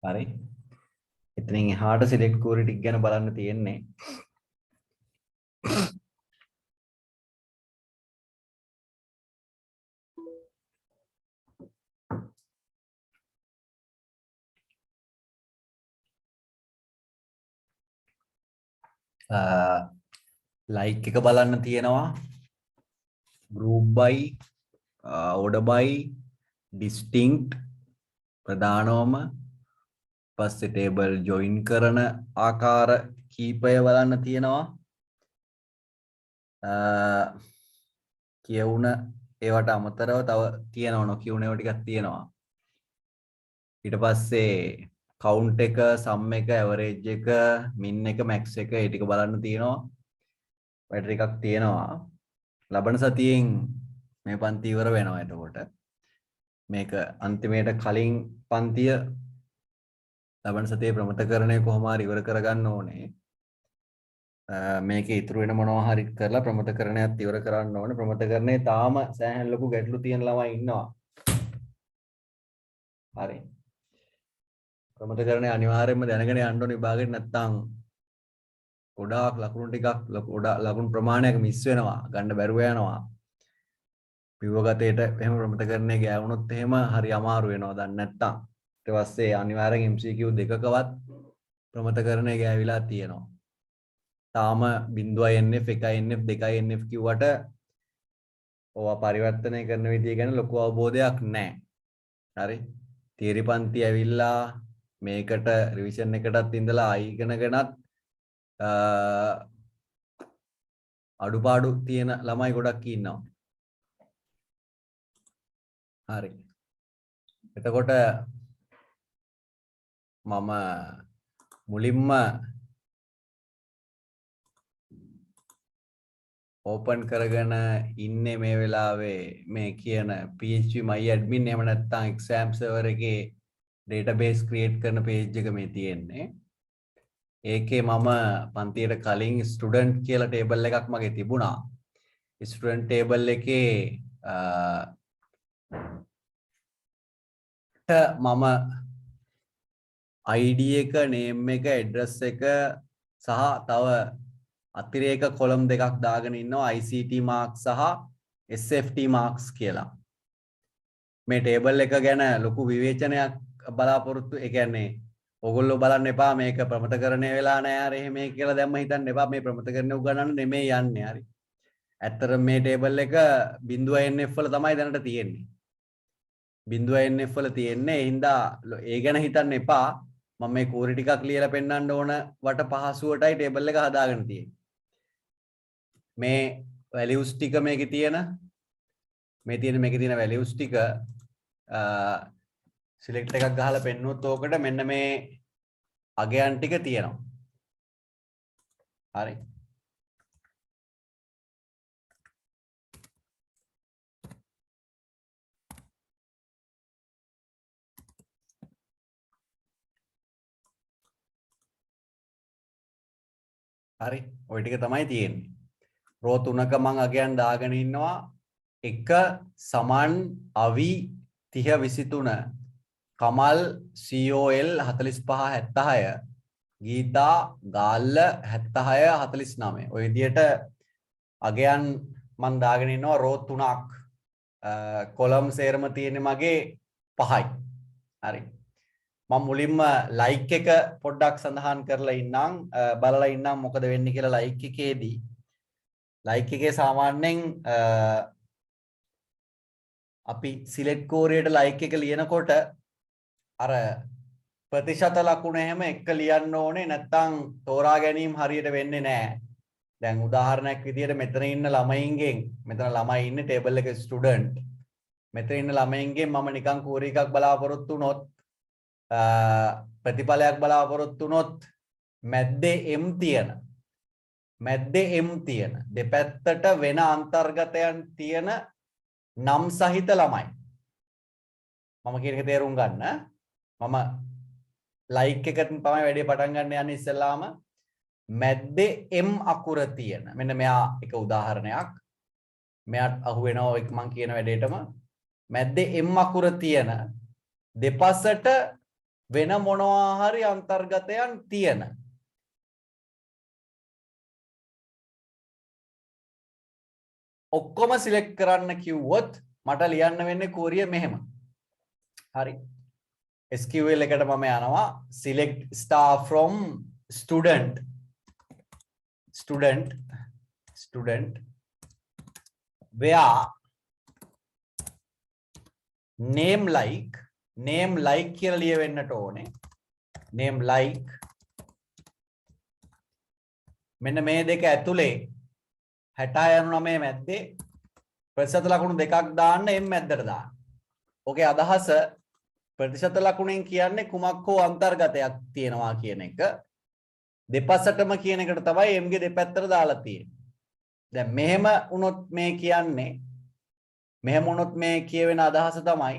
හරි. එතනින් එහාට සිලෙක්ට් කෝරි ටික ගැන බලන්න තියෙන්නේ. ලයික් එක බලන්න තියෙනවා. group by order by distinct ප්‍රධානවම පස්සේ table join කරන ආකාර කීපය බලන්න තියෙනවා. කියවුන ඒවට අමතරව තව තියෙනවා නොකියුන ඒවා ටිකක් තියෙනවා. ඊට පස්සේ count එක sum එක average එක min එක max එක ඒ ටික බලන්න තියෙනවා. වැඩ ටිකක් තියෙනවා. ලබන සතියෙන් මේ පන්ති ඉවර වෙනවා. එතකොට මේක අන්තිමේට කලින් පන්තිය ලබන සතියේ ප්‍රමතකරණය කොහොම හරි ඉවර කරගන්න ඕනේ. මේකේ ඉතුරු වෙන මොනවා හරි කරලා ප්‍රමතකරණයත් ඉවර කරන්න ඕනේ. ප්‍රමතකරණේ තාම සෑහෙන ලොකු ගැටලු තියෙන ළමයි ඉන්නවා. හරි. ප්‍රමතකරණේ අනිවාර්යයෙන්ම දැනගෙන යන්න ඕනේ විභාගෙට. නැත්තම් ගොඩාක් ලකුණු ටිකක් ලකුණු ප්‍රමාණයක් මිස් වෙනවා. ගන්න බැරුව යනවා. විවගතේට එහෙම ප්‍රමතකරණේ ගෑවුනොත් එහෙම හරි අමාරු වෙනවා. දන්නේ නැත්තම්. ඊට පස්සේ අනිවාර්යෙන් MCQ දෙකකවත් ප්‍රමතකරණේ ගෑවිලා තියෙනවා. තාම 0.1 NF 1 NF 2 NF කිව්වට ඕවා පරිවර්තනය කරන විදිය ගැන ලොකු අවබෝධයක් නැහැ. හරි. තියරි පන්ති ඇවිල්ලා මේකට රිවිෂන් එකටත් ඉඳලා ඉගෙනගෙනත් අඩුපාඩු තියෙන ළමයි ගොඩක් ඉන්නවා. හරි. එතකොට මම මුලින්ම ඕපන් කරගෙන ඉන්නේ මේ වෙලාවේ මේ කියන PHP my admin එහෙම නැත්නම් exam server එකේ database create කරන page එක මේ තියෙන්නේ. ඒකේ මම පන්තියට කලින් student කියලා table එකක් මගේ තිබුණා. student table එකේ මම ID එක name එක address එක සහ තව අතිරේක කොලම් දෙකක් දාගෙන ඉන්නවා ICT marks සහ SFT marks කියලා. මේ ටේබල් එක ගැන ලොකු විවේචනයක් බලාපොරොත්තු ඒ කියන්නේ ඕගොල්ලෝ බලන්න එපා මේක ප්‍රමතකරණය වෙලා නැහැ හරි එහෙම කියලා දැම්ම හිතන්න එපා මේ ප්‍රමතකරණය උගන්නන්න නෙමෙයි යන්නේ හරි. ඇත්තට මේ ටේබල් එක 0.NF වල තමයි දැනට තියෙන්නේ. 0.NF වල තියෙන්නේ ඒ හින්දා ඒ ගැන හිතන්න එපා. මම මේ කෝරි ටිකක් ලියලා පෙන්නන්න ඕන වට පහසුවටයි ටේබල් එක හදාගෙන තියෙන්නේ. මේ values ටික මේකේ තියෙන මේකේ තියෙන values ටික select එකක් ගහලා පෙන්නුවොත් ඕකට මෙන්න මේ අගයන් ටික තියෙනවා. හරි. හරි. ওই ටික තමයි තියෙන්නේ. රෝ 3ක මම අගයන් දාගෙන ඉන්නවා 1 සමන් අවි 30 23 කමල් COL 45 76 ගීතා ගාල්ල 76 49 ඔය විදිහට අගයන් මම දාගෙන ඉන්නවා රෝ 3ක් කොලම් සේරම තියෙන්නේ මගේ 5යි. හරි. මම මුලින්ම ලයික් එක පොඩ්ඩක් සඳහන් කරලා ඉන්නම් බලලා ඉන්නම් මොකද වෙන්නේ කියලා ලයික් එකේදී ලයික් එකේ සාමාන්‍යයෙන් අපි සිලෙක්ට් කෝරියට ලයික් එක ලියනකොට අර ප්‍රතිශත ලකුණ එහෙම එක ලියන්න ඕනේ නැත්නම් තෝරා ගැනීම හරියට වෙන්නේ නැහැ. දැන් උදාහරණයක් විදිහට මෙතන ඉන්න ළමයින්ගෙන් මෙතන ළමයි ඉන්නේ ටේබල් එකේ ස්ටුඩන්ට්. මෙතන ඉන්න ළමයින්ගෙන් මම නිකන් කෝරි එකක් බලාපොරොත්තු වුණොත් ප්‍රතිඵලයක් බලාපොරොත්තු වුණොත් මැද්දේ M තියෙන දෙපැත්තට වෙන අන්තර්ගතයන් තියෙන නම් සහිත ළමයි මම කියන එක තේරුම් ගන්න මම ලයික් එකකින් තමයි වැඩේ පටන් ගන්න යන්නේ ඉස්සෙල්ලාම මැද්දේ M අකුර තියෙන මෙන්න මෙයා එක උදාහරණයක් මෙයාට අහු වෙනවා මම කියන වැඩේටම මැද්දේ M අකුර තියෙන දෙපසට වෙන මොනවා හරි අන්තර්ගතයන් තියෙන ඔක්කොම සිලෙක්ට් කරන්න කිව්වොත් මට ලියන්න වෙන්නේ කෝරිය මෙහෙම. හරි. SQL එකට මම යනවා select star from student where name like කියලා ලියවෙන්නට ඕනේ. name like මෙන්න මේ දෙක ඇතුලේ 69 මැද්දේ ප්‍රතිශත ලකුණු දෙකක් දාන්න m මැද්දට දාන්න. ඕකේ අදහස ප්‍රතිශත ලකුණෙන් කියන්නේ කුමක් හෝ අන්තර්ගතයක් තියෙනවා කියන එක. දෙපසටම කියන එකට තමයි m ගේ දෙපැත්තට දාලා තියෙන්නේ. දැන් මෙහෙම වුණොත් මේ කියන්නේ මෙහෙම වුණොත් මේ කියවෙන අදහස තමයි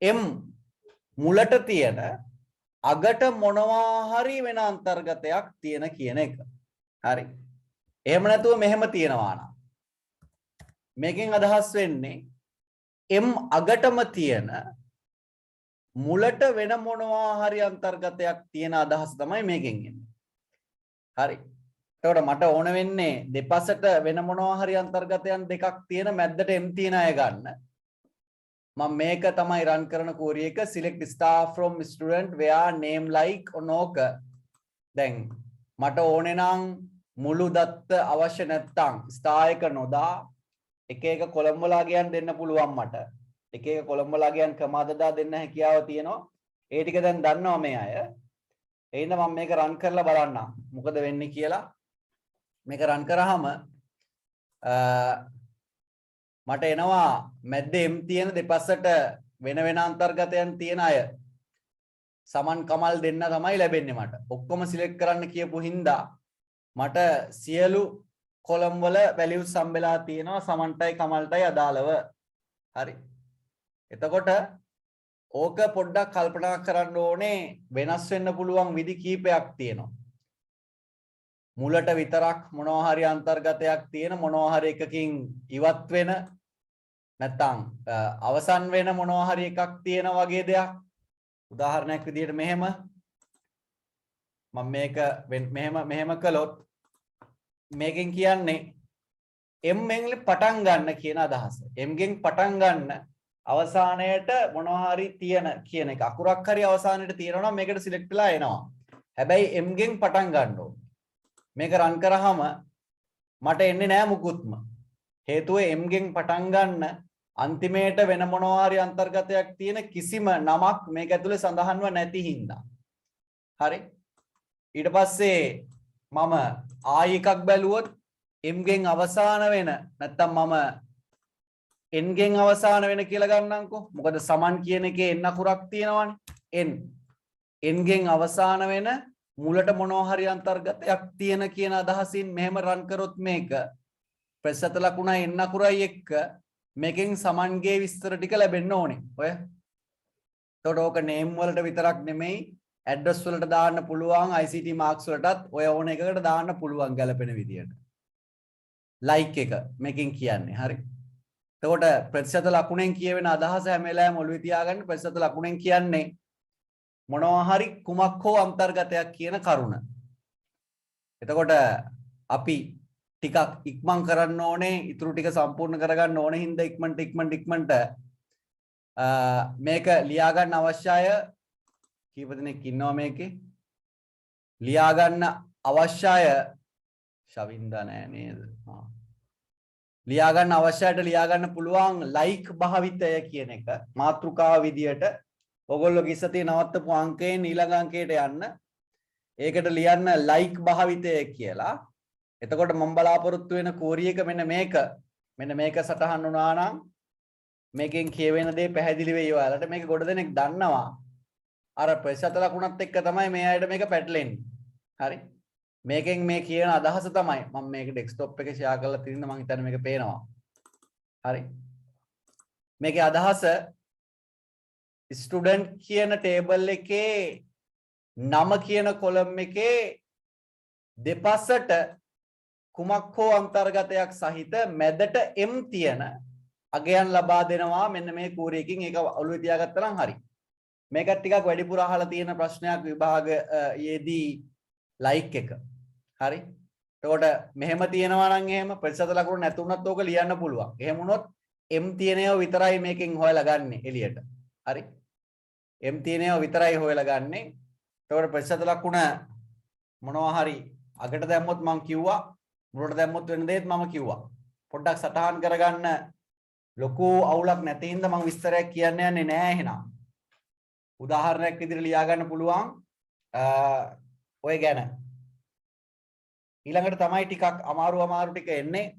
m මුලට තියෙන අගට මොනවා හරි වෙන අන්තර්ගතයක් තියෙන කියන එක. හරි. එහෙම නැතුව මෙහෙම තියනවා නම් මේකෙන් අදහස් වෙන්නේ m අගටම තියෙන මුලට වෙන මොනවා හරි අන්තර්ගතයක් තියෙන අදහස තමයි මේකෙන් එන්නේ. හරි. එතකොට මට ඕන වෙන්නේ දෙපසට වෙන මොනවා හරි අන්තර්ගතයන් දෙකක් තියෙන මැද්දට m තියෙන අය ගන්න. මම මේක තමයි රන් කරන query එක select star from student where name like ඕක. දැන් මට ඕනේ නම් මුළු දත්ත අවශ්‍ය නැත්තම් star එක නොදා එක එක කොලම් වල ගියන් දෙන්න පුළුවන් මට. එක එක කොලම් වල ගියන් ක්‍රමාදදා දෙන්න හැකියාව තියෙනවා. ඒ ටික දැන් දන්නවා මේ අය. එහෙනම් මම මේක රන් කරලා බලන්නම්. මොකද වෙන්නේ කියලා. මේක රන් කරාම මට එනවා මැද්දේ m තියෙන දෙපසට වෙන වෙන අන්තර්ගතයන් තියෙන අය සමන් කමල් දෙන්න තමයි ලැබෙන්නේ මට. ඔක්කොම සිලෙක්ට් කරන්න කියපු හින්දා මට සියලු කොලම් වල වැලියුස් සම්බෙලා තියෙනවා සමන්ටයි කමල්ටයි අදාළව. හරි. එතකොට ඕක පොඩ්ඩක් කල්පනා කරන්න ඕනේ වෙනස් වෙන්න පුළුවන් විදි කීපයක් තියෙනවා. මුලට විතරක් මොනවා හරි අන්තර්ගතයක් තියෙන මොනවා හරි එකකින් ඉවත් වෙන නැත්තම් අවසන් වෙන මොනවා හරි එකක් තියෙන වගේ දෙයක්. උදාහරණයක් විදිහට මෙහෙම මම මේක මෙහෙම කළොත් මේකෙන් කියන්නේ m ගෙන් පටන් ගන්න කියන අදහස. m ගෙන් පටන් ගන්න අවසානයේට මොනවා හරි තියෙන කියන එක. අකුරක් හරි අවසානයේට තියෙනවා නම් මේකට සිලෙක්ට් වෙලා එනවා. හැබැයි m ගෙන් පටන් ගන්න ඕනේ. මේක රන් කරාම මට එන්නේ නෑ මුකුත්ම. හේතුව m ගෙන් පටන් ගන්න අන්තිමේට වෙන මොනවා හරි අන්තර්ගතයක් තියෙන කිසිම නමක් මේක ඇතුලේ සඳහන්ව නැති හින්දා. හරි. ඊට පස්සේ මම ආයි එකක් බැලුවොත් m ගෙන් අවසාන වෙන නැත්තම් මම n ගෙන් අවසාන වෙන කියලා ගන්නම්කෝ. මොකද සමන් කියන එකේ n අකුරක් තියෙනවනේ. n ගෙන් අවසාන වෙන මුලට මොනවා හරි අන්තර්ගතයක් තියෙන කියන අදහසින් මෙහෙම රන් කරොත් මේක ප්‍රතිශත ලකුණයි n අකුරයි එක්ක මේකෙන් සමන්ගේ විස්තර ටික ලැබෙන්න ඕනේ. ඔය. එතකොට ඕක name වලට විතරක් නෙමෙයි address වලට දාන්න පුළුවන් ICT marks වලටත් ඔය ඕන එකකට දාන්න පුළුවන් ගැලපෙන විදියට. like එක මේකෙන් කියන්නේ. හරි. එතකොට ප්‍රතිශත ලකුණෙන් කියවෙන අදහස හැම වෙලාවෙම ඔළුවේ තියාගන්න ප්‍රතිශත ලකුණෙන් කියන්නේ මොනවා හරි කුමක් හෝ අන්තර්ගතයක් කියන කරුණ. එතකොට අපි ටිකක් ඉක්මන් කරන්න ඕනේ ඊටු ටික සම්පූර්ණ කරගන්න ඕනේ හින්දා ඉක්මනට මේක ලියා ගන්න අවශ්‍ය අය කීප දෙනෙක් ඉන්නවා මේකේ ලියා ගන්න අවශ්‍ය අය ශවින්දා නෑ නේද? ලියා ගන්න අවශ්‍යයට ලියා ගන්න පුළුවන් like භාවිතය කියන එක මාතෘකාව විදියට ඔයගොල්ලෝ ගිස්සතේ නවත්තපු අංකයෙන් ඊළඟ අංකයට යන්න. ඒකට ලියන්න like භාවිතය කියලා. එතකොට මම බලාපොරොත්තු වෙන query එක මෙන්න මේක සටහන් වුණා නම් මේකෙන් කියවෙන දේ පැහැදිලි වෙයි ඔයාලට. මේක ගොඩ දෙනෙක් දන්නවා. අර ප්‍රතිශත ලකුණත් එක්ක තමයි මේ අයට මේක පැටලෙන්නේ. හරි. මේකෙන් මේ කියන අදහස තමයි මම මේක ඩෙස්ක්ටොප් එකේ ෂෙයා කරලා තින්න මම හිතන්නේ මේක පේනවා. හරි. මේකේ අදහස ස්ටුඩන්ට් කියන ටේබල් එකේ නම කියන කොලම් එකේ දෙපසට කුමක් හෝ අන්තර්ගතයක් සහිත මැදට m තියෙන අගයන් ලබා දෙනවා මෙන්න මේ කෝරියකින් ඒක ඔළුවේ තියාගත්තා නම් හරි. මේකත් ටිකක් වැඩිපුර අහලා තියෙන ප්‍රශ්නයක් විභාගයේදී ලයික් එක. හරි. එතකොට මෙහෙම තියෙනවා නම් එහෙම ප්‍රතිශත ලකුණු නැතුණත් ඕක ලියන්න පුළුවන්. එහෙම වුණොත් m තියෙන ඒවා විතරයි මේකෙන් හොයලා ගන්න එළියට. හරි. m තියෙන ඒවා විතරයි හොයලා ගන්නෙ. එතකොට ප්‍රතිශත ලකුණ මොනවා හරි අගට දැම්මොත් මම කිව්වා, මුලට දැම්මොත් වෙන දේත් මම කිව්වා. පොඩ්ඩක් සටහන් කරගන්න ලොකු අවුලක් නැති හින්දා මම විස්තරයක් කියන්න යන්නේ නැහැ එහෙනම්. උදාහරණයක් විදිහට ලියා ගන්න පුළුවන් ඔය ගැන. ඊළඟට තමයි ටිකක් අමාරු ටික එන්නේ.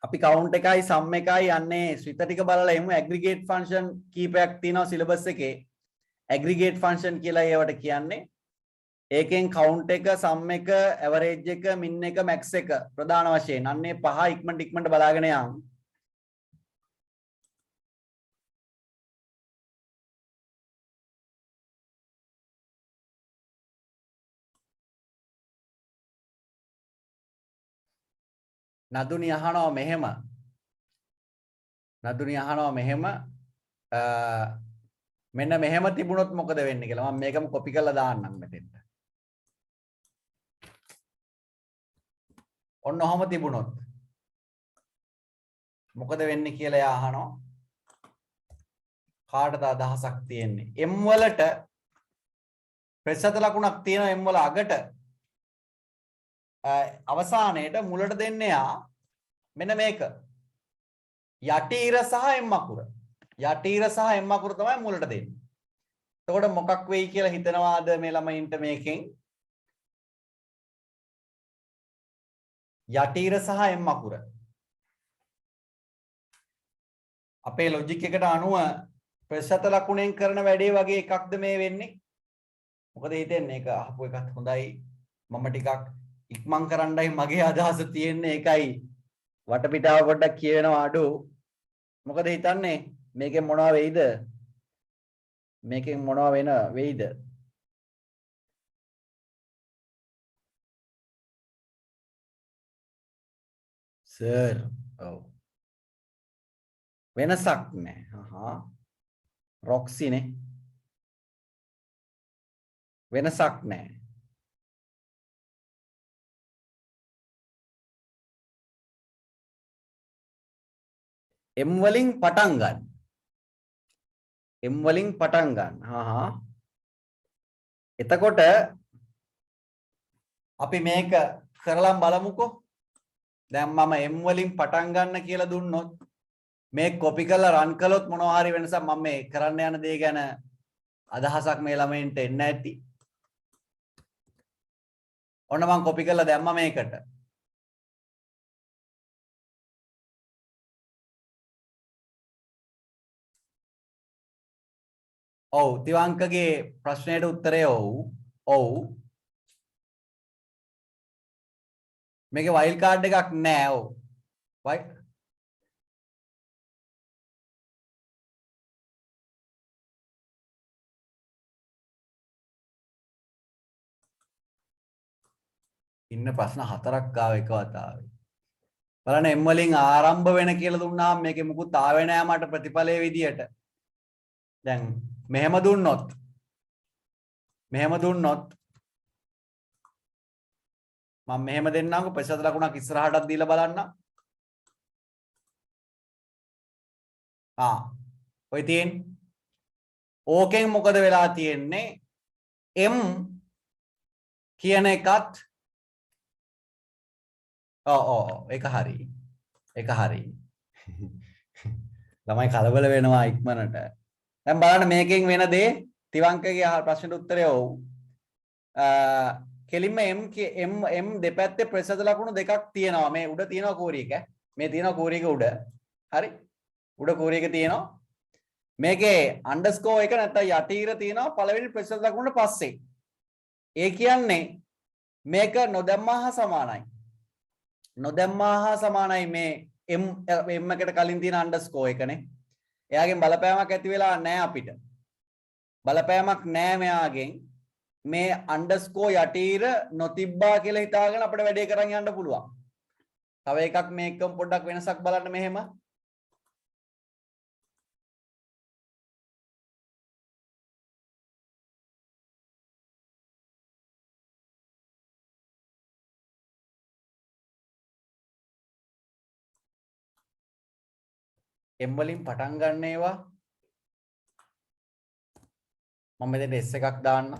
අපි කවුන්ට් එකයි සම් එකයි යන්නේ ශ්‍රිත ටික බලලා එමු. ඇග්‍රිගේට් ෆන්ක්ෂන් කීපයක් තියෙනවා සිලබස් එකේ. ඇග්‍රිගේට් ෆන්ක්ෂන් කියලා ඒවට කියන්නේ. ඒකෙන් කවුන්ට් එක, සම් එක, ඇවරේජ් එක, මින් එක, මැක්ස් එක ප්‍රධාන වශයෙන්. අන්නේ පහ ඉක්මනට බලාගෙන යන්න. නදුනි අහනවා මෙහෙම. මෙන්න මෙහෙම තිබුණොත් මොකද වෙන්නේ කියලා. මම මේකම කොපි කරලා දාන්නම් මෙතෙන්ට. ඔන්න ඔහම තිබුණොත් මොකද වෙන්නේ කියලා එයා අහනවා. කාටද අදහසක් තියෙන්නේ? m වලට ප්‍රතිශත ලකුණක් තියෙනවා m වල අගට. අවසානයේට මුලට දෙන්නේ යා මෙන්න මේක. යටිහිර සහ m අකුර. යටිහිර සහ m අකුර තමයි මුලට දෙන්නේ. එතකොට මොකක් වෙයි කියලා හිතනවාද මේ ළමයින්ට මේකෙන්? යටිහිර සහ m අකුර. අපේ ලොජික් එකට අනුව ප්‍රතිශත ලකුණෙන් කරන වැඩේ වගේ එකක්ද මේ වෙන්නේ? මොකද හිතෙන්නේ? ඒක අහපු එකත් හොඳයි. මම ටිකක් ඉක්මන් කරන්නයි මගේ අදහස තියෙන්නේ. ඒකයි වටපිටාව පොඩ්ඩක් කියවෙනවා අඩු. මොකද හිතන්නේ මේකෙන් මොනවා වෙයිද? මේකෙන් මොනවා වෙයිද? සර් ඔව් වෙනසක් නැහැ. රොක්සිනේ වෙනසක් නැහැ. m වලින් පටන් ගන්න. m වලින් පටන් ගන්න. එතකොට අපි මේක කරලා බලමුකෝ. දැන් මම m වලින් පටන් ගන්න කියලා දුන්නොත් මේ කොපි කරලා රන් කළොත් මොනවා හරි වෙනසක් මම මේ කරන්න යන දේ ගැන අදහසක් මේ ළමයින්ට එන්න ඇති. ඔන්න මම කොපි කරලා දැම්මා මේකට. ඔව් තිවංකගේ ප්‍රශ්නයට උත්තරය ඔව්. මේකේ වයිල්ඩ් කාඩ් එකක් නෑ. ඔව්. ඉන්න ප්‍රශ්න 4ක් ආව එක වතාවේ. බලන්න m වලින් ආරම්භ වෙන කියලා දුන්නාම මේකේ මුකුත් ආවේ නෑ මට ප්‍රතිඵලයේ විදියට. දැන් මෙහෙම දුන්නොත් මම මෙහෙම දෙන්නම්කෝ ප්‍රතිශත ලකුණක් ඉස්සරහටත් දීලා බලන්න. ඔය තියෙන්නේ. ඕකෙන් මොකද වෙලා තියෙන්නේ? m කියන එකත් ඒක හරි. ළමයි කලබල වෙනවා ඉක්මනට. දැන් බලන්න මේකෙන් වෙන දේ තිවංකගේ ප්‍රශ්නෙට උත්තරය ඔව්. කෙලින්ම m දෙපැත්තේ ප්‍රතිශත ලකුණු දෙකක් තියෙනවා. මේ උඩ තියෙනවා කෝරියක. මේ තියෙනවා කෝරියක උඩ. හරි? උඩ කෝරියක තියෙනවා. මේකේ අන්ඩර්ස්කෝර් එක නැත්නම් යටිහිර තියෙනවා පළවෙනි ප්‍රතිශත ලකුණට පස්සේ. ඒ කියන්නේ මේක නොදැම්මා හා සමානයි. මේ m එකට කලින් තියෙන අන්ඩර්ස්කෝර් එකනේ. එයාගෙන් බලපෑමක් ඇති වෙලා නැහැ අපිට. බලපෑමක් නැහැ මෙයාගෙන්. මේ අන්ඩර්ස්කෝර් යටිහිර නොතිබ්බා කියලා හිතාගෙන අපිට වැඩේ කරන් යන්න පුළුවන්. තව එකක් මේකම පොඩ්ඩක් වෙනසක් බලන්න මෙහෙම. M වලින් පටන් ගන්න ඒවා මම මෙතන S එකක් දාන්න.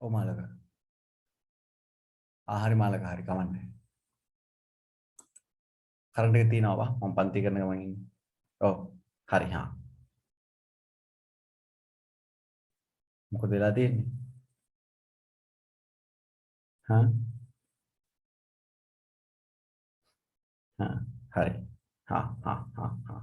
ඔව් මාලක. හරි මාලක හරි කමන්නේ. කරන්ට් එක තියෙනවා මම පන්ති කරන ගමන් ඉන්නේ. ඔව් හරි හා. මොකද වෙලා තියෙන්නේ? හා හා හරි. හා හා හා හා.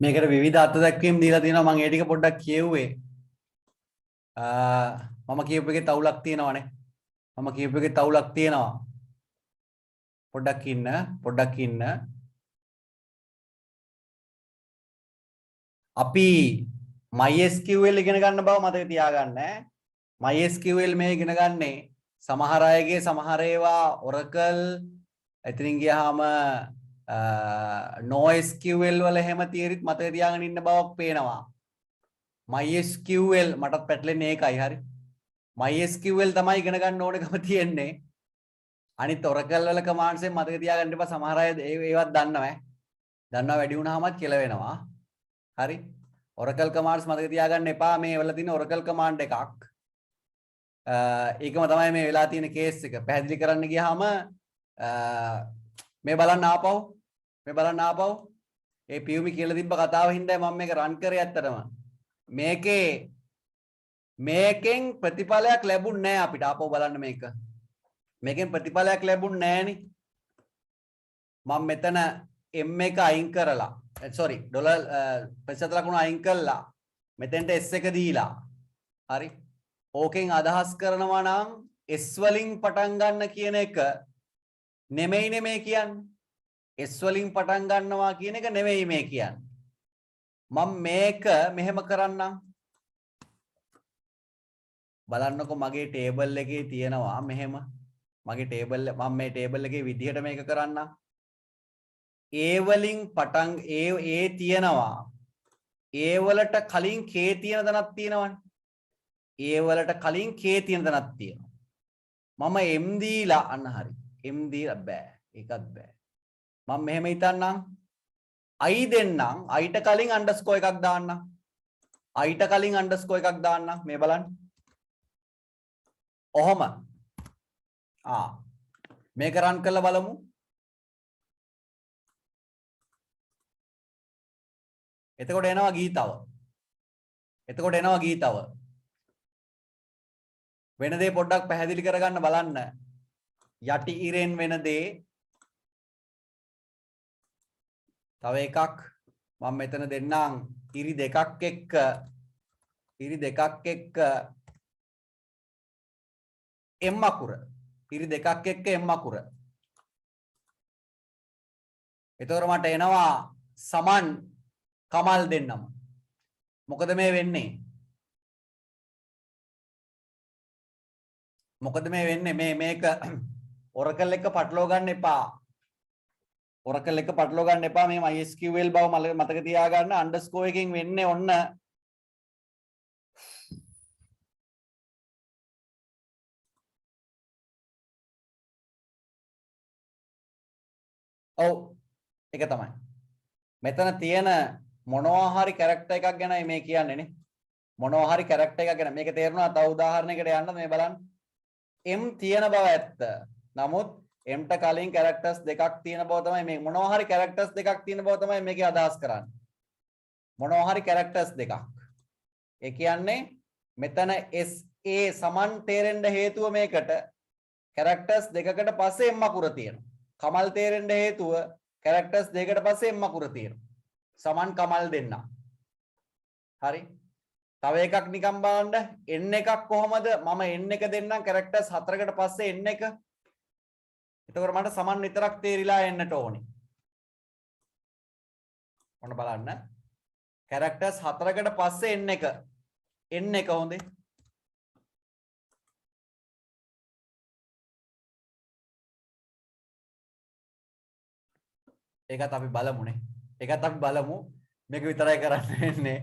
මේකට විවිධ අර්ථ දැක්වීම් දීලා තියෙනවා මම ඒ ටික පොඩ්ඩක් කියුවේ. මම කියපු එකේ තවුලක් තියෙනවනේ. මම කියපු එකේ තවුලක් තියෙනවා. පොඩ්ඩක් ඉන්න. අපි MySQL ඉගෙන ගන්න බව මතක තියාගන්න. MySQL මේ ඉගෙන ගන්නේ සමහර අයගේ සමහර ඒවා Oracle එතනින් ගියාම NoSQL වල හැම තියරිත් මතක තියාගෙන ඉන්න බවක් පේනවා. MySQL මටත් පැටලෙන්නේ ඒකයි හරි. MySQL තමයි ඉගෙන ගන්න ඕනකම තියෙන්නේ. අනිත් Oracle වල commands එක මතක තියාගන්න එපා. සමහර අය ඒවත් දන්නවා. දන්නවා වැඩි වුණාමත් කියලා වෙනවා. හරි. Oracle commands මතක තියාගන්න එපා. මේ වල තියෙන Oracle command එකක්. ඒකම තමයි මේ වෙලා තියෙන කේස් එක. පැහැදිලි කරන්න ගියාම මේ බලන්න ආපහු. ඒ පියුමි කියලා තිබ්බ කතාව හින්දා මම මේක රන් කරේ ඇත්තටම. මේකෙන් ප්‍රතිඵලයක් ලැබුණ නෑ අපිට. ආපහු බලන්න මේක. මේකෙන් ප්‍රතිඵලයක් ලැබුණ නෑනේ. මම මෙතන M එක අයින් කරලා sorry ඩොලර් ප්‍රතිශත ලකුණු අයින් කළා. මෙතෙන්ට S එක දීලා. හරි. ඕකෙන් අදහස් කරනවා නම් S වලින් පටන් ගන්න කියන එක නෙමෙයිනේ මේ කියන්නේ. S වලින් පටන් ගන්නවා කියන එක නෙමෙයි මේ කියන්නේ. මම මේක මෙහෙම කරන්නම්. බලන්නකො මගේ ටේබල් එකේ තියෙනවා මෙහෙම. මගේ ටේබල් මම මේ ටේබල් එකේ විදිහට මේක කරන්නම්. A වලින් පටන් A තියෙනවා. A වලට කලින් K තියෙන තැනක් තියෙනවනේ. A වලට කලින් K තියෙන තැනක් තියෙනවා. මම M දීලා අන්න හරි. M දීලා බෑ. ඒකත් බෑ. මම මෙහෙම හිතන්නම්. I දෙන්නම්. I ට කලින් අන්ඩර්ස්කෝර් එකක් දාන්නම්. I ට කලින් අන්ඩර්ස්කෝර් එකක් දාන්නම්. මේ බලන්න. ඔහොම. මේක රන් කරලා බලමු. එතකොට එනවා ගීතව. වෙන දේ පොඩ්ඩක් පැහැදිලි කරගන්න බලන්න. යටි ඉරෙන් වෙන දේ තව එකක් මම මෙතන දෙන්නම් ඉරි දෙකක් එක්ක M අකුර. ඉරි දෙකක් එක්ක M අකුර. එතකොට මට එනවා සමන් කමල් දෙන්නම. මොකද මේ වෙන්නේ? මේක Oracle එක පටලවා ගන්න එපා. Oracle එක පටලවා ගන්න එපා. මේ MySQL බව මතක තියාගන්න underscore එකකින් වෙන්නේ ඔන්න ඔව් ඒක තමයි. මෙතන තියෙන මොනවා හරි කැරක්ටර් එකක් ගැනයි මේ කියන්නේ නේ. මොනවා හරි කැරක්ටර් එකක් ගැන. මේක තේරුණා? තව උදාහරණයකට යන්න මේ බලන්න. M තියෙන බව ඇත්ත. නමුත් M ට කලින් කැරක්ටර්ස් දෙකක් තියෙන බව තමයි මේ මොනවා හරි කැරක්ටර්ස් දෙකක් තියෙන බව තමයි මේකේ අදහස් කරන්නේ. මොනවා හරි කැරක්ටර්ස් දෙකක්. ඒ කියන්නේ මෙතන SA සමන් තේරෙන්න හේතුව මේකට කැරක්ටර්ස් දෙකකට පස්සේ M අකුර තියෙනවා. කමල් තේරෙන්න හේතුව කැරක්ටර්ස් දෙකකට පස්සේ M අකුර තියෙනවා. සමන් කමල් දෙන්න. හරි. තව එකක් නිකන් බලන්න n එකක් කොහමද මම n එක දෙන්නම් කැරක්ටර්ස් හතරකට පස්සේ n එක. එතකොට මට සමන් විතරක් තේරිලා එන්නට ඕනේ. ඔන්න බලන්න. කැරක්ටර්ස් හතරකට පස්සේ n එක. n එක හොඳේ. ඒකත් අපි බලමුනේ. ඒකත් අපි බලමු. මේක විතරයි කරන්න වෙන්නේ.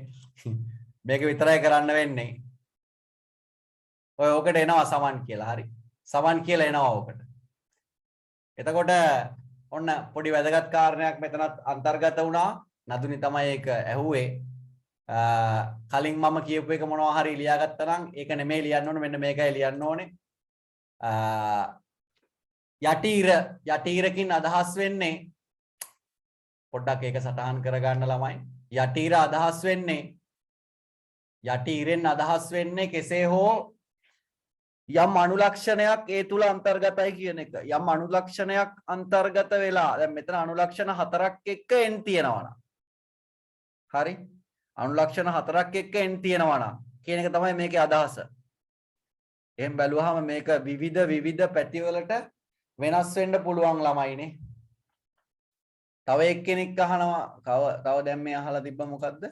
මේක විතරයි කරන්න වෙන්නේ. ඔය ඔකට එනවා සමන් කියලා. හරි. සමන් කියලා එනවා ඔකට. එතකොට ඔන්න පොඩි වැදගත් කාරණයක් මෙතනත් අන්තර්ගත වුණා. නදුනි තමයි ඒක ඇහුවේ. කලින් මම කියපු එක මොනවා හරි ලියාගත්තා නම් ඒක නෙමෙයි ලියන්න ඕනේ. මෙන්න මේකයි ලියන්න ඕනේ. යටිරකින් අදහස් වෙන්නේ පොඩ්ඩක් ඒක සටහන් කරගන්න ළමයි. යටිර අදහස් වෙන්නේ යටිරෙන් අදහස් වෙන්නේ කෙසේ හෝ යම් අනුලක්ෂණයක් ඒ තුල අන්තර්ගතයි කියන එක. යම් අනුලක්ෂණයක් අන්තර්ගත වෙලා දැන් මෙතන අනුලක්ෂණ හතරක් එක්ක n තියෙනවා නම් හරි අනුලක්ෂණ හතරක් එක්ක n තියෙනවා නම් කියන එක තමයි මේකේ අදහස. එහෙන් බැලුවාම මේක විවිධ පැතිවලට වෙනස් වෙන්න පුළුවන් ළමයිනේ. තව එක්කෙනෙක් අහනවා තව දැන් මේ අහලා තිබ්බ මොකද්ද?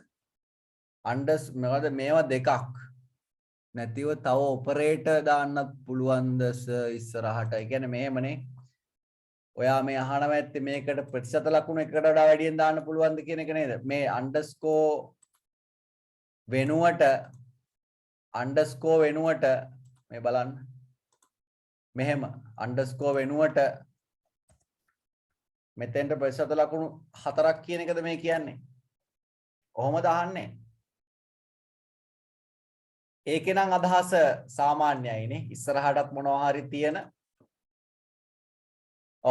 මොකද මේවා දෙකක් නැතිව තව ඔපරේටර් දාන්නත් පුළුවන්ද ඉස්සරහට. ඒ කියන්නේ මෙහෙමනේ. ඔයා මේ අහනවා ඇත්තේ මේකට ප්‍රතිශත ලකුණු එකකට වඩා වැඩියෙන් දාන්න පුළුවන්ද කියන එක නේද? මේ අන්ඩර්ස්කෝර් වෙනුවට මේ බලන්න. මෙහෙම අන්ඩර්ස්කෝර් වෙනුවට මෙතෙන්ට ප්‍රතිශත ලකුණු 4ක් කියන එකද මේ කියන්නේ? කොහොමද අහන්නේ? ඒකේ නම් අදහස සාමාන්‍යයිනේ. ඉස්සරහටත් මොනවා හරි තියෙන.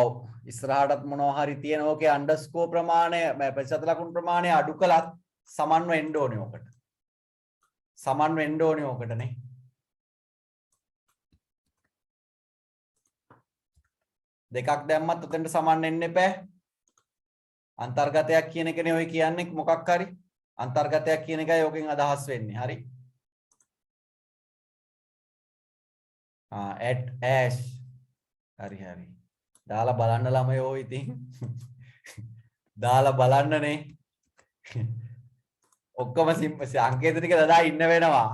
ඔව් ඉස්සරහටත් මොනවා හරි තියෙන ඕකේ අන්ඩර්ස්කෝර් ප්‍රමාණය ප්‍රතිශත ලකුණු ප්‍රමාණය අඩු කළත් සමන්ව එන්න ඕනේ ඕකට. සමන් වෙන්න ඕනේ ඕකටනේ. දෙකක් දැම්මත් උතෙන්ට සමන් වෙන්න එපා. අන්තර්ගතයක් කියන එකනේ ඔය කියන්නේ මොකක් හරි. අන්තර්ගතයක් කියන එකයි ඕකෙන් අදහස් වෙන්නේ. හරි. at ash හරි. දාලා බලන්න ළමයෝ ඉතින්. දාලා බලන්නනේ. ඔක්කොම අංකේත ටික දදා ඉන්න වෙනවා.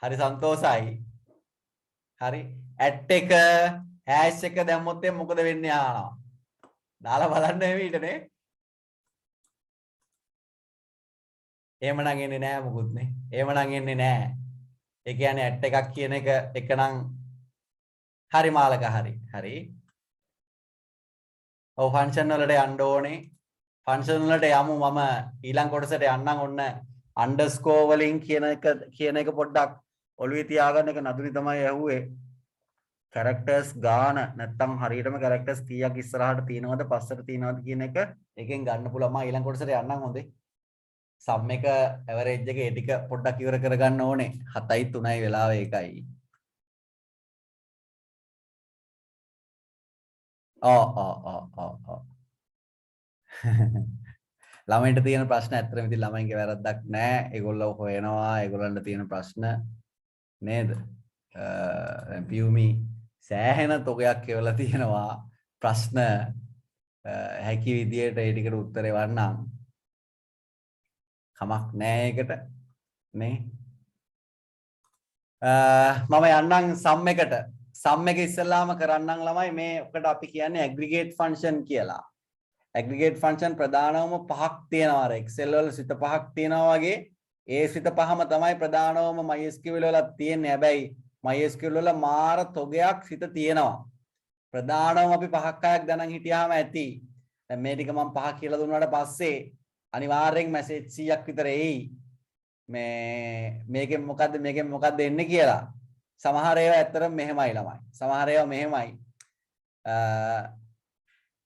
හරි සන්තෝසයි. හරි. at එක hash එක දැම්මොත් මොකද වෙන්නේ ආනවා. දාලා බලන්න එමෙයිටනේ. එහෙමනම් එන්නේ නෑ මොකුත් නේ. එහෙමනම් එන්නේ නෑ. ඒ කියන්නේ at එකක් කියන එක නම් හරි මාලක හරි. ඔව් ෆන්ක්ෂන් වලට යන්න ඕනේ. ෆන්ක්ෂන් වලට යමු. මම ඊළඟ කොටසට යන්නම්. ඔන්න අන්ඩර්ස්කෝර් වලින් කියන එක පොඩ්ඩක් ඔළුවේ තියාගන්න එක නදුනි තමයි ඇහුවේ. කැරක්ටර්ස් ගාන නැත්තම් හරියටම කැරක්ටර්ස් කීයක් ඉස්සරහට තියෙනවද පස්සට තියෙනවද කියන එක එකෙන් ගන්න පුළුවන්. මම ඊළඟ කොටසට යන්නම් හොඳේ. සම් එක ඇවරේජ් එක ඒ ටික පොඩ්ඩක් ඉවර කරගන්න ඕනේ. 7යි 3යි වෙලාව ඒකයි. ළමයින්ට තියෙන ප්‍රශ්න ඇත්තටම ඉතින් ළමයින්ගේ වැරද්දක් නෑ. ඒගොල්ලෝ හොයනවා. ඒගොල්ලන්ට තියෙන ප්‍රශ්න නේද? දැන් පියුමි සෑහෙන තොගයක් එවලා තියෙනවා. ප්‍රශ්න හැකි විදියට ඒ ටිකට උත්තර එවන්නම්. කමක් නෑ ඒකට නේ. මම යන්නම් සම් එකට. sum එක ඉස්සෙල්ලාම කරන්නම් ළමයි මේ ඔකට අපි කියන්නේ aggregate function කියලා. aggregate function ප්‍රධානවම පහක් තියෙනවා අර excel වල සිත පහක් තියෙනවා වගේ ඒ සිත පහම තමයි ප්‍රධානවම MySQL වල තියෙන්නේ. හැබැයි MySQL වල මාර තොගයක් සිත තියෙනවා. ප්‍රධානවම අපි පහක් හයක් ගණන් හිටියාම ඇති. දැන් මේ ටික මම පහ කියලා දුන්නාට පස්සේ අනිවාර්යෙන් මැසේජ් 100ක් විතර එයි. මේකෙන් මොකද්ද එන්නේ කියලා. සමහර ඒවා ඇත්තටම මෙහෙමයි ළමයි. සමහර ඒවා මෙහෙමයි.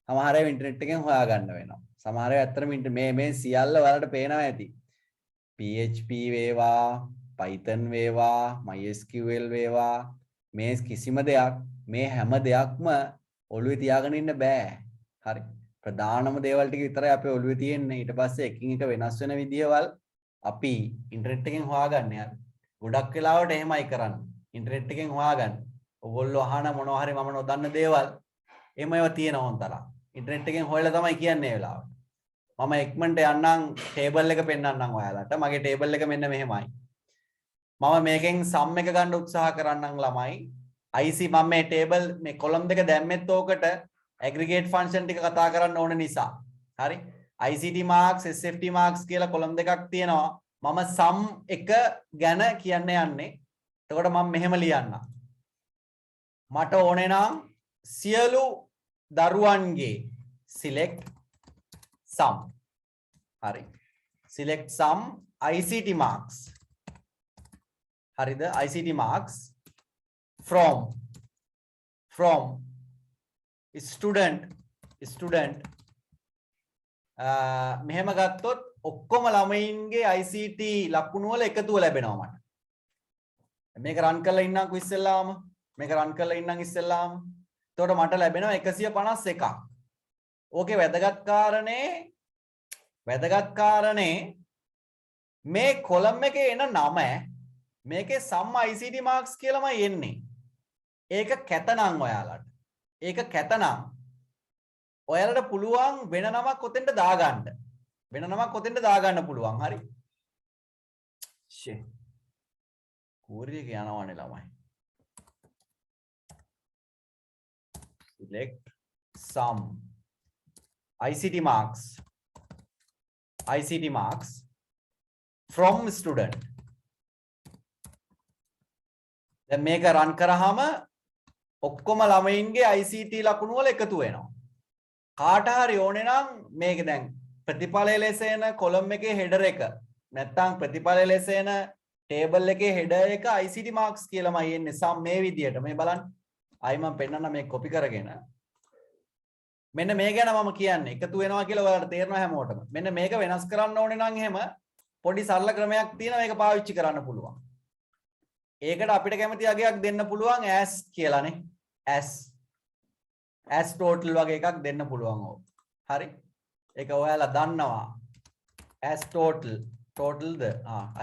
සමහර ඒවා ඉන්ටර්නෙට් එකෙන් හොයාගන්න වෙනවා. සමහර ඒවා ඇත්තටම මේ සියල්ල ඔයාලට පේනවා ඇති. PHP වේවා, Python වේවා, MySQL වේවා මේ කිසිම දෙයක් මේ හැම දෙයක්ම ඔළුවේ තියාගෙන ඉන්න බෑ. හරි. ප්‍රධානම දේවල් ටික විතරයි අපේ ඔළුවේ තියෙන්නේ. ඊට පස්සේ එකින් එක වෙනස් වෙන විදියවල් අපි ඉන්ටර්නෙට් එකෙන් හොයාගන්න යන්න. ගොඩක් වෙලාවට එහෙමයි කරන්නේ. ඉන්ටර්නෙට් එකෙන් හොයාගන්න. ඔයගොල්ලෝ අහන මොනවා හරි මම නොදන්න දේවල් එහෙම ඒවා තියෙනවා හොන්තරම්. ඉන්ටර්නෙට් එකෙන් හොයලා තමයි කියන්නේ ඒ වෙලාවට. මම ඉක්මනට යන්නම් ටේබල් එක පෙන්නන්නම් ඔයාලට. මගේ ටේබල් එක මෙන්න මෙහෙමයි. මම මේකෙන් සම් එක ගන්න උත්සාහ කරන්නම් ළමයි. IC මම මේ ටේබල් මේ කොලම් දෙක දැම්මෙත් ඕකට aggregate function ටික කතා කරන්න ඕන නිසා. හරි. ICT marks, SFT marks කියලා කොලම් දෙකක් තියෙනවා. මම sum එක ගැන කියන්න යන්නේ. එතකොට මම මෙහෙම ලියන්නම්. මට ඕනේ නම් සියලු දරුවන්ගේ select sum. හරි. select sum ICT marks. හරිද? ICT marks from student මෙහෙම ගත්තොත් ඔක්කොම ළමයින්ගේ ICT ලකුණු වල එකතුව ලැබෙනවා මට. මේක රන් කරලා ඉන්නම්කෝ ඉස්සෙල්ලාම. එතකොට මට ලැබෙනවා 151ක්. ඕකේ වැදගත් කාරණේ මේ කොලම් එකේ එන නම මේකේ sum ICT marks කියලාමයි එන්නේ. ඒක කැතනම් ඔයාලට. ඔයාලට පුළුවන් වෙන නමක් ඔතෙන්ට දාගන්න. පුළුවන්. හරි. ෂේ. කෝරියක යනවනේ ළමයි. select sum ICT marks from student. දැන් මේක රන් කරාම ඔක්කොම ළමයින්ගේ ICT ලකුණු වල එකතු වෙනවා. කාට හරි ඕනේ නම් මේක දැන් ප්‍රතිඵලය ලෙස එන කොලම් එකේ header එක නැත්නම් ප්‍රතිඵලය ලෙස එන table එකේ header එක ICT marks කියලාමයි එන්නේ. සම් මේ විදියට මේ බලන්න. ආයි මම පෙන්නන්න මේ copy කරගෙන. මෙන්න මේ ගැන මම කියන්නේ එකතු වෙනවා කියලා ඔයාලට තේරෙනවා හැමෝටම. මෙන්න මේක වෙනස් කරන්න ඕනේ නම් එහෙම පොඩි සරල ක්‍රමයක් තියෙනවා ඒක පාවිච්චි කරන්න පුළුවන්. ඒකට අපිට කැමති අගයක් දෙන්න පුළුවන් as කියලානේ. as total වගේ එකක් දෙන්න පුළුවන් ඕක. හරි. ඒක ඔයාලා දන්නවා. as totalද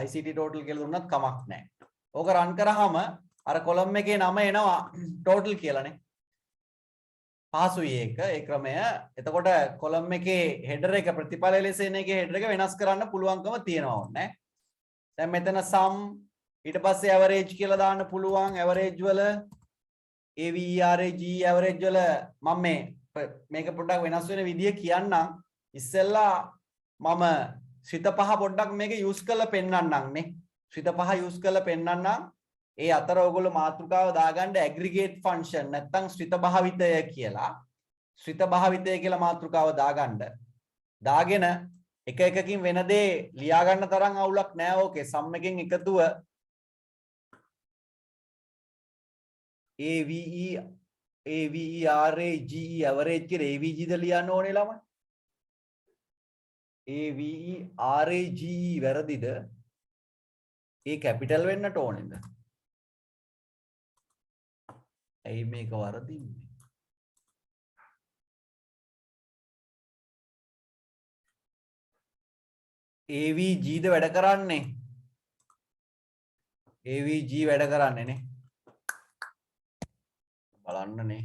ICT total කියලා දුන්නත් කමක් නැහැ. ඕක රන් කරාම අර කොලම් එකේ නම එනවා total කියලානේ. පහසුයි ඒක ඒ ක්‍රමය. එතකොට කොලම් එකේ header එක ප්‍රතිඵලය ලෙස එන එකේ header එක වෙනස් කරන්න පුළුවන්කම තියෙනවා ඕනේ. දැන් මෙතන sum ඊට පස්සේ average කියලා දාන්න පුළුවන්. average වල average average වල මම මේක පොඩ්ඩක් වෙනස් වෙන විදිය කියන්නම්. ඉස්සෙල්ලා මම ශ්‍රිත පහ පොඩ්ඩක් මේක use කරලා පෙන්නන්නම් නේ. ශ්‍රිත පහ use කරලා පෙන්නන්නම්. ඒ අතර ඔයගොල්ලෝ මාතෘකාව දාගන්න aggregate function නැත්නම් ශ්‍රිත භාවිතය කියලා. ශ්‍රිත භාවිතය කියලා මාතෘකාව දාගන්න. දාගෙන එක එකකින් වෙන දේ ලියා ගන්න තරම් අවුලක් නෑ ඕකේ. සම් එකෙන් එකතුව average කියලා avg ද ලියන්න ඕනේ ළමයි. average වැරදිද? ඒ කැපිටල් වෙන්නට ඕනේද? ඇයි මේක වරදින්නේ? avg ද වැඩ කරන්නේ? avg වැඩ කරන්නේ නේ. බලන්නනේ.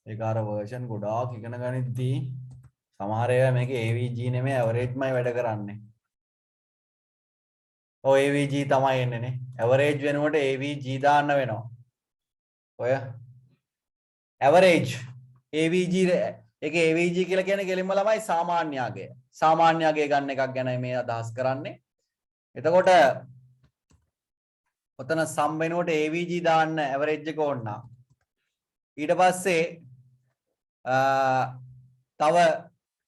ඒක අර version ගොඩාක් ඉගෙන ගනිද්දී සමහර ඒවා මේකේ avg නෙමෙයි average-මයි වැඩ කරන්නේ. ඔව් avg තමයි එන්නේ නේ. average වෙනකොට avg දාන්න වෙනවා. ඔය average AVG එකේ AVG කියලා කියන්නේ කෙලින්ම ළමයි සාමාන්‍ය අගය. සාමාන්‍ය අගය ගන්න එකක් ගැනයි මේ අදහස් කරන්නේ. එතකොට ඔතන සම් වෙනුවට AVG දාන්න average එක ඕන නම් ඊට පස්සේ තව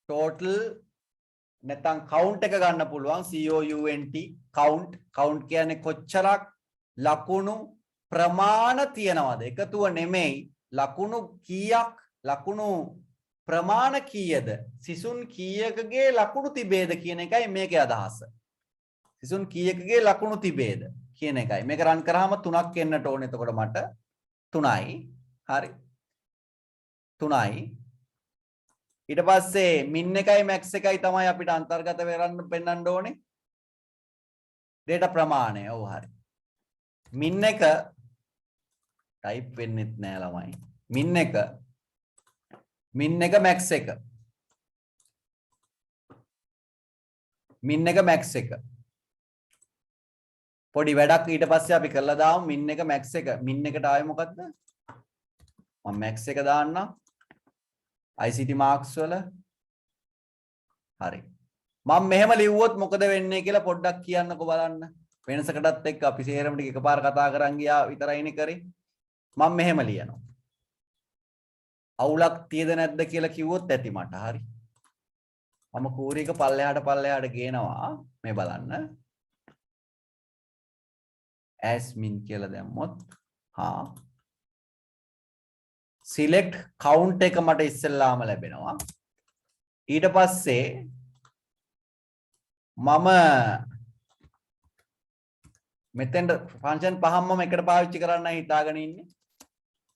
total නැත්නම් count එක ගන්න පුළුවන් count කියන්නේ කොච්චරක් ලකුණු ප්‍රමාණ තියනවාද එකතුව නෙමෙයි ලකුණු කීයක් ලකුණු ප්‍රමාණ කීයද සිසුන් කීයකගේ ලකුණු තිබේද කියන එකයි මේකේ අදහස. සිසුන් කීයකගේ ලකුණු තිබේද කියන එකයි. මේක රන් කරාම 3ක් එන්නට ඕනේ. එතකොට මට 3යි. හරි. 3යි. ඊට පස්සේ min එකයි max එකයි තමයි අපිට අන්තර්ගත වෙරන්න පෙන්වන්න ඕනේ. data ප්‍රමාණය. ඔව් හරි. min එක type වෙන්නෙත් නෑ ළමයි. min එක max එක. min එක max එක. පොඩි වැඩක් ඊට පස්සේ අපි කරලා දාමු min එක max එක. min එකට ආවේ මොකද්ද? මම max එක දාන්නම්. ICT marks වල. හරි. මම මෙහෙම ලිව්වොත් මොකද වෙන්නේ කියලා පොඩ්ඩක් කියන්නකෝ බලන්න. වෙනසකටත් එක්ක අපි සේරම ටික එකපාර කතා කරන් ගියා විතරයිනේ කරේ. මම මෙහෙම ලියනවා. අවුලක් තියද නැද්ද කියලා කිව්වොත් ඇති මට. හරි. මම කූරියක පල්ලෙහාට ගේනවා. මේ බලන්න. as min කියලා දැම්මොත් select count එක මට ඉස්සෙල්ලාම ලැබෙනවා. ඊට පස්සේ මම මෙතෙන්ට ෆන්ක්ෂන් පහම මම එකට පාවිච්චි කරන්නයි හිතාගෙන ඉන්නේ.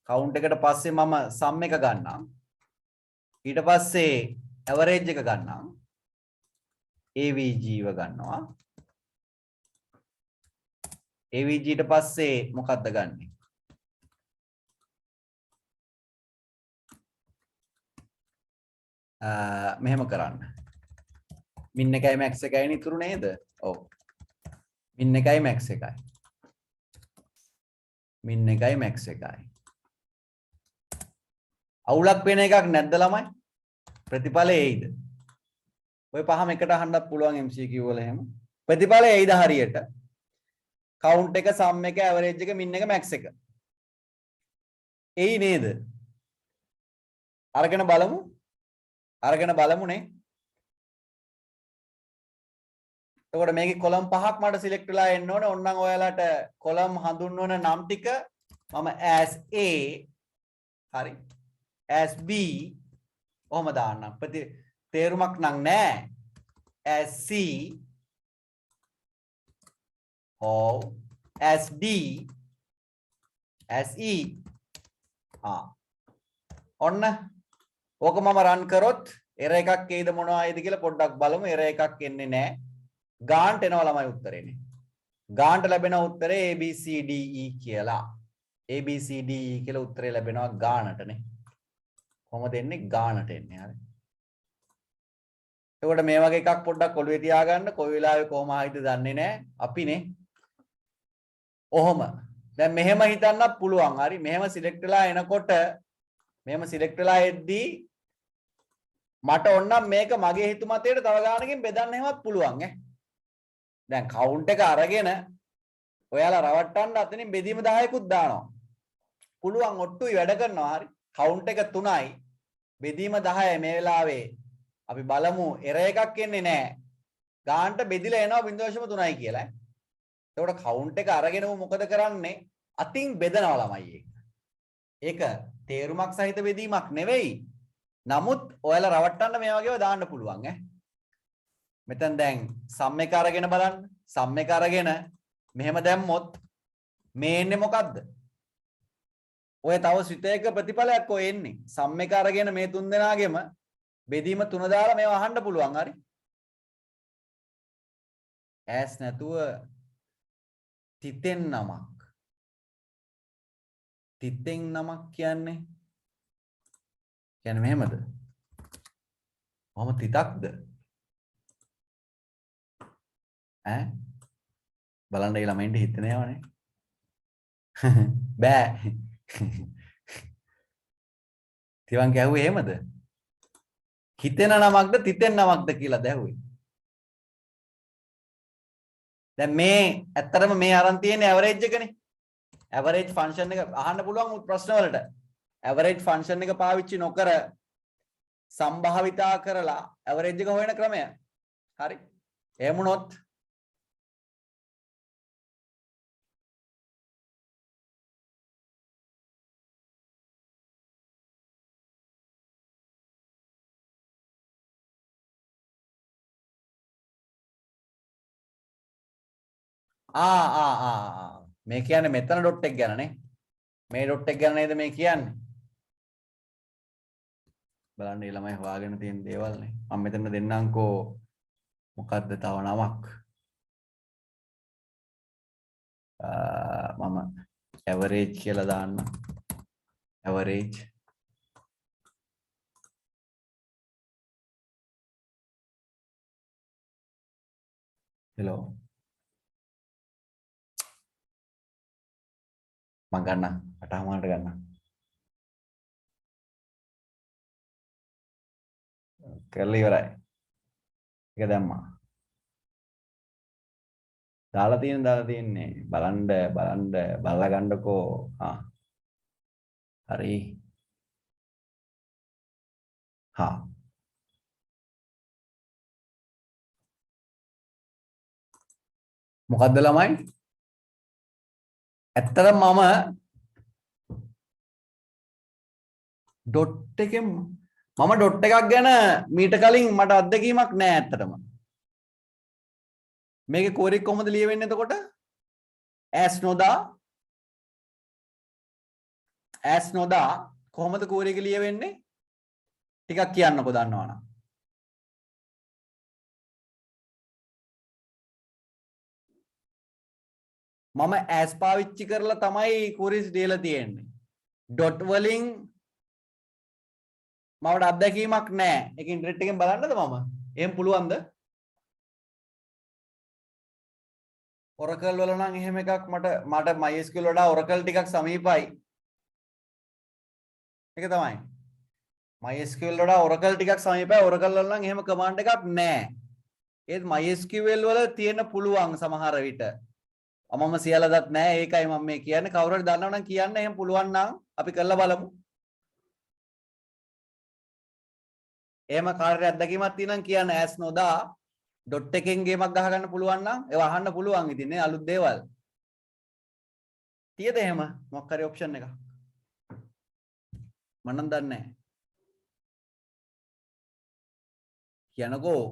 count එකට පස්සේ මම sum එක ගන්නම්. ඊට පස්සේ average එක ගන්නම්. AVG ව ගන්නවා. AVG ඊට පස්සේ මොකක්ද ගන්නෙ? මෙහෙම කරන්න. min එකයි max එකයි ඉතුරු නේද? ඔව්. min එකයි max එකයි. min එකයි max එකයි. අවුලක් වෙන එකක් නැද්ද ළමයි? ප්‍රතිඵලය එයිද? ඔය පහම එකට අහන්නත් පුළුවන් MCQ වල එහෙම. ප්‍රතිඵලය එයිද හරියට? count එක sum එක average එක min එක max එක. එයි නේද? අරගෙන බලමුනේ. එතකොට මේකේ කොලම් පහක් මට සිලෙක්ට් වෙලා එන්න ඕනේ. ඕනනම් ඔයාලට කොලම් හඳුන්වන නම් ටික මම as A හරි as B ඔහම දාන්නම්. තේරුමක් නම් නෑ. as C or as D as E ඔන්න ඕක මම රන් කරොත් error එකක් එයිද මොනවායිද කියලා පොඩ්ඩක් බලමු. error එකක් එන්නේ නැහැ. ගාන්ට එනවා ළමයි උත්තරේනේ. ගාන්ට ලැබෙන උත්තරේ ABCDE කියලා. ABCDE කියලා උත්තරේ ලැබෙනවා ගානටනේ. කොහොමද එන්නේ? ගානට එන්නේ. හරි. එතකොට මේ වගේ එකක් පොඩ්ඩක් ඔළුවේ තියාගන්න. කොයි වෙලාවෙ කොහොම ආයිද දන්නේ නැහැ. අපිනේ. ඔහොම. දැන් මෙහෙම හිතන්නත් පුළුවන්. හරි. මෙහෙම සිලෙක්ට් වෙලා එනකොට මෙහෙම සිලෙක්ට් වෙලා එද්දී මට ඕනනම් මේක මගේ හිතුමතේට තව ගානකින් බෙදන්න එහෙමත් පුළුවන් ඈ. දැන් කවුන්ට් එක අරගෙන ඔයාලා රවට්ටන්න අතනින් බෙදීම 10කුත් දානවා. පුළුවන් ඔට්ටුයි වැඩ කරනවා. හරි. කවුන්ට් එක 3යි බෙදීම 10යි මේ වෙලාවේ. අපි බලමු error එකක් එන්නේ නැහැ. ගානට බෙදිලා එනවා 0.3යි කියලා. එතකොට කවුන්ට් එක අරගෙන මොකද කරන්නේ? අතින් බෙදනවා ළමයි ඒක. ඒක තේරුමක් සහිත බෙදීමක් නෙවෙයි. නමුත් ඔයාලා රවට්ටන්න මේ වගේව දාන්න පුළුවන් ඈ. මෙතෙන් දැන් සම් එක අරගෙන බලන්න. සම් එක අරගෙන මෙහෙම දැම්මොත් මේ එන්නේ මොකද්ද? ඔය තව සිතේක ප්‍රතිඵලයක් ඔය එන්නේ. සම් එක අරගෙන මේ තුන් දෙනාගෙම බෙදීම 3 දාලා මේව අහන්න පුළුවන්. හරි. ඇස් නැතුව තිතෙන් නමක්. තිතෙන් නමක් කියන්නේ මෙහෙමද? කොහොම තිතක්ද? ඈ බලන්න ඒ ළමයින්ට හිතෙනවනේ. බෑ. තිවන් ගැහුවේ එහෙමද? හිතෙන නමක්ද තිතෙන් නමක්ද කියලා දැහුවේ. දැන් මේ ඇත්තටම මේ අරන් තියෙන ඇවරේජ් එකනේ. ඇවරේජ් ෆන්ක්ෂන් එක අහන්න පුළුවන් ප්‍රශ්න වලට. ඇවරේජ් ෆන්ක්ෂන් එක පාවිච්චි නොකර සම්භාවිතා කරලා ඇවරේජ් එක හොයන ක්‍රමය. හරි. එහෙම වුණොත් මේ කියන්නේ මෙතන ඩොට් එක ගැන නේ. මේ ඩොට් එක ගැන නේද මේ කියන්නේ? බලන්න මේ ළමයි හොයාගෙන තියෙන දේවල් නේ. මම මෙතන දෙන්නම්කෝ මොකද්ද තව නමක්. මම ඇවරේජ් කියලා දාන්න. ඇවරේජ් හෙලෝ මම ගන්න 8:00ට ගන්න. කරලා ඉවරයි. ඒක දැම්මා. දාලා තියෙන්නේ බලන්න බලලා ගන්නකෝ. හරි. මොකද්ද ළමයි? ඇත්තටම මම ඩොට් එකෙන් ඩොට් එකක් ගැන මීට කලින් මට අත්දැකීමක් නෑ ඇත්තටම. මේකේ කෝරෙක් කොහොමද ලියවෙන්නේ එතකොට? ඇස් නොදා කොහොමද කෝරෙක ලියවෙන්නේ? ටිකක් කියන්නකෝ දන්නවනම්. මම ඇස් පාවිච්චි කරලා තමයි කෝරිස් ලියලා තියෙන්නේ. ඩොට් වලින් මවට අත්දැකීමක් නෑ. ඒක ඉන්ටර්නෙට් එකෙන් බලන්නද මම? එහෙම පුළුවන්ද? Oracle වල නම් එහෙම එකක් මට MySQL වඩා Oracle ටිකක් සමීපයි. ඒක තමයි. MySQL වඩා Oracle ටිකක් සමීපයි. Oracle වල නම් එහෙම කමාන්ඩ් එකක් නෑ. ඒත් MySQL වල තියෙන පුළුවන් සමහර විට. මම සියල්ලදත් නෑ. ඒකයි මම මේ කියන්නේ. කවුරු හරි දන්නව නම් කියන්න. එහෙම පුළුවන් නම් අපි කරලා බලමු. එහෙම කාර්යයක් අත්දැකීමක් තියෙනම් කියන්න. ඇස් නොදා ඩොට් එකෙන් ගේමක් ගහ ගන්න පුළුවන් නම් ඒව අහන්න පුළුවන් ඉතින් නේ අලුත් දේවල්. තියද එහෙම මොකක් හරි ඔප්ෂන් එකක්? මම නම් දන්නේ නැහැ. කියනකෝ.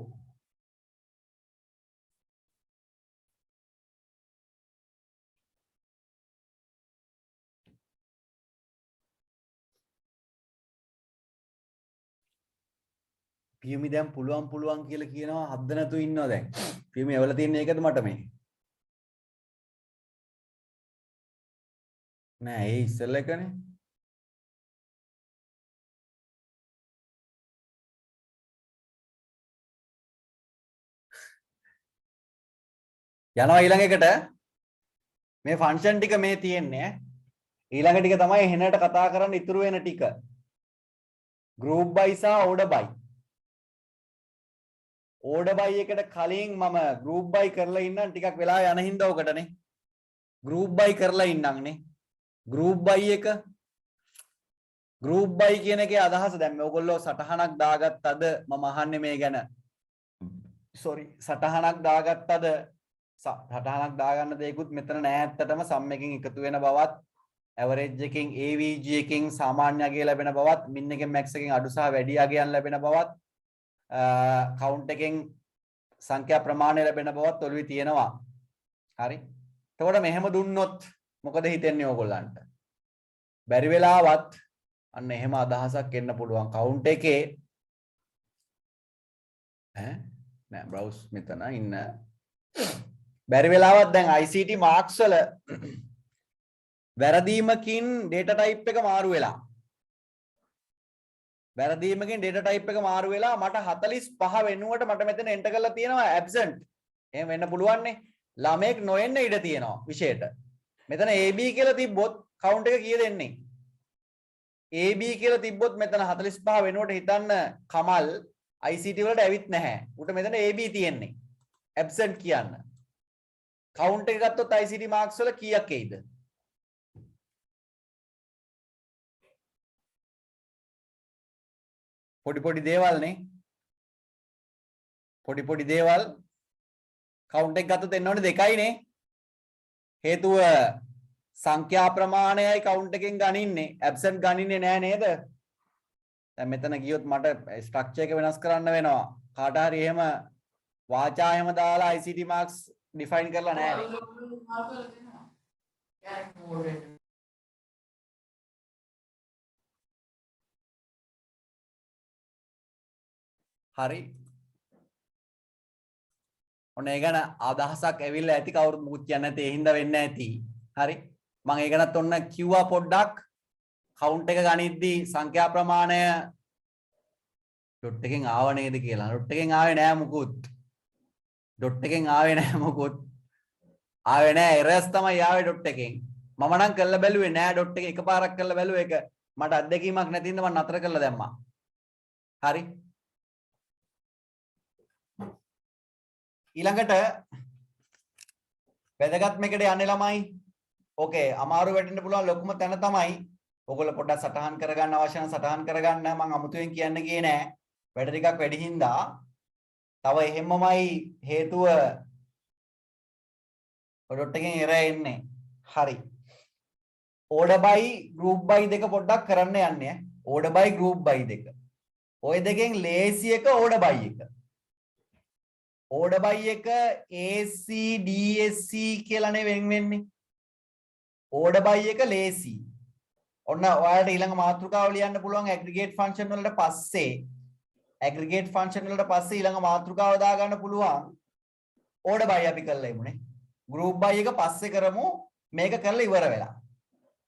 පියුමි දැන් පුළුවන් කියලා කියනවා හද්ද නැතුව ඉන්නවා දැන්. පියුමි එවලා තියෙන එකද මට මේ? නෑ ඒ ඉස්සෙල්ලා එකනේ. යනවා ඊළඟ එකට. මේ ෆන්ක්ෂන් ටික මේ තියෙන්නේ. ඊළඟ ටික තමයි හෙනට කතා කරන්න ඉතුරු වෙන ටික. group by සහ order by. order by එකට කලින් මම group by කරලා ඉන්නම් ටිකක් වෙලා යන හින්දා ඔකටනේ. group by කරලා ඉන්නම් නේ. group by එක group by කියන එකේ අදහස දැන් මේගොල්ලෝ සටහනක් දාගත්තද මම අහන්නේ මේ ගැන. sorry සටහනක් දාගත්තද සටහනක් දාගන්න දෙයක්වත් මෙතන නෑ ඇත්තටම සම් එකකින් එකතු වෙන බවත් average එකකින් AVG එකකින් සාමාන්‍ය අගය ලැබෙන බවත් min එකෙන් max එකෙන් අඩු සහ වැඩි අගයන් ලැබෙන බවත් count එකෙන් සංඛ්‍යා ප්‍රමාණය ලැබෙන බවත් ඔළුවේ තියෙනවා. හරි. එතකොට මෙහෙම දුන්නොත් මොකද හිතෙන්නේ ඕගොල්ලන්ට? බැරි වෙලාවත් අන්න එහෙම අදහසක් එන්න පුළුවන් count එකේ නෑ browse මෙතන ඉන්න බැරි වෙලාවත් දැන් ICT marks වල වැරදීමකින් data type එක මාරු වෙලා වැරදීමකින් data type එක මාරු වෙලා මට 45 වෙනුවට මට මෙතන enter කරලා තියෙනවා absent. එහෙම වෙන්න පුළුවන් නේ. ළමෙක් නොඑන්න ඉඩ තියෙනවා විෂයට. මෙතන AB කියලා තිබ්බොත් count එක කීයද එන්නේ? AB කියලා තිබ්බොත් මෙතන 45 වෙනුවට හිතන්න කමල් ICT වලට ඇවිත් නැහැ. උට මෙතන AB තියෙන්නේ. absent කියන්න. count එක ගත්තොත් ICT marks වල කීයක් එයිද? පොඩි දේවල් නේ. පොඩි දේවල් count එක ගත්තොත් එන්න ඕනේ 2යි නේ. හේතුව සංඛ්‍යා ප්‍රමාණයයි count එකෙන් ගනින්නේ absent ගනින්නේ නෑ නේද? දැන් මෙතන ගියොත් මට ස්ට්‍රක්චර් එක වෙනස් කරන්න වෙනවා. කාට හරි එහෙම වාචා එහෙම දාලා ICT marks define කරලා නෑ නේ. හරි. ඔන්න ඒ ගැන අදහසක් ඇවිල්ලා ඇති කවුරුත් මුකුත් කියන්නේ නැති ඒ හින්දා වෙන්නේ නැති. හරි. මම ඒ ගැනත් ඔන්න කිව්වා පොඩ්ඩක් count එක ගනිද්දී සංඛ්‍යා ප්‍රමාණය dot එකෙන් ආව නේද කියලා. dot එකෙන් ආවේ නෑ මුකුත්. dot එකෙන් ආවේ නෑ මුකුත්. ආවේ නෑ errors තමයි ආවේ dot එකෙන්. මම නම් කරලා බැලුවේ නෑ dot එක එකපාරක් කරලා බැලුවේ ඒක මට අත්දැකීමක් නැති හින්දා මම නතර කරලා දැම්මා. හරි. ඊළඟට වැදගත් මේකට යන්නේ ළමයි. ඕකේ අමාරු වෙන්න පුළුවන් ලොකුම තැන තමයි ඔයගොල්ලෝ පොඩ්ඩක් සටහන් කරගන්න අවශ්‍ය නම් සටහන් කරගන්න. මම අමුතුවෙන් කියන්න ගියේ නෑ. වැඩ ටිකක් වැඩි හින්දා තව එහෙමමයි හේතුව ඩොට් එකෙන් එරර් එන්නේ. හරි. order by group by දෙක පොඩ්ඩක් කරන්න යන්නේ. order by group by දෙක. ওই දෙකෙන් ලේසි එක order by එක. order by එක AC DSC කියලානේ වෙන් වෙන්නේ. order by එක ලේසි. ඔන්න ඔයාලට ඊළඟ මාතෘකාව ලියන්න පුළුවන් aggregate function වලට පස්සේ ඊළඟ මාතෘකාව දාගන්න පුළුවන් order by අපි කරලා ඉමුනේ. group by එක පස්සේ කරමු. මේක කරලා ඉවර වෙලා.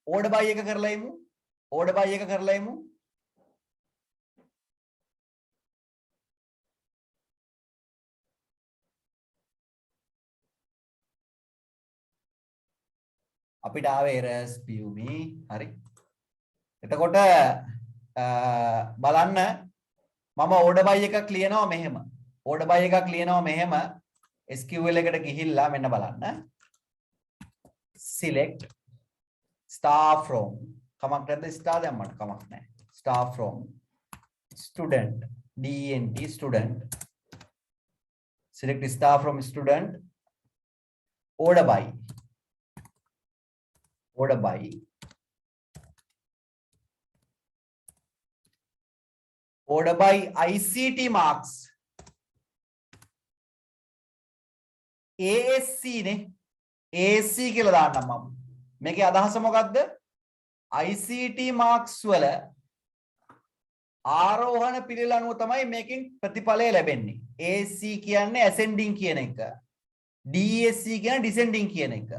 order by එක කරලා ඉමු. අපිට ආවේ errors පියුමි. හරි. එතකොට බලන්න මම order by එකක් ලියනවා මෙහෙම. SQL එකට ගිහිල්ලා මෙන්න බලන්න. select star from කමක් නැද්ද star දැම්මට කමක් නැහැ. star from student dent student select star from student order by ICT marks ASC නේ. ASC කියලා දාන්නම් මම. මේකේ අදහස මොකද්ද? ICT marks වල ආරෝහණ පිළිවෙල අනුව තමයි මේකෙන් ප්‍රතිඵලය ලැබෙන්නේ. ASC කියන්නේ ascending කියන එක. DSC කියන්නේ descending කියන එක.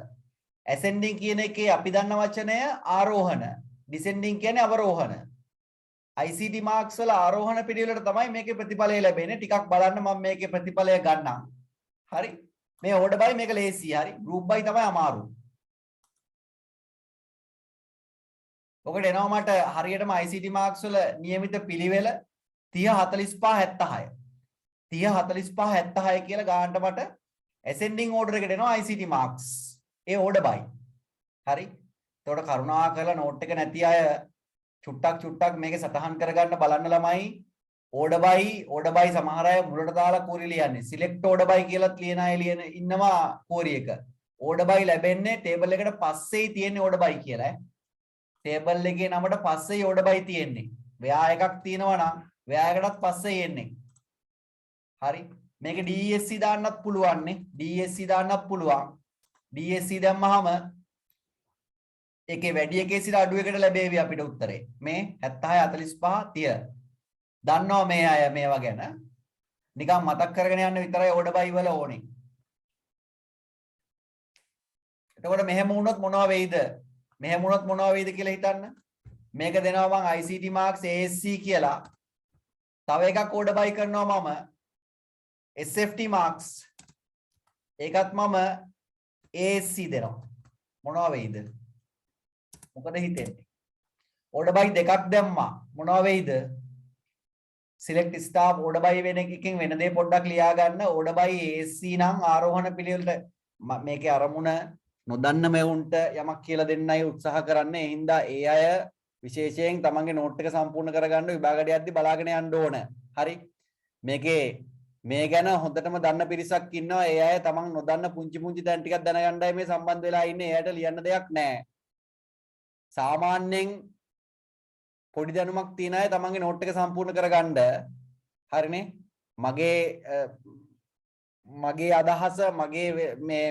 ascending කියන එකේ අපි දන්න වචනය ආරෝහණ. descending කියන්නේ අවරෝහණ. ICT marks වල ආරෝහණ පිළිවෙලට තමයි මේකේ ප්‍රතිඵලය ලැබෙන්නේ. ටිකක් බලන්න මම මේකේ ප්‍රතිඵලය ගන්නම්. හරි. මේ order by මේක ලේසි. හරි. group by තමයි අමාරු. ඔකට එනවා මට හරියටම ICT marks වල નિયમિત පිළිවෙල 30 45 76. 30 45 76 කියලා ගන්නට මට ascending order එකට එනවා ICT marks. A order by. හරි. එතකොට කරුණාකරලා note එක නැති අය චුට්ටක් මේක සටහන් කරගන්න බලන්න ළමයි. order by සමහර අය මුලට දාලා කෝරි ලියන්නේ. select order by කියලා ලියන අය ඉන්නවා කෝරි එක. order by ලැබෙන්නේ table එකට පස්සේයි තියෙන්නේ order by කියලා. table එකේ නමට පස්සේයි order by තියෙන්නේ. ව්‍යා එකක් තියෙනවා නම් ව්‍යා එකටත් පස්සේයි එන්නේ. හරි. මේක DSC දාන්නත් පුළුවන් නේ. DSC දැම්මහම ඒකේ වැඩි එකේ සිට අඩු එකට ලැබෙවි අපිට උත්තරේ. මේ 76 45 30. දන්නවා මේ අය මේවා ගැන. නිකන් මතක් කරගෙන යන්න විතරයි order by වල ඕනේ. එතකොට මෙහෙම වුණොත් මොනවා වෙයිද? කියලා හිතන්න. මේක දෙනවා මම ICT marks ASC කියලා. තව එකක් order by කරනවා මම SFT marks. ඒකත් මම ASC දෙනවා. මොනවා වෙයිද? මොකද හිතෙන්නේ? order by දෙකක් දැම්මා මොනවා වෙයිද select staff order by වෙන එකකින් වෙන දේ පොඩ්ඩක් ලියා ගන්න order by AC නම් ආරෝහණ පිළිවෙලට මේකේ අරමුණ නොදන්න මෙවුන්ට යමක් කියලා දෙන්නයි උත්සාහ කරන්නේ ඒ හින්දා ඒ අය විශේෂයෙන් තමන්ගේ නෝට් එක සම්පූර්ණ කරගන්න විභාගයට යද්දි බලාගෙන යන්න ඕන හරි මේකේ මේ ගැන හොඳටම දන්න පිරිසක් ඉන්නවා ඒ අය තමන් නොදන්න පුංචි පුංචි තැන් ටිකක් දැනගන්නයි මේ සම්බන්ධ වෙලා ඉන්නේ එයාට ලියන්න දෙයක් නැහැ සාමාන්‍යයෙන් පොඩි දැනුමක් තියන අය තමන්ගේ නෝට් එක සම්පූර්ණ කරගන්න හරිනේ මගේ අදහස මගේ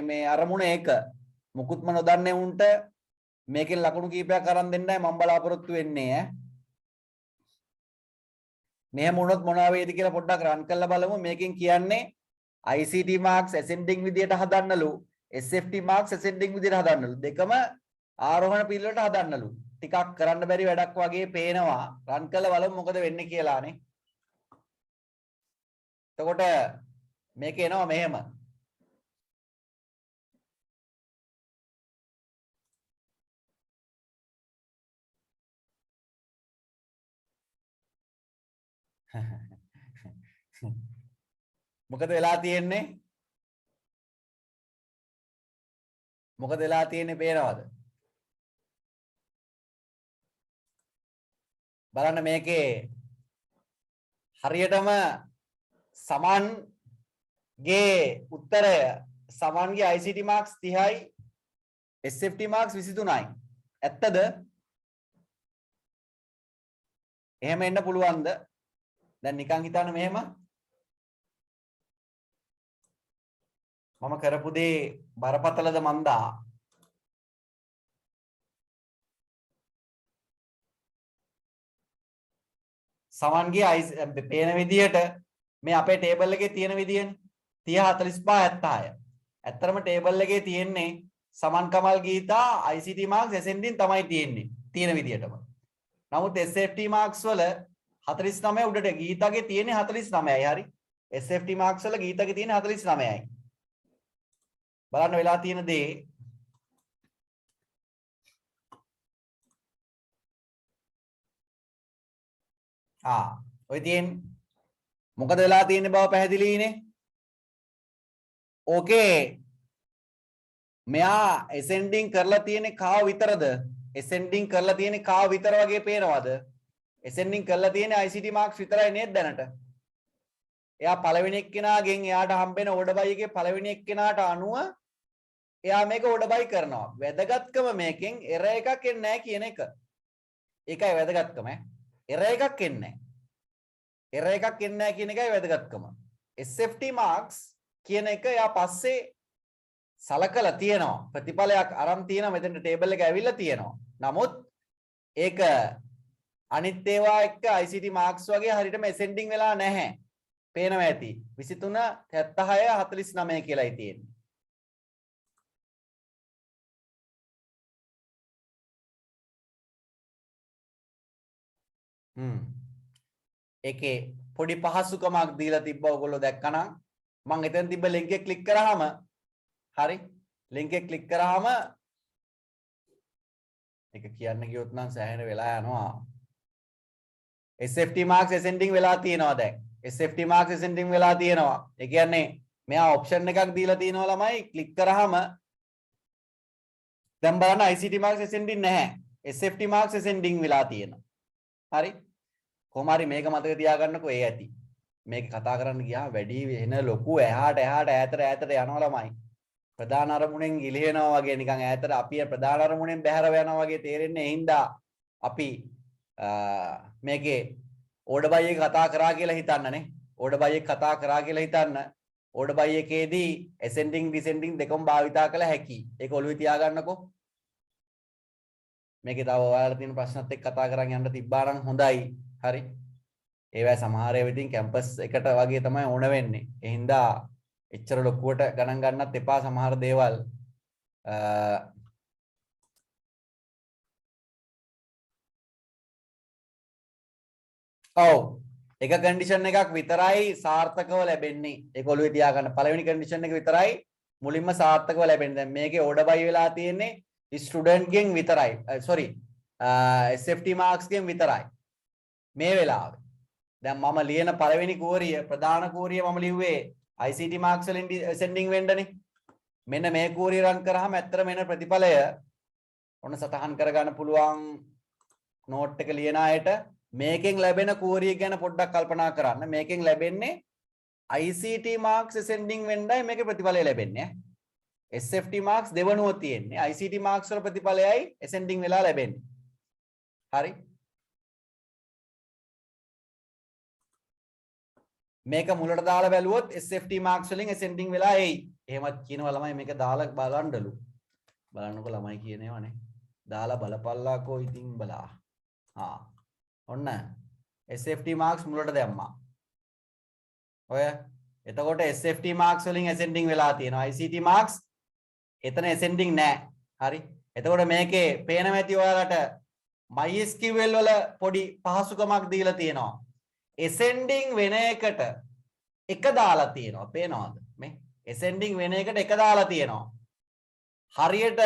මේ අරමුණ ඒක මුකුත්ම නොදන්නේ උන්ට මේකෙන් ලකුණු කීපයක් අරන් දෙන්නයි මම බලාපොරොත්තු වෙන්නේ ඈ මෙහෙම වුණොත් මොනවා වේද කියලා පොඩ්ඩක් රන් කරලා බලමු මේකෙන් කියන්නේ ICT marks ascending විදියට හදන්නලු SFT marks ascending විදියට හදන්නලු දෙකම ආරෝහණ පිළිවෙලට හදන්නලු ටිකක් කරන්න බැරි වැඩක් වගේ පේනවා රන් කරලා බලමු මොකද වෙන්නේ කියලානේ එතකොට මේක එනවා මෙහෙම මොකද වෙලා තියෙන්නේ පේනවද බලන්න මේකේ හරියටම සමන්ගේ උත්තරය සමන්ගේ ICT marks 30යි SFT marks 23යි ඇත්තද එහෙම එන්න පුළුවන්ද දැන් නිකන් හිතන්න මෙහෙම මම කරපු දේ බරපතලද මන්දා සමන්ගේ පේන විදියට මේ අපේ ටේබල් එකේ තියෙන විදියනේ 30 45 76 ඇත්තටම ටේබල් එකේ තියෙන්නේ සමන් Kamal Geetha ICT marks ascending තමයි තියෙන විදියටම නමුත් SFT marks වල 49 උඩට ගීතාගේ තියෙන්නේ 49යි හරි SFT marks වල ගීතාගේ තියෙන්නේ 49යි බලන්න වෙලා තියෙන දේ ඔය තියෙන්නේ මොකද වෙලා තියෙන්නේ බව පැහැදිලිනේ ඕකේ මෙයා ascending කරලා තියෙන්නේ කාව විතරද ascending කරලා තියෙන්නේ කාව විතර වගේ පේනවද ascending කරලා තියෙන්නේ ICT marks විතරයි නේද දැනට එයා පළවෙනි එක්කෙනාගෙන් එයාට හම්බෙන order by එකේ පළවෙනි එක්කෙනාට අනුව එයා මේක order by කරනවා වැදගත්කම මේකෙන් error එකක් එන්නේ නැහැ කියන එක ඒකයි වැදගත්කම error එකක් එන්නේ නැහැ කියන එකයි වැදගත්කම SFT marks කියන එක එයා පස්සේ සලකලා තියෙනවා ප්‍රතිඵලයක් අරන් තියෙනවා මෙතන ටේබල් එක ඇවිල්ලා තියෙනවා නමුත් ඒක අනිත් ඒවා එක්ක ICT marks වගේ හරියටම ascending වෙලා නැහැ පේනවා ඇති 23 76 49 කියලායි තියෙන්නේ ඒකේ පොඩි පහසුකමක් දීලා තිබ්බ ඔයගොල්ලෝ දැක්කනම් මම එතන තිබ්බ link එක ක්ලික් කරාම හරි link එක ක්ලික් කරාම ඒක කියන්න ගියොත් නම් සෑහෙන වෙලා යනවා SFT marks ascending වෙලා තියෙනවා දැන් SFT marks ascending වෙලා තියෙනවා ඒ කියන්නේ මෙයා option එකක් දීලා තියෙනවා ළමයි ක්ලික් කරාම දැන් බලන්න ICT marks ascending නැහැ SFT marks ascending වෙලා තියෙනවා හරි කොහොම හරි මේක මතක තියාගන්නකෝ ඒ ඇති මේක කතා කරන්න ගියාම වැඩි වෙන ලොකු එහාට ඈතට යනවා ළමයි ප්‍රධාන අරමුණෙන් ගිලිහෙනවා වගේ නිකන් ඈතට අපි ප්‍රධාන අරමුණෙන් බැහැරව යනවා වගේ තේරෙන්නේ ඒ හින්දා අපි මේකේ order by එක කතා කරා කියලා හිතන්නනේ order by එක කතා කරා කියලා හිතන්න order by එකේදී ascending descending දෙකම භාවිතා කළ හැකි ඒක ඔළුවේ තියාගන්නකෝ මේකේ තව ඔයාලට තියෙන ප්‍රශ්නත් එක්ක කතා කරන් යන්න තිබ්බා නම් හොඳයි හරි ඒවයි සමහර ඒවා ඉතින් කැම්පස් එකට වගේ තමයි ඕන වෙන්නේ ඒ හින්දා එච්චර ලොකුවට ගණන් ගන්නත් එපා සමහර දේවල් ඔව් එක කන්ඩිෂන් එකක් විතරයි සාර්ථකව ලැබෙන්නේ ඒක ඔළුවේ තියාගන්න පළවෙනි කන්ඩිෂන් එක විතරයි මුලින්ම සාර්ථකව ලැබෙන්නේ දැන් මේකේ order by වෙලා තියෙන්නේ ස්ටුඩන්ට් ගෙන් විතරයි sorry SFT marks ගෙන් විතරයි මේ වෙලාවේ. දැන් මම ලියන පළවෙනි කෝරිය ප්‍රධාන කෝරිය මම ලිව්වේ ICT marks වලින් ascending වෙන්නනේ. මෙන්න මේ කෝරිය රන් කරාම ඇත්තට මෙන්න ප්‍රතිඵලය ඔන්න සටහන් කරගන්න පුළුවන් නෝට් එක ලියන අයට මේකෙන් ලැබෙන කෝරිය ගැන පොඩ්ඩක් කල්පනා කරන්න. මේකෙන් ලැබෙන්නේ ICT marks ascending වෙන්නයි මේකේ ප්‍රතිඵලය ලැබෙන්නේ. SFT marks දෙවනුව තියෙන්නේ. ICT marks වල ප්‍රතිඵලයයි ascending වෙලා ලැබෙන්නේ. හරි. මේක මුලට දාලා බැලුවොත් SFT marks වලින් ascending වෙලා එයි. එහෙමත් කියනවා ළමයි මේක දාලා බලන්නලු. බලන්නකො ළමයි කියනේවනේ. දාලා බලපල්ලාකෝ ඉතින් බලා. ඔන්න SFT marks මුලට දැම්මා. ඔය එතකොට SFT marks වලින් ascending වෙලා තියෙනවා. ICT marks එතන ascending නැහැ. හරි. එතකොට මේකේ පේනවා ඇති ඔයාලට MySQL වල පොඩි පහසුකමක් දීලා තියෙනවා. ascending වෙන එකට එක දාලා තියෙනවා. පේනවද? මේ ascending වෙන එකට එක දාලා තියෙනවා. හරියට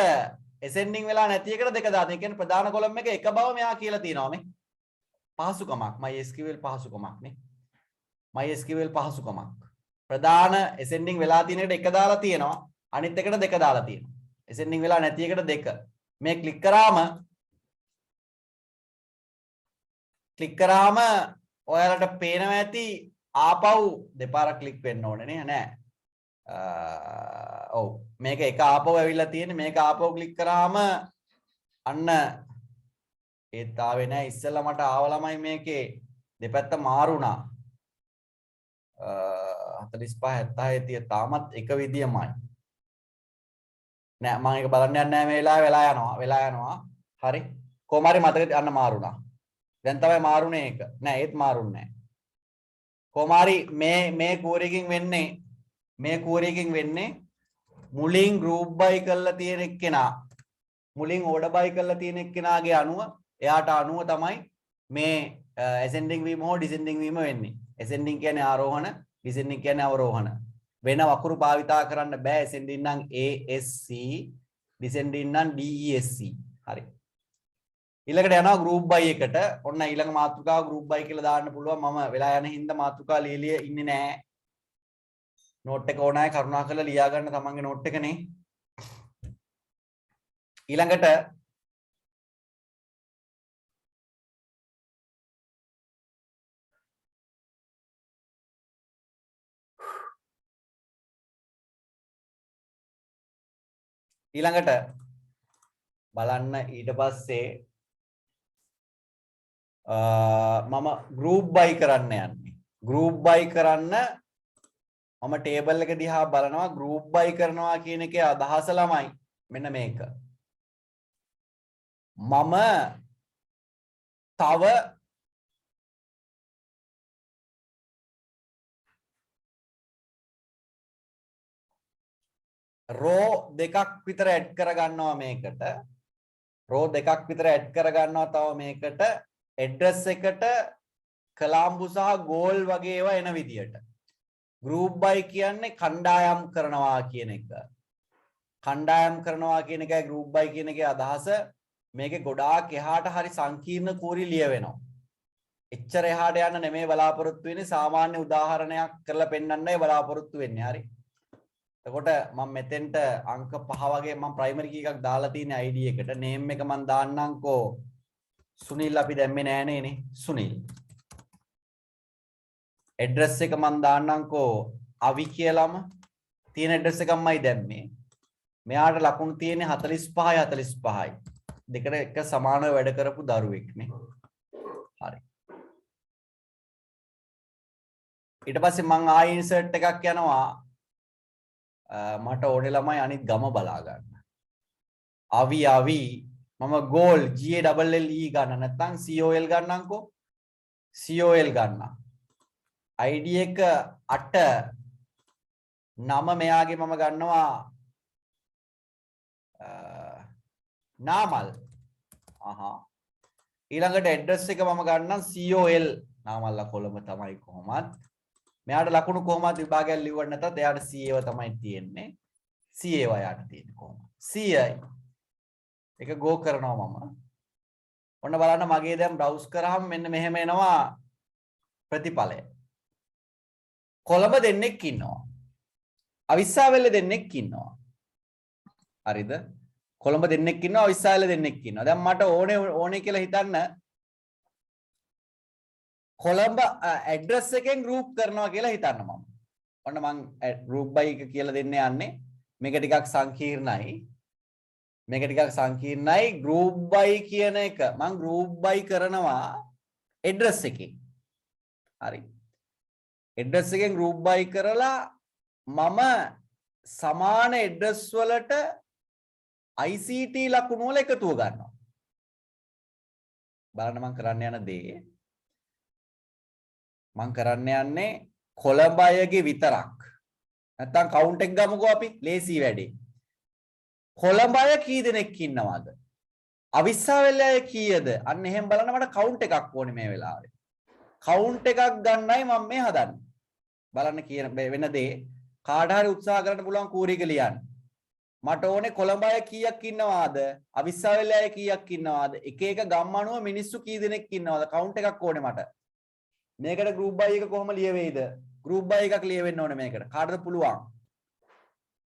ascending වෙලා නැති එකට දෙක දාලා. ඒ කියන්නේ ප්‍රධාන කොලම් එක එක බව මෙයා කියලා තියෙනවා මේ. පහසුකමක් MySQL පහසුකමක් නේ. MySQL පහසුකමක්. ප්‍රධාන ascending වෙලා තියෙන එකට එක දාලා තියෙනවා. අනිත් එකට දෙක දාලා තියෙනවා. ascending වෙලා නැති එකට දෙක. මේ ක්ලික් කරාම ඔයාලට පේනවා ඇති ආපහු දෙපාරක් ක්ලික් වෙන්න ඕනේ නේ නෑ. ඔව් මේක එක ආපහු ඇවිල්ලා තියෙන්නේ. මේක ආපහු ක්ලික් කරාම අන්න ඒත් ආවේ නෑ. ඉස්සෙල්ලා මට ආව ළමයි මේකේ දෙපැත්ත මාරුණා. 45 76 30 තාමත් එක විදියමයි. නෑ මම ඒක බලන්න යන්නේ නෑ මේ වෙලාවේ. වෙලා යනවා. හරි. කොහොම හරි මතකෙ අන්න මාරුණා. දැන් තමයි මාරුනේ ඒක. නෑ ඒත් මාරුන්නේ නෑ. කොහොම හරි මේ කෝරියකින් වෙන්නේ මුලින් group by කරලා තියෙන එක්කෙනා මුලින් order by කරලා තියෙන එක්කෙනාගේ අනුව එයාට අනුව තමයි මේ ascending වීම හෝ descending වීම වෙන්නේ. ascending කියන්නේ ආරෝහණ, descending කියන්නේ අවරෝහණ. වෙන වකුරු භාවිතා කරන්න බෑ. ascending නම් ASC, descending නම් DESC. හරි. ඊළඟට යනවා group by එකට. ඔන්න ඊළඟ මාතෘකාව group by කියලා දාන්න පුළුවන්. මම වෙලා යන හින්දා මාතෘකාව ලියලිය ඉන්නේ නෑ. නෝට් එක ඕනෑ කරුණාකරලා ලියා ගන්න තමන්ගේ නෝට් එකනේ. ඊළඟට බලන්න ඊට පස්සේ මම group by කරන්න යන්නේ. group by කරන්න මම ටේබල් එක දිහා බලනවා. group by කරනවා කියන එකේ අදහස ළමයි මෙන්න මේක. මම තව row දෙකක් විතර ඇඩ් කරගන්නවා මේකට. row දෙකක් විතර ඇඩ් කරගන්නවා තව මේකට. address එකට කලාම්බු සහ goal වගේ ඒවා එන විදියට. group by කියන්නේ කණ්ඩායම් කරනවා කියන එක. කණ්ඩායම් කරනවා කියන එකයි group by කියන එකේ අදහස. මේකේ ගොඩාක් එහාට හරි සංකීර්ණ කෝරි ලියවෙනවා. එච්චර එහාට යන්න නෙමෙයි බලාපොරොත්තු වෙන්නේ. සාමාන්‍ය උදාහරණයක් කරලා පෙන්නන්නයි බලාපොරොත්තු වෙන්නේ. හරි. එතකොට මම මෙතෙන්ට අංක 5 වගේ මම ප්‍රයිමරි කී එකක් දාලා තියෙන ID එකට name එක මම දාන්නම්කෝ සුනිල්. අපි දැම්මේ නෑනේ නේ සුනිල්. address එක මම දාන්නම්කෝ අවි කියලාම තියෙන address එකක්මයි දැම්මේ. මෙයාට ලකුණු තියෙන්නේ 45යි 45යි. දෙකට එක සමානව වැඩ කරපු දරුවෙක් නේ. හරි. ඊට පස්සේ මම ආයෙ insert එකක් යනවා. මට ඕනේ ළමයි අනිත් ගම බලා ගන්න. අවි මම goal GALLE ගන්න නැත්නම් COL ගන්නම්කෝ. COL ගන්න. ID එක 8 නම මෙයාගේ මම ගන්නවා නාමල්. ඊළඟට address එක මම ගන්නම් COL නාමල්ලා කොළඹ තමයි කොහොමත්. මෙයාට ලකුණු කොහොමද විභාගයක් ලිව්වට නැතත් එයාට CA තමයි තියෙන්නේ. CA වයාට තියෙන්නේ කොහොමද? CI. ඒක ගෝ කරනවා මම. ඔන්න බලන්න මගේ දැන් බ්‍රවුස් කරාම මෙන්න මෙහෙම එනවා ප්‍රතිඵලය. කොළඹ දෙන්නෙක් ඉන්නවා. අවිස්සාවේල දෙන්නෙක් ඉන්නවා. හරිද? කොළඹ දෙන්නෙක් ඉන්නවා අවිස්සාවේල දෙන්නෙක් ඉන්නවා. දැන් මට ඕනේ කියලා හිතන්න කොළඹ ඇඩ්‍රස් එකෙන් ගෲප් කරනවා කියලා හිතන්න මම. ඔන්න මං ගෲප් බයි එක කියලා දෙන්න යන්නේ. මේක ටිකක් සංකීර්ණයි. මේක ටිකක් සංකීර්ණයි ගෲප් බයි කියන එක මං ගෲප් බයි කරනවා ඇඩ්‍රස් එකෙන්. හරි. ඇඩ්‍රස් එකෙන් ගෲප් බයි කරලා මම සමාන ඇඩ්‍රස් වලට ICT ලකුණු වල එකතුව ගන්නවා. බලන්න මං කරන්න යන දේ මං කරන්න යන්නේ කොළඹ අයගේ විතරක්. නැත්තම් කවුන්ට් එක ගමුකෝ අපි ලේසි වැඩේ. කොළඹ අය කී දෙනෙක් ඉන්නවද? අවිස්සාවේල අය කීයද? අන්න එහෙම බලන්න මට කවුන්ට් එකක් ඕනේ මේ වෙලාවේ. කවුන්ට් එකක් ගන්නයි මම මේ හදන්නේ. බලන්න කියන වෙන දේ කාට හරි උත්සාහ කරන්න පුළුවන් කූරියක ලියන්න. මට ඕනේ කොළඹ අය කීයක් ඉන්නවාද? අවිස්සාවේල අය කීයක් ඉන්නවාද? එක එක ගම් අනුව මිනිස්සු කී දෙනෙක් ඉන්නවද? කවුන්ට් එකක් ඕනේ මට. මේකට ගෲප් බයි එක කොහොම ලියවෙයිද? ගෲප් බයි එකක් ලියවෙන්න ඕනේ මේකට. කාටද පුළුවන්?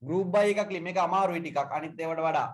ගෲප් බයි එකක් මේක අමාරුයි ටිකක් අනිත් ඒවාට වඩා.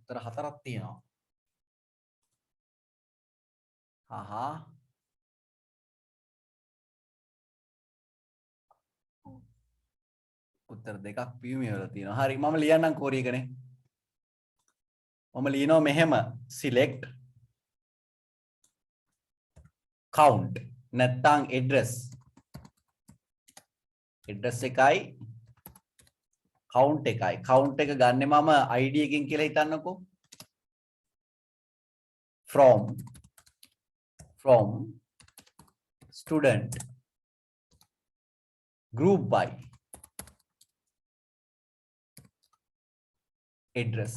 උත්තර 4ක් තියෙනවා. හා උත්තර දෙකක් පියුමේ වල තියෙනවා. හරි මම ලියන්නම් කෝරි එකනේ. මම ලියනවා මෙහෙම select count නැත්නම් address එකයි count එකයි. count එක ගන්නෙ මම id එකකින් කියලා හිතන්නකෝ. from student group by address.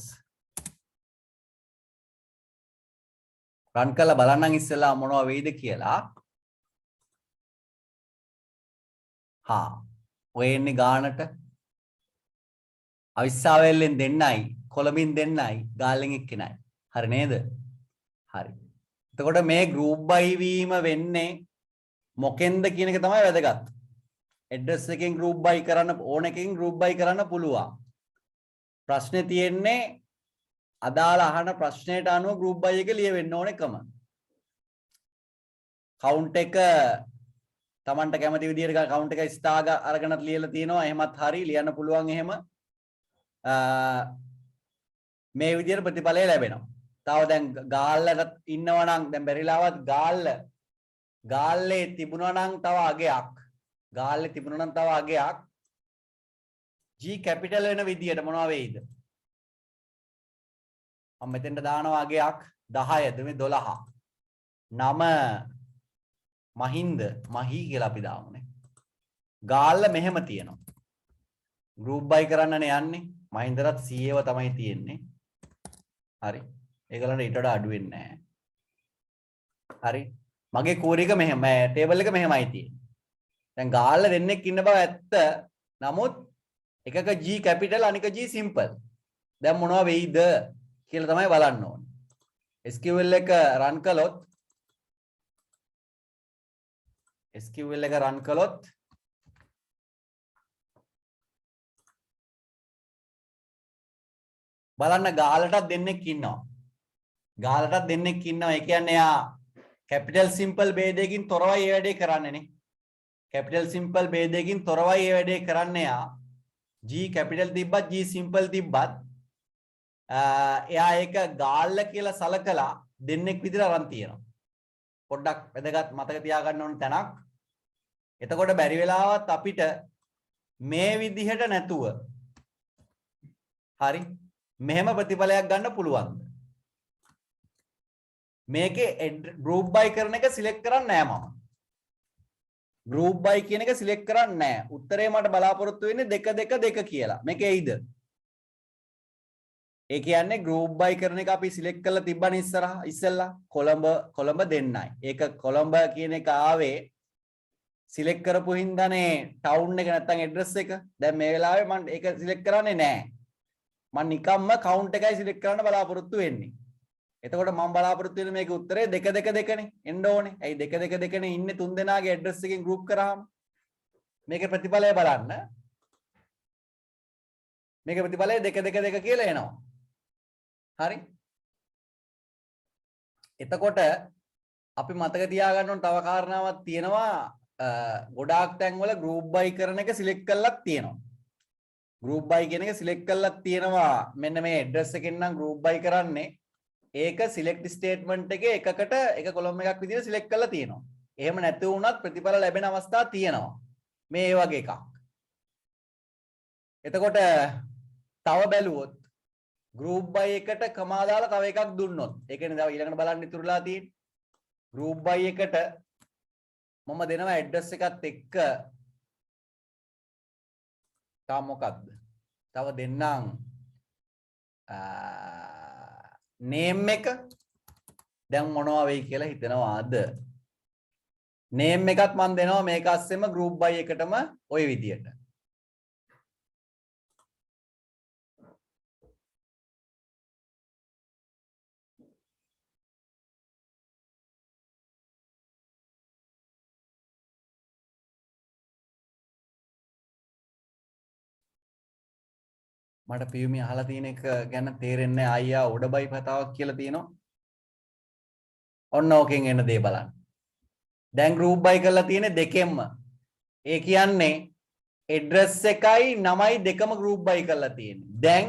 run කරලා බලන්නම් ඉස්සෙල්ලා මොනවා වෙයිද කියලා. ඔය එන්නේ ගානට අවිස්සාවැල්ලෙන් දෙන්නයි කොළඹින් දෙන්නයි ගාල්ලෙන් එක්කෙනයි. හරි නේද? හරි. එතකොට මේ group by වීම වෙන්නේ මොකෙන්ද කියන එක තමයි වැදගත්. address එකෙන් group by කරන්න ඕන එකකින් group by කරන්න පුළුවන්. ප්‍රශ්නේ තියෙන්නේ අදාළ අහන ප්‍රශ්නයට අනුව group by එක ලියවෙන්න ඕන එකම. count එක තමන්ට කැමති විදිහට count එක ස්ථාග අරගෙනත් ලියලා තියෙනවා. එහෙමත් හරි ලියන්න පුළුවන් එහෙම. මේ විදිහට ප්‍රතිඵලය ලැබෙනවා. තව දැන් ගාල්ලට ඉන්නවා නම් දැන් බැරිලාවත් ගාල්ලේ තිබුණා නම් තව අගයක්. ගාල්ලේ තිබුණා නම් තව අගයක්. G capital වෙන විදිහට මොනවා වෙයිද? මම මෙතෙන්ට දානවා අගයක් 10ද මේ 12. 9 මහින්ද මහී කියලා අපි දාමුනේ. ගාල්ල මෙහෙම තියෙනවා. group by කරන්නනේ යන්නේ. මහින්දරත් CA තමයි තියෙන්නේ. හරි. ඒගොල්ලන්ට ඊට වඩා අඩු වෙන්නේ නැහැ. හරි. මගේ කෝරි එක මෙහෙම ටේබල් එක මෙහෙමයි තියෙන්නේ. දැන් ගාල්ල දෙන්නෙක් ඉන්න බව ඇත්ත. නමුත් එකක G capital අනික G simple. දැන් මොනවා වෙයිද කියලා තමයි බලන්න ඕනේ. SQL එක run කළොත් බලන්න ගාලටත් දෙන්නෙක් ඉන්නවා. ඒ කියන්නේ එයා capital simple ભેදයකින් තොරවයි මේ වැඩේ කරන්නේ නේ. capital simple ભેදයකින් තොරවයි මේ වැඩේ කරන්නේ යා. G capital තිබ්බත් G simple තිබ්බත් එයා ඒක ගාල්ල කියලා සලකලා දෙන්නෙක් විදිහට අරන් තියෙනවා. පොඩ්ඩක් වැදගත් මතක තියාගන්න ඕන තැනක්. එතකොට බැරි වෙලාවත් අපිට මේ විදිහට නැතුව හරි මෙහෙම ප්‍රතිඵලයක් ගන්න පුළුවන්ද? මේකේ group by කරන එක සිලෙක්ට් කරන්නේ නැහැ මම. group by කියන එක සිලෙක්ට් කරන්නේ නැහැ. උත්තරේ මට බලාපොරොත්තු වෙන්නේ 2 2 2 කියලා. මේක එයිද? ඒ කියන්නේ group by කරන එක අපි සිලෙක්ට් කරලා තිබ්බනේ ඉස්සෙල්ලා කොළඹ දෙන්නයි. ඒක කොළඹ කියන එක ආවේ සිලෙක්ට් කරපු හින්දානේ ටවුන් එක නැත්තම් ඇඩ්‍රස් එක. දැන් මේ වෙලාවේ මම ඒක සිලෙක්ට් කරන්නේ නැහැ. මම නිකම්ම කවුන්ට් එකයි සිලෙක්ට් කරන්න බලාපොරොත්තු වෙන්නේ. එතකොට මම බලාපොරොත්තු වෙන්නේ මේකේ උත්තරේ 2 2 2 නේ එන්න ඕනේ. ඇයි 2 2 2 නේ ඉන්නේ තුන් දෙනාගේ ඇඩ්‍රස් එකෙන් ගෲප් කරාම. මේකේ ප්‍රතිඵලය බලන්න. මේකේ ප්‍රතිඵලය 2 2 2 කියලා එනවා. හරි. එතකොට අපි මතක තියාගන්න ඕන තව කාරණාවක් තියෙනවා. ගොඩාක් තැන්වල group by කරන එක සිලෙක්ට් කරලත් තියෙනවා. group by කියන එක සිලෙක්ට් කරලත් තියෙනවා. මෙන්න මේ ඇඩ්‍රස් එකෙන් නම් group by කරන්නේ. ඒක select statement එකේ එකකට එක කොලම් එකක් විදිහට select කරලා තියෙනවා. එහෙම නැති වුණත් ප්‍රතිඵල ලැබෙන අවස්ථා තියෙනවා. මේ වගේ එකක්. එතකොට තව බැලුවොත් group by එකට කමා දාලා තව එකක් දුන්නොත් ඒ කියන්නේ දැන් ඊළඟට බලන්න ඉතුරුලා තියෙන්නේ group by එකට මම දෙනවා address එකත් එක්ක තා මොකක්ද තව දෙන්නම් name එක දැන් මොනවා වෙයි කියලා හිතනවාද name එකත් මම දෙනවා මේක අස්සෙම group by එකටම ওই විදියට මට පියුමි අහලා තියෙන එක ගැන තේරෙන්නේ අයියා උඩබයි කතාවක් කියලා තියෙනවා. ඔන්න ඕකෙන් එන දේ බලන්න. දැන් group by කරලා තියෙන්නේ දෙකෙන්ම. ඒ කියන්නේ address එකයි නමයි දෙකම group by කරලා තියෙන්නේ. දැන්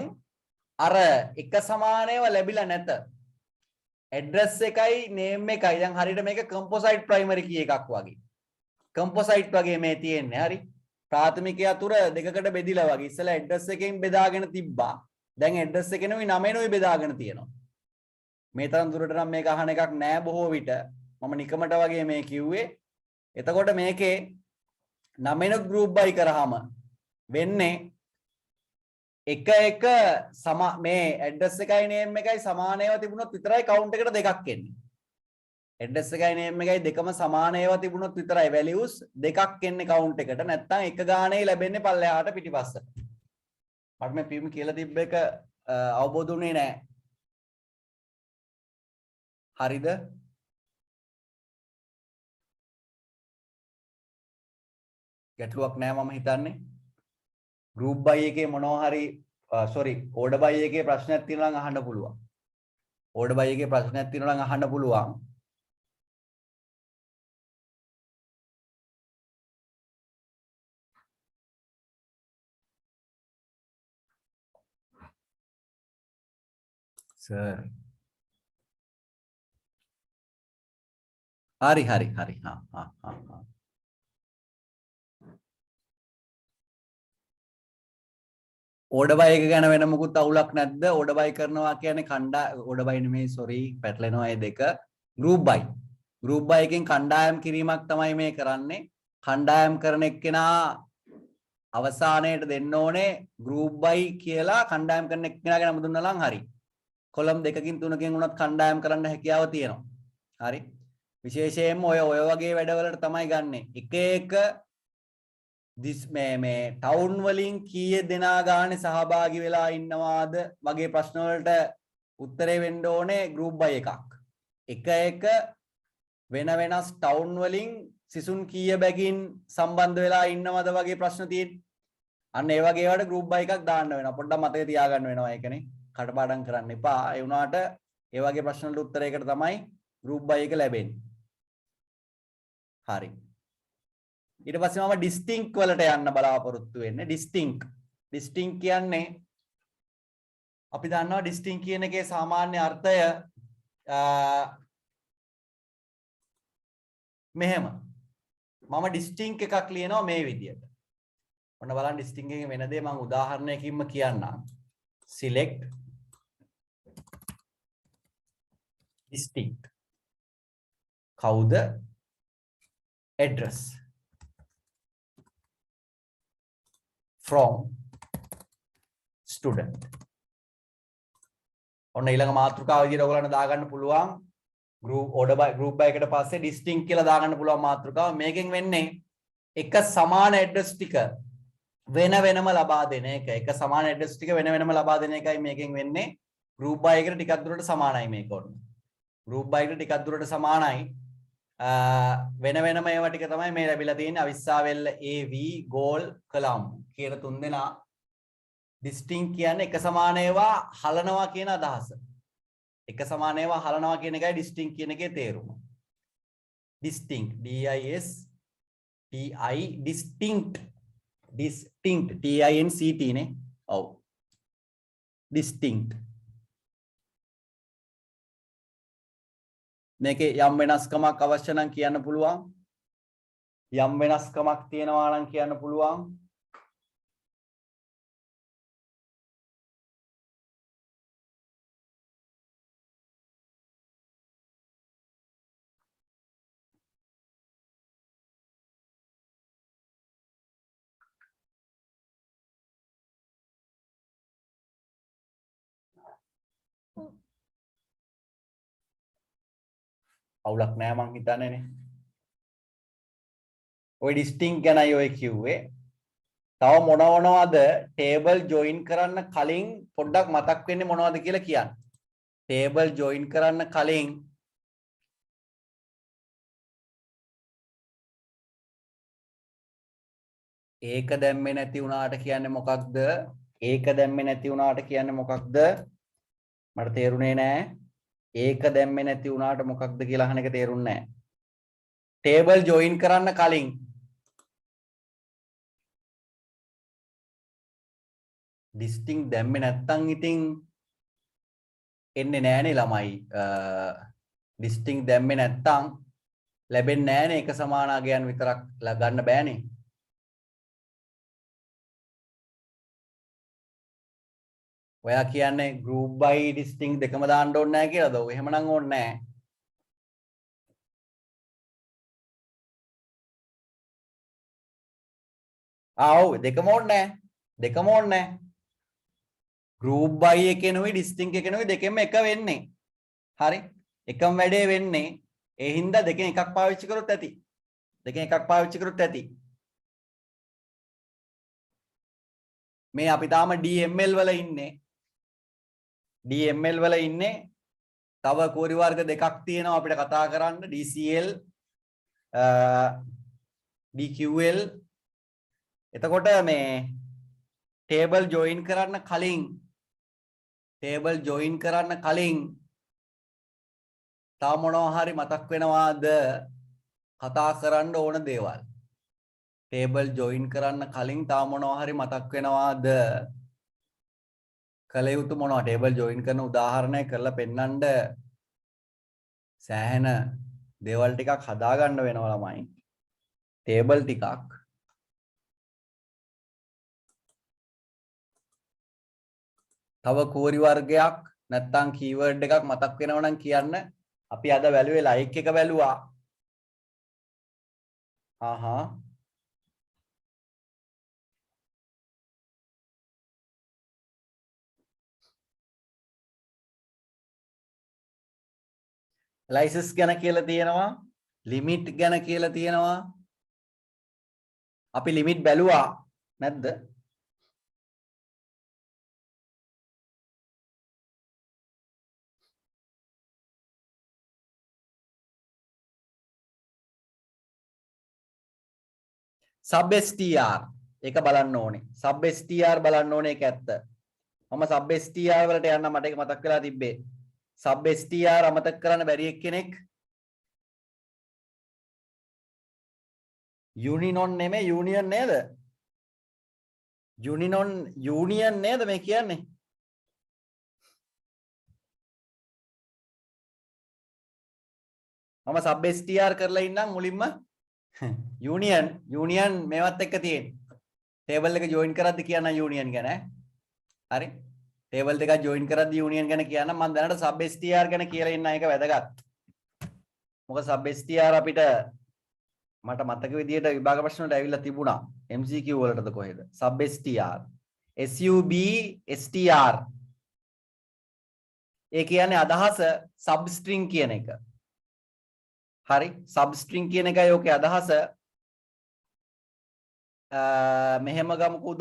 අර එක සමානයව ලැබිලා නැත. address එකයි name එකයි දැන් හරියට මේක composite primary key එකක් වගේ. composite වගේ මේ තියෙන්නේ. හරි. ප්‍රාථමිකය අතුර දෙකකට බෙදිලා වගේ. ඉස්සෙල්ලා address එකෙන් බෙදාගෙන තිබ්බා. දැන් address එකෙනුයි නමෙනුයි බෙදාගෙන තියෙනවා. මේ තරම් දුරට නම් මේක අහන එකක් නෑ බොහෝ විට. මම නිකමට වගේ මේ කිව්වේ. එතකොට මේකේ නමෙනුත් group by කරාම වෙන්නේ එක මේ address එකයි name එකයි සමාන ඒවා තිබුණොත් විතරයි count එකට දෙකක් එන්නේ. address එකයි name එකයි දෙකම සමාන ඒවා තිබුණොත් විතරයි values දෙකක් එන්නේ count එකට. නැත්නම් එක ගානේ ලැබෙන්නේ පල්ලෙහාට පිටිපස්සට. මට මේ පියුම් කියලා තිබ්බ එක අවබෝධ වුණේ නැහැ. හරිද? ගැටලුවක් නැහැ මම හිතන්නේ. group by එකේ මොනවා හරි order by එකේ ප්‍රශ්නයක් තියෙනවා නම් අහන්න පුළුවන්. order by එකේ ප්‍රශ්නයක් තියෙනවා නම් අහන්න පුළුවන්. sir hari ha order by එක ගැන වෙන මොකුත් අවුලක් නැද්ද? order by කරනවා කියන්නේ order by නෙමෙයි පැටලෙනවා මේ දෙක. group by එකෙන් කණ්ඩායම් කිරීමක් තමයි මේ කරන්නේ. කණ්ඩායම් කරන එක්කෙනා අවසානයේට දෙන්න ඕනේ group by කියලා කණ්ඩායම් කරන එක්කෙනාගේ නම දුන්නා නම් හරි. කොලම් දෙකකින් තුනකින් උනත් කණ්ඩායම් කරන්න හැකියාව තියෙනවා. හරි. විශේෂයෙන්ම ඔය වගේ වැඩවලට තමයි ගන්නෙ. එක මේ ටවුන් වලින් කීයේ දෙනා ගානේ සහභාගී වෙලා ඉන්නවාද වගේ ප්‍රශ්න වලට උත්තරේ වෙන්න ඕනේ group by එකක්. එක වෙනස් ටවුන් වලින් සිසුන් කීය බැගින් සම්බන්ධ වෙලා ඉන්නවද වගේ ප්‍රශ්න තියෙන්නේ. අන්න ඒ වගේ ඒවාට group by එකක් දාන්න වෙනවා. පොඩ්ඩක් මතකේ තියාගන්න වෙනවා ඒකනේ. කටපාඩම් කරන්න එපා. ඒ වුණාට ඒ වගේ ප්‍රශ්න වලට උත්තරයකට තමයි group by එක ලැබෙන්නේ. හරි. ඊට පස්සේ මම distinct වලට යන්න බලාපොරොත්තු වෙන්නේ. distinct කියන්නේ අපි දන්නවා distinct කියන එකේ සාමාන්‍ය අර්ථය මෙහෙම. මම distinct එකක් ලියනවා මේ විදියට. ඔන්න බලන්න distinct එකේ වෙන දේ මම උදාහරණයකින්ම කියන්නම්. select distinct. කවුද? address from student. ඔන්න ඊළඟ මාතෘකාව විදිහට ඔයගලන්ට දාගන්න පුළුවන් group by එකට පස්සේ distinct කියලා දාගන්න පුළුවන් මාතෘකාව. මේකෙන් වෙන්නේ එක සමාන address ටික වෙන වෙනම ලබා දෙන එක. එක සමාන address ටික වෙන වෙනම ලබා දෙන එකයි මේකෙන් වෙන්නේ. group by එකට ටිකක් දුරට සමානයි මේක ඔන්න. group by එකට ටිකක් දුරට සමානයි. වෙන වෙනම ඒවා ටික තමයි මේ ලැබිලා තියෙන්නේ. අවිස්සාවෙල්ල AV ගෝල් කොළඹ කියන තුන් දෙනා. distinct කියන්නේ එක සමාන ඒවා හලනවා කියන අදහස. එක සමාන ඒවා හලනවා කියන එකයි distinct කියන එකේ තේරුම. distinct distinct TINCT නේ. ඔව්. distinct මේකේ යම් වෙනස්කමක් අවශ්‍ය නම් කියන්න පුළුවන්. යම් වෙනස්කමක් තියෙනවා නම් කියන්න පුළුවන්. අවුලක් නෑ මං හිතන්නේ නේ. ඔය distinct ගැනයි ඔය කිව්වේ. තව මොනවද table join කරන්න කලින් පොඩ්ඩක් මතක් වෙන්නේ මොනවද කියලා කියන්න. table join කරන්න කලින් ඒක දැම්මේ නැති වුණාට කියන්නේ මොකක්ද? ඒක දැම්මේ නැති වුණාට කියන්නේ මොකක්ද? මට තේරුනේ නෑ. ඒක දැම්මේ නැති වුණාට මොකක්ද කියලා අහන එක තේරුන්නේ නෑ. ටේබල් ජොයින් කරන්න කලින් ඩිස්ටිං දැම්මේ නැත්තම් ඉතින් එන්නේ නෑනේ ළමයි. ඩිස්ටිං දැම්මේ නැත්තම් ලැබෙන්නේ නෑනේ එක සමානාගයන් විතරක් ගන්න බෑනේ. ඔයා කියන්නේ group by distinct දෙකම දාන්න ඕනේ නැහැ කියලාද? ඔව් එහෙමනම් ඕනේ නැහැ. ඔව් දෙකම ඕනේ නැහැ. දෙකම ඕනේ නැහැ. group by එකේනොයි distinct එකේනොයි දෙකෙන්ම එක වෙන්නේ. හරි? එකම වැඩේ වෙන්නේ. ඒ හින්දා දෙකෙන් එකක් පාවිච්චි කරොත් ඇති. දෙකෙන් එකක් පාවිච්චි කරොත් ඇති. මේ අපි තාම DML වල ඉන්නේ. DML වල ඉන්නේ. තව කෝරි වර්ග දෙකක් තියෙනවා අපිට කතා කරන්න. DCL DQL. එතකොට මේ table join කරන්න කලින් තව මොනවා හරි මතක් වෙනවාද කතා කරන්න ඕන දේවල්? table join කරන්න කලින් තව මොනවා හරි මතක් වෙනවාද? කල යුතු මොනවා? table join කරන උදාහරණයක් කරලා පෙන්නන්න සෑහෙන දේවල් ටිකක් හදාගන්න වෙනවා ළමයි. table ටිකක් තව කෝරි වර්ගයක් නැත්තම් කීවර්ඩ් එකක් මතක් වෙනව නම් කියන්න. අපි අද වැළුවේ ලයික් එක බැලුවා. ලයිසස් ගැන කියලා තියෙනවා. ලිමිට් ගැන කියලා තියෙනවා. අපි ලිමිට් බැලුවා නැද්ද? sub str එක බලන්න ඕනේ. sub str බලන්න ඕනේ ඒක ඇත්ත. මම sub str වලට යන්න මට ඒක මතක් වෙලා තිබ්බේ. sub str අමතක කරන්න බැරි එක්කෙනෙක් union නෙමෙයි union නේද? union නේද මේ කියන්නේ? මම sub str කරලා ඉන්නම් මුලින්ම union මේවත් එක්ක තියෙන table එක join කරද්දි කියන්න union ගැන. හරි? table දෙක join කරද්දි union ගැන කියන්න. මම දැනට sub str ගැන කියලා ඉන්න එක වැදගත්. මොකද sub str අපිට මට මතක විදියට විභාග ප්‍රශ්න වලට ඇවිල්ලා තිබුණා. MCQ වලටද කොහෙද? sub str sub str ඒ කියන්නේ අදහස substring කියන එක. හරි? substring කියන එකයි ඔකේ අදහස. මෙහෙම ගමුකෝ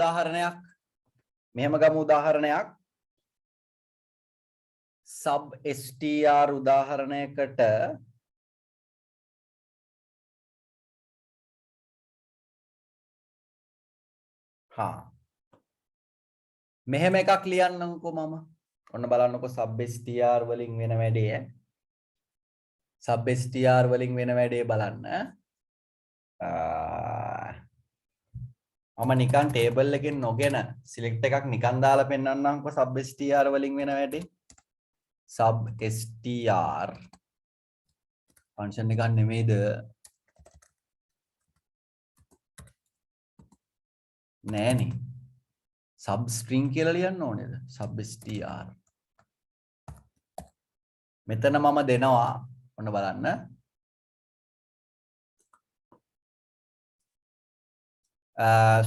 උදාහරණයක්. sub str උදාහරණයකට මෙහෙම එකක් ලියන්නම්කෝ මම. ඔන්න බලන්නකෝ sub str වලින් වෙන වැඩේ. sub str වලින් වෙන වැඩේ බලන්න. මම නිකන් ටේබල් එකෙන් නොගෙන සිලෙක්ට් එකක් නිකන් දාලා පෙන්නන්නම්කෝ sub str වලින් වෙන වැඩේ. sub str ෆන්ක්ෂන් එකක් නෙමෙයිද? නෑනේ. substring කියලා ලියන්න ඕනේද? sub str. මෙතන මම දෙනවා ඔන්න බලන්න.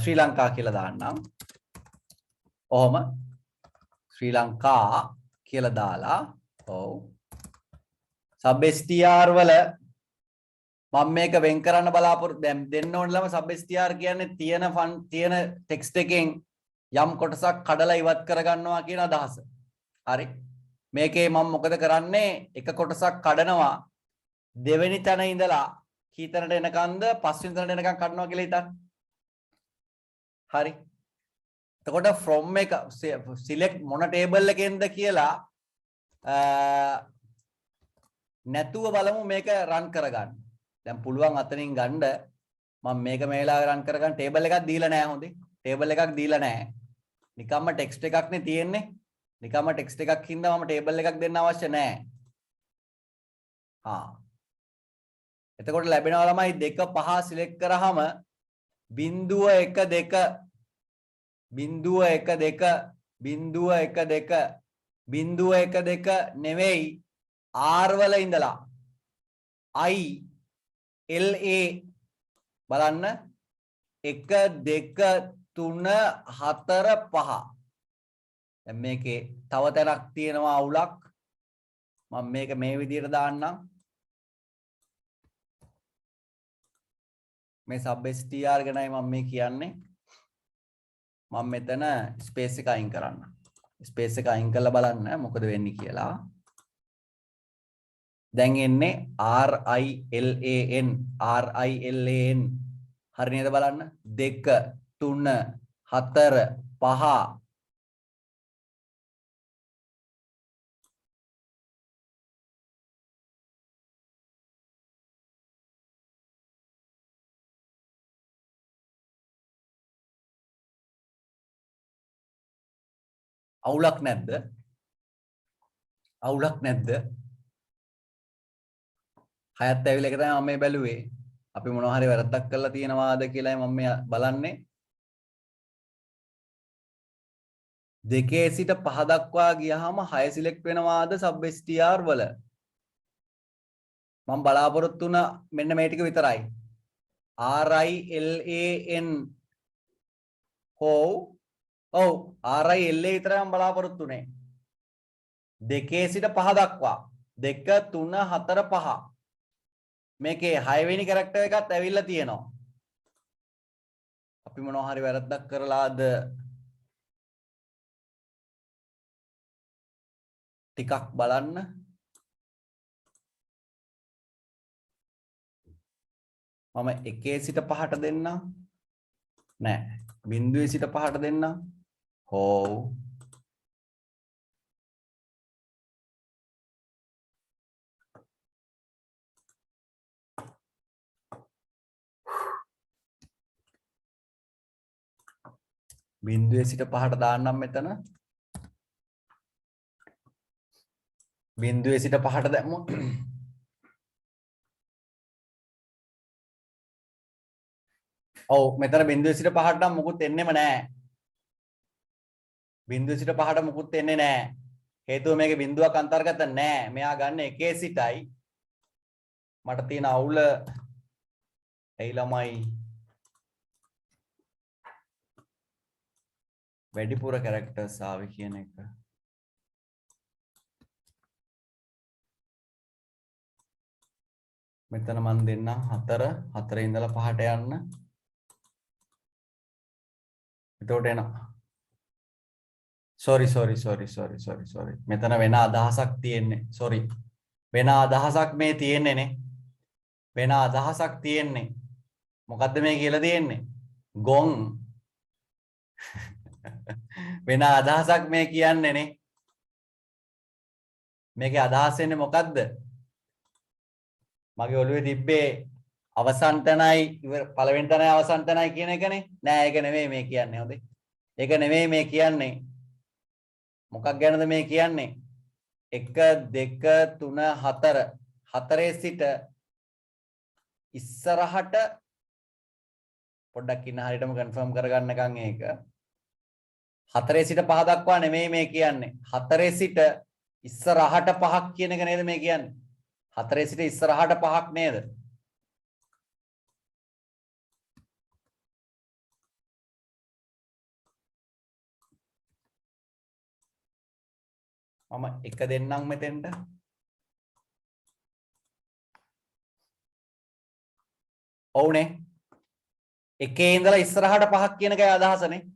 ශ්‍රී ලංකා කියලා දාන්නම්. ඔහොම ශ්‍රී ලංකා කියලා දාලා ඔව් sub str වල මම මේක වෙන් කරන්න බලාපොරොත්තු දැන් දෙන්න ඕනේ ළම sub str කියන්නේ තියෙන ටෙක්ස්ට් එකෙන් යම් කොටසක් කඩලා ඉවත් කරගන්නවා කියන අදහස. හරි? මේකේ මම මොකද කරන්නේ? එක කොටසක් කඩනවා දෙවෙනි තැන ඉඳලා කී තැනට එනකන්ද? පස්වෙනි තැනට එනකන් කඩනවා කියලා හිතන්න. හරි? එතකොට from එක select මොන table එකෙන්ද කියලා නැතුව බලමු මේක run කරගන්න. දැන් පුළුවන් අතනින් ගන්න මම මේක මේ වෙලාවේ run කරගන්න table එකක් දීලා නැහැ හොඳේ. table එකක් දීලා නැහැ. නිකම්ම text එකක් නේ තියෙන්නේ. නිකම්ම text එකක් හින්දා මම table එකක් දෙන්න අවශ්‍ය නැහැ. එතකොට ලැබෙනවා ළමයි 2 5 select කරාම 0.12 0.12 නෙවෙයි R වල ඉඳලා I LA බලන්න 1 2 3 4 5 දැන් මේකේ තව තැනක් තියෙනවා අවුලක් මම මේක මේ විදිහට දාන්නම් මේ sub str ගැනයි මම මේ කියන්නේ මම මෙතන ස්පේස් එක අයින් කරන්න ස්පේස් එක අයින් කරලා බලන්න මොකද වෙන්නේ කියලා දැන් එන්නේ RILAN හරි නේද බලන්න 2 3 4 5 අවුලක් නැද්ද හයත් ඇවිල්ලා එක තමයි මම මේ බැලුවේ අපි මොනවා හරි වැරද්දක් කරලා තියෙනවාද කියලා මම මේ බලන්නේ දෙකේ සිට 5 දක්වා ගියාම 6 සිලෙක්ට් වෙනවාද sub str වල මම බලාපොරොත්තු වුණා මෙන්න මේ ටික විතරයි RILAN ඔව් RILA විතරයි මම බලාපොරොත්තු උනේ දෙකේ සිට 5 දක්වා 2 3 4 5 මේකේ 6 වෙනි කැරක්ටර් එකත් ඇවිල්ලා තියෙනවා අපි මොනවා හරි වැරද්දක් කරලාද ටිකක් බලන්න මම 1 සිට 5ට දෙන්නම් නෑ 0 සිට 5ට දෙන්නම් ඔව් බිංදුවේ සිට 5ට දාන්නම් මෙතන බිංදුවේ සිට 5ට දැම්මොත් ඔව් මෙතන බිංදුවේ සිට 5ට නම් මුකුත් එන්නෙම නෑ බිංදුවේ සිට 5ට මුකුත් එන්නේ නෑ හේතුව මේකේ බිංදුවක් අන්තර්ගත නෑ මෙයා ගන්න 1 සිටයි මට තියෙන අවුල එයි ළමයි වැඩිපුර කැරක්ටර්ස් ආවේ කියන එක මෙතන මන් දෙන්නම් 4 ඉඳලා 5ට යන්න එතකොට එනවා sorry මෙතන වෙන අදහසක් තියෙන්නේ sorry වෙන අදහසක් මේ තියෙන්නේ නේ වෙන අදහසක් තියෙන්නේ මොකද්ද මේ කියලා තියෙන්නේ ගොන් වෙන අදහසක් මේ කියන්නේ නේ මේකේ අදහස් වෙන්නේ මොකද්ද මගේ ඔළුවේ තිබ්බේ අවසන් තැනයි පළවෙනි තැනයි අවසන් තැනයි කියන එකනේ නෑ ඒක නෙමෙයි මේ කියන්නේ හොඳේ ඒක නෙමෙයි මේ කියන්නේ මොකක් ගැනද මේ කියන්නේ 1 2 3 4 4 සිට ඉස්සරහට පොඩ්ඩක් ඉන්න හරියටම කන්ෆර්ම් කරගන්නකම් ඒක 4 සිට 5 දක්වා නෙමෙයි මේ කියන්නේ 4 සිට ඉස්සරහට 5ක් කියන එක නේද මේ කියන්නේ 4 සිට ඉස්සරහට 5ක් නේද මම එක දෙන්නම් මෙතෙන්ට ඔව්නේ එකේ ඉඳලා ඉස්සරහට 5ක් කියන එකයි අදහසනේ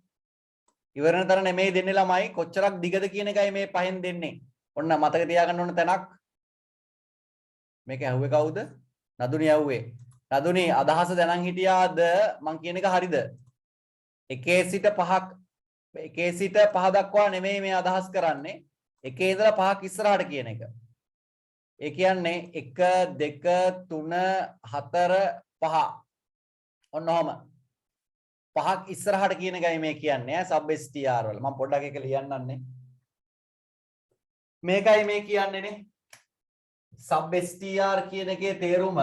ඉවරන තර නෙමෙයි දෙන්නේ ළමයි කොච්චරක් දිගද කියන එකයි මේ පහෙන් දෙන්නේ ඔන්න මතක තියාගන්න ඕන තැනක් මේක ඇහුවේ කවුද නදුනි ඇහුවේ නදුනි අදහස දැනන් හිටියාද මං කියන එක හරිද 1 සිට 5ක් එකේ සිට පහ දක්වා නෙමෙයි මේ අදහස් කරන්නේ. එකේ ඉඳලා පහක් ඉස්සරහට කියන එක. ඒ කියන්නේ 1 2 3 4 5. ඔන්න ඔහම. පහක් ඉස්සරහට කියන එකයි මේ කියන්නේ සබ් str වල. මම පොඩ්ඩක් එක ලියන්නම්නේ. මේකයි මේ කියන්නේ නේ. සබ් str කියන එකේ තේරුම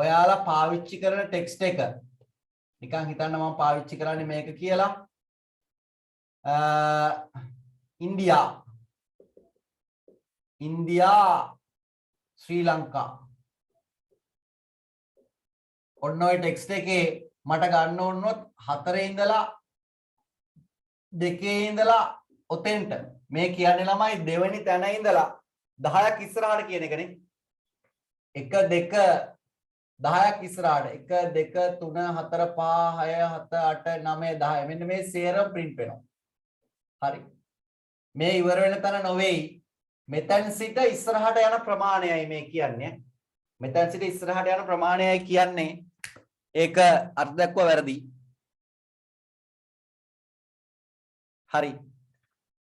ඔයාලා පාවිච්චි කරන ටෙක්ස්ට් එක නිකන් හිතන්න මම පාවිච්චි කරන්නේ මේක කියලා. ඉන්දියා ශ්‍රී ලංකා. ඔන්න ඔය ටෙක්ස්ට් එකේ මට ගන්න ඕනොත් 4 ඉඳලා 2 ඉඳලා ඔතෙන්ට මේ කියන්නේ ළමයි දෙවෙනි තැන ඉඳලා 10ක් ඉස්සරහට කියන එකනේ. 1 2 10ක් ඉස්සරහට 1 2 3 4 5 6 7 8 9 10 මෙන්න මේ සේරම print වෙනවා. හරි. මේ ඉවර වෙන තැන නොවේයි. මෙතෙන් සිට ඉස්සරහට යන ප්‍රමාණයයි මේ කියන්නේ. මෙතෙන් සිට ඉස්සරහට යන ප්‍රමාණයයි කියන්නේ. ඒක අර්ථ දක්වා වැරදි. හරි.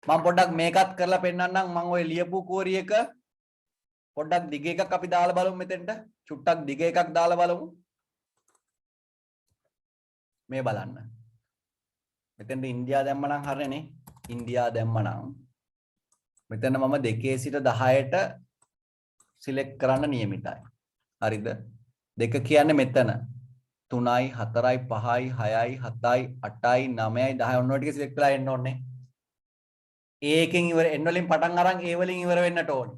මම පොඩ්ඩක් මේකත් කරලා පෙන්නන්නම්. මම ওই ලියපු කෝරි එක පොඩ්ඩක් දිග එකක් අපි දාලා බලමු මෙතෙන්ට. චුට්ටක් දිග එකක් දාලා බලමු. මේ බලන්න. මෙතෙන්ට ඉන්දියා දැම්මනම් හරියනේ. ඉන්දියා දැම්මනම් මෙතන මම 2 සිට 10ට සිලෙක්ට් කරන්න නියමිතයි. හරිද? 2 කියන්නේ මෙතන 3යි 4යි 5යි 6යි 7යි 8යි 9යි 10යි ඔන්න ඔය ටික සිලෙක්ට් කරලා එන්න ඕනේ. ඒකෙන් ඉවර n වලින් පටන් අරන් a වලින් ඉවර වෙන්නට ඕනේ.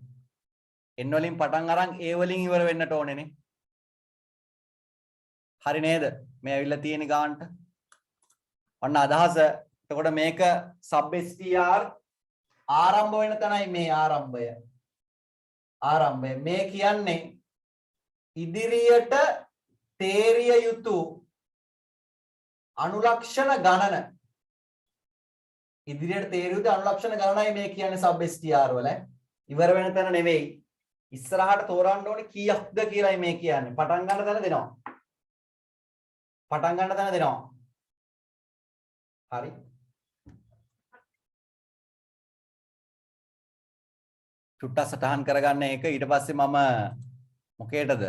n වලින් පටන් අරන් a වලින් ඉවර වෙන්නට ඕනේනේ. හරි නේද? මේ ඇවිල්ලා තියෙන ගානට. ඔන්න අදහස. එතකොට මේක sub str ආරම්භ වෙන තැනයි මේ ආරම්භය. ආරම්භය මේ කියන්නේ ඉදිරියට තේරිය යුතු අනුලක්ෂණ ගණන. ඉදිරියට තේරිය යුතු අනුලක්ෂණ ගණනයි මේ කියන්නේ sub str වල. ඉවර වෙන තැන නෙවෙයි. ඉස්සරහට තෝරන්න ඕනේ කීයක්ද කියලායි මේ කියන්නේ. පටන් ගන්න තැන දෙනවා. පටන් ගන්න තැන දෙනවා. හරි. චුට්ටක් සටහන් කරගන්න එක ඊට පස්සේ මම මොකේටද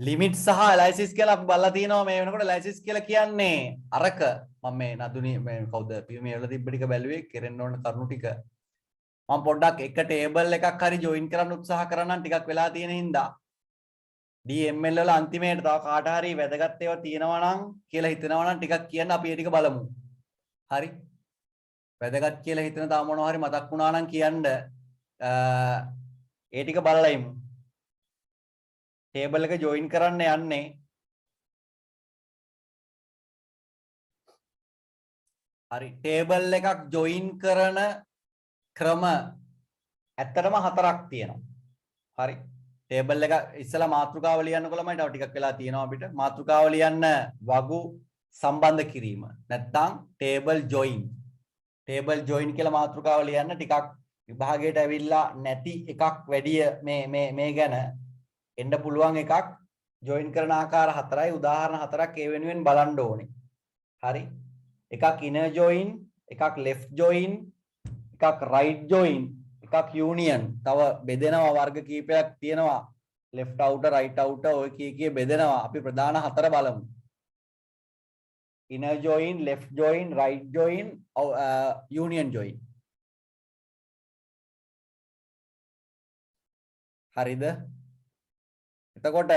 ලිමිට් සහ ඇනලයිසිස් කියලා අපි බලලා තිනවා මේ වෙනකොට ඇනලයිසිස් කියලා කියන්නේ අරක මම මේ නදුනි මේ කවුද මේ වල තිබ්බ ටික බැලුවේ කෙරෙන්න ඕන කරුණු ටික මම පොඩ්ඩක් එක ටේබල් එකක් හරි ජොයින් කරන්න උත්සාහ කරනවා නම් ටිකක් වෙලා තියෙන හින්දා DML වල අන්තිමේට තව කාට හරි වැදගත් ඒවා තියෙනවා නම් කියලා හිතනවා නම් ටිකක් කියන්න අපි ඒ ටික බලමු හරි වැදගත් කියලා හිතන තව මොනවා හරි මතක් වුණා නම් කියන්න ඒ ටික බලලා ඉමු ටේබල් එක ජොයින් කරන්න යන්නේ හරි ටේබල් එකක් ජොයින් කරන ක්‍රම ඇත්තටම 4ක් තියෙනවා හරි ටේබල් එක ඉස්සලා මාතෘකාව ලියන්නකො ළමයි තව ටිකක් වෙලා තියෙනවා අපිට මාතෘකාව ලියන්න වගු සම්බන්ධ කිරීම නැත්නම් ටේබල් ජොයින් කියලා මාතෘකාව ලියන්න ටිකක් විභාගයට ඇවිල්ලා නැති එකක් වැඩි මේ ගැන එන්න පුළුවන් එකක් ජොයින් කරන ආකාර 4යි උදාහරණ 4ක් ඒ වෙනුවෙන් බලන්න ඕනේ. හරි. එකක් inner join, එකක් left join, එකක් right join, එකක් union. තව බෙදෙනවා වර්ග කීපයක් තියෙනවා. left outer, right outer ඔය කී බෙදෙනවා. අපි ප්‍රධාන 4 බලමු. inner join, left join, right join, union join. හරිද? එතකොට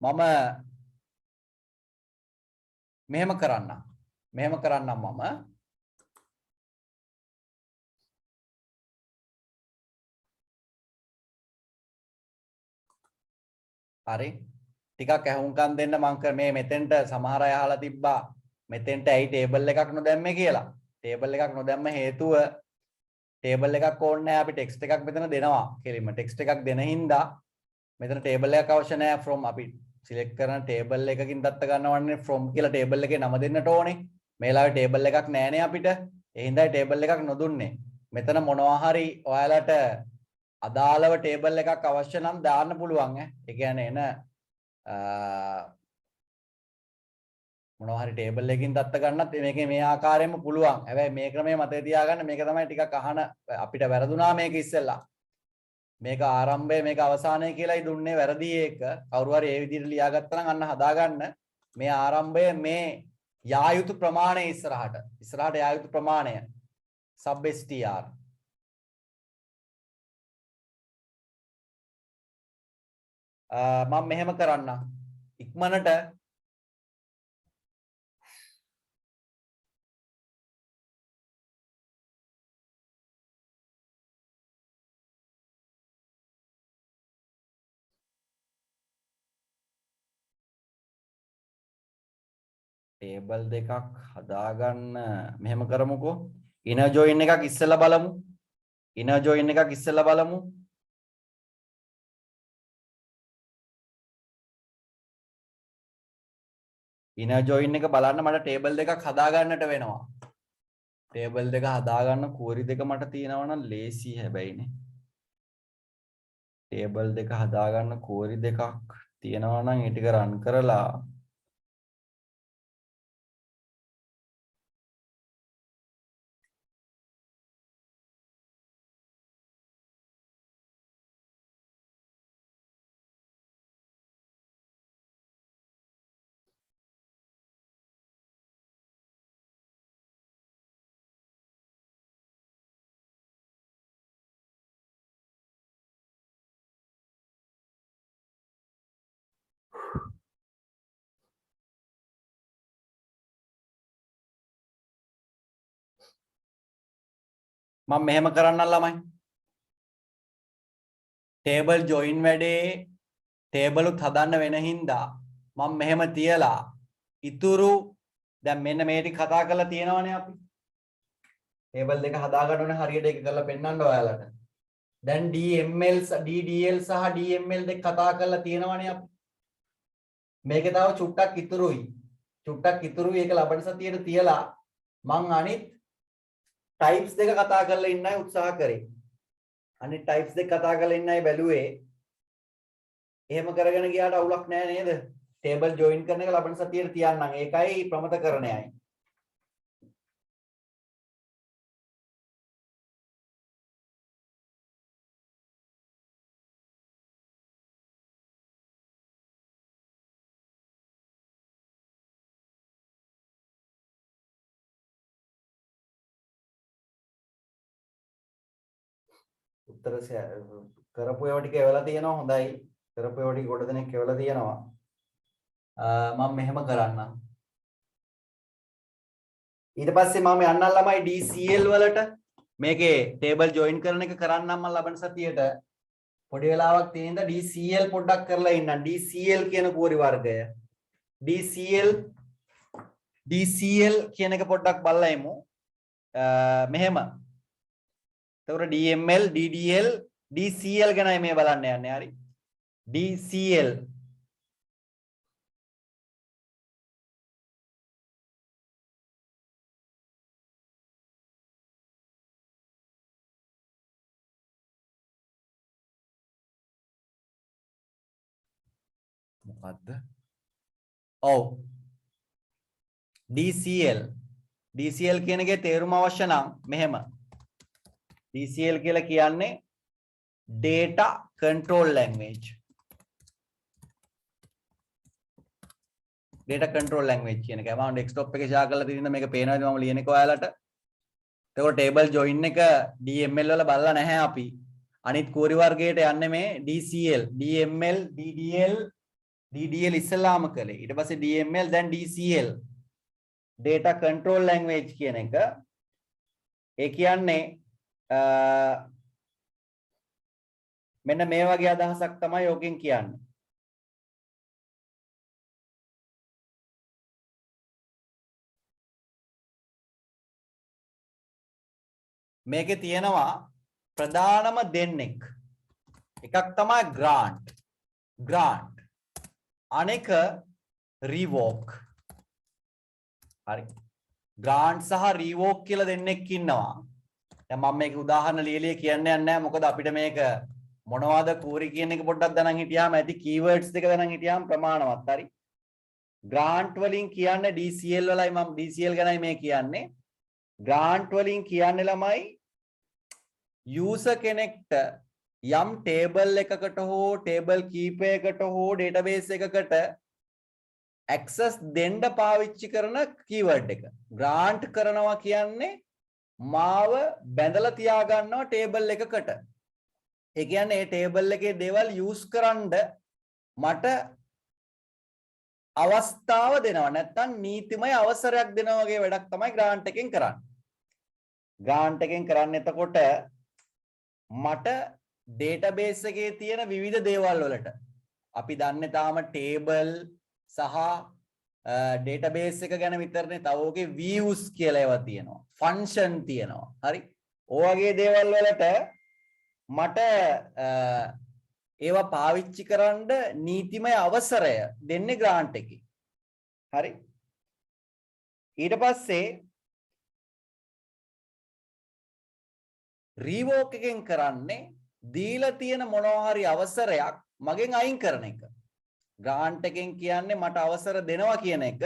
මම මෙහෙම කරන්න මෙහෙම කරන්නම් මම. හරි. ටිකක් ඇහුම්කන් දෙන්න මම මේ මෙතෙන්ට සමහර අය අහලා තිබ්බා මෙතෙන්ට ඇයි ටේබල් එකක් නොදැම්මේ කියලා. ටේබල් එකක් නොදැම්ම හේතුව ටේබල් එකක් ඕනේ නැහැ අපි ටෙක්ස්ට් එකක් මෙතන දෙනවා. කෙලින්ම ටෙක්ස්ට් එකක් දෙන හින්දා මෙතන ටේබල් එකක් අවශ්‍ය නැහැ from අපි සිලෙක්ට් කරන ටේබල් එකකින් දත්ත ගන්නවන්නේ from කියලා ටේබල් එකේ නම දෙන්නට ඕනේ. මේ ලාවේ ටේබල් එකක් නැහැනේ අපිට. ඒ හින්දායි ටේබල් එකක් නොදුන්නේ. මෙතන මොනවා හරි ඔයාලට අදාළව ටේබල් එකක් අවශ්‍ය නම් දාන්න පුළුවන් ඈ. ඒ කියන්නේ එන මොනවා හරි ටේබල් එකකින් දත්ත ගන්නත් මේකේ මේ ආකාරයෙන්ම පුළුවන්. හැබැයි මේ ක්‍රමය මතක තියාගන්න මේක තමයි ටිකක් අහන අපිට වැරදුනා මේක ඉස්සෙල්ලා. මේක ආරම්භය මේක අවසානය කියලායි දුන්නේ වැරදි ඒක. කවුරු හරි ඒ විදිහට ලියාගත්තා නම් අන්න හදාගන්න. මේ ආරම්භය මේ යා යුතු ප්‍රමාණය ඉස්සරහට යා යුතු ප්‍රමාණය sub str මම මෙහෙම කරන්න ඉක්මනට ටේබල් දෙකක් හදාගන්න මෙහෙම කරමුකෝ inner join එකක් ඉස්සෙල්ලා බලමු inner join එකක් ඉස්සෙල්ලා බලමු inner join එක බලන්න මට ටේබල් දෙකක් හදාගන්නට වෙනවා ටේබල් දෙක හදාගන්න query දෙක මට තියෙනවා නම් ලේසි හැබැයිනේ ටේබල් දෙක හදාගන්න query දෙකක් තියෙනවා නම් ඒ ටික රන් කරලා මම මෙහෙම කරන්නම් ළමයි ටේබල් ජොයින් වැඩේ ටේබල් උත් හදන්න වෙන හින්දා මම මෙහෙම තියලා ඉතුරු දැන් මෙන්න මේ ටික කතා කරලා තියෙනවනේ අපි ටේබල් දෙක හදා ගන්න ඕනේ හරියට ඒක කරලා පෙන්නන්න ඔයාලට දැන් DML DDL සහ DML දෙක කතා කරලා තියෙනවනේ අපි මේකේ තව චුට්ටක් ඉතුරුයි ඒක ලබන සතියේට තියලා මං අනිත් types දෙක කතා කරලා ඉන්නයි උත්සාහ කරේ. අනිත් types දෙක කතා කරලා ඉන්නයි බැලුවේ. එහෙම කරගෙන ගියාට අවුලක් නෑ නේද? table join කරන එක ලබන සතියේට තියන්නම්. ඒකයි ප්‍රමතකරණයයි. උත්තර කරපු ඒවා ටික එවලා තියෙනවා හොඳයි කරපු ඒවා ටික කොට දෙනෙක් එවලා තියෙනවා මම මෙහෙම කරන්නම් ඊට පස්සේ මම යන්නම් ළමයි DCL වලට මේකේ ටේබල් ජොයින් කරන එක කරන්නම් මම ලබන සතියේට පොඩි වෙලාවක් තියෙන ඉඳ DCL පොඩ්ඩක් කරලා ඉන්නම් DCL කියන කෝරි වර්ගය DCL කියන එක පොඩ්ඩක් බලලා එමු මෙහෙම එතකොට DML DDL DCL ගැනයි මේ බලන්න යන්නේ හරි DCL මොකද්ද ඔව් DCL කියන එකේ තේරුම අවශ්‍ය නම් මෙහෙම DCL කියලා කියන්නේ data control language කියන එක මම desktop එකේ share කරලා තියෙන මේක පේනවාද මම ලියන එක ඔයාලට එතකොට table join එක DML වල බලලා නැහැ අපි අනිත් query වර්ගයට යන්නේ මේ DCL DML DDL ඉස්සලාම කළේ ඊට පස්සේ DML දැන් DCL data control language කියන එක ඒ කියන්නේ මෙන්න මේ වගේ අදහසක් තමයි යෝගෙන් කියන්නේ. මේකේ තියෙනවා ප්‍රධානම දෙන්නෙක්. එකක් තමයි grant අනෙක revoke. හරි. grant සහ revoke කියලා දෙන්නෙක් ඉන්නවා. දැන් මම මේක උදාහරණ ලියලිය කියන්නේ නැහැ මොකද අපිට මේක මොනවද කූරි කියන එක පොඩ්ඩක් දැනන් හිටියාම ඇති keywords දෙක දැනන් හිටියාම ප්‍රමාණවත්. හරි. grant වලින් කියන්නේ DCL වලයි මම DCL ගැනයි මේ කියන්නේ. grant වලින් කියන්නේ ළමයි user කෙනෙක්ට යම් table එකකට හෝ table කීපයකට හෝ database එකකට access දෙන්න පාවිච්චි කරන keyword එක. grant කරනවා කියන්නේ මාව බැඳලා තියා ගන්නවා table එකකට. ඒ කියන්නේ මේ table එකේ දේවල් use කරන්න මට අවස්ථාව දෙනවා. නැත්නම් නීතිමය අවසරයක් දෙනවා වගේ වැඩක් තමයි grant එකෙන් කරන්නේ. grant එකෙන් කරන්නේ එතකොට මට database එකේ තියෙන විවිධ දේවල් වලට අපි දන්නේ තාම table සහ database එක ගැන විතරනේ තව ඔකේ views කියලා ඒවා තියෙනවා function තියෙනවා හරි ඔය වගේ දේවල් වලට මට ඒවා පාවිච්චි කරන්න නීතිමය අවසරය දෙන්නේ grant එකේ හරි ඊට පස්සේ revoke එකෙන් කරන්නේ දීලා තියෙන මොනවා හරි අවසරයක් මගෙන් අයින් කරන එක. grant එකෙන් කියන්නේ මට අවසර දෙනවා කියන එක.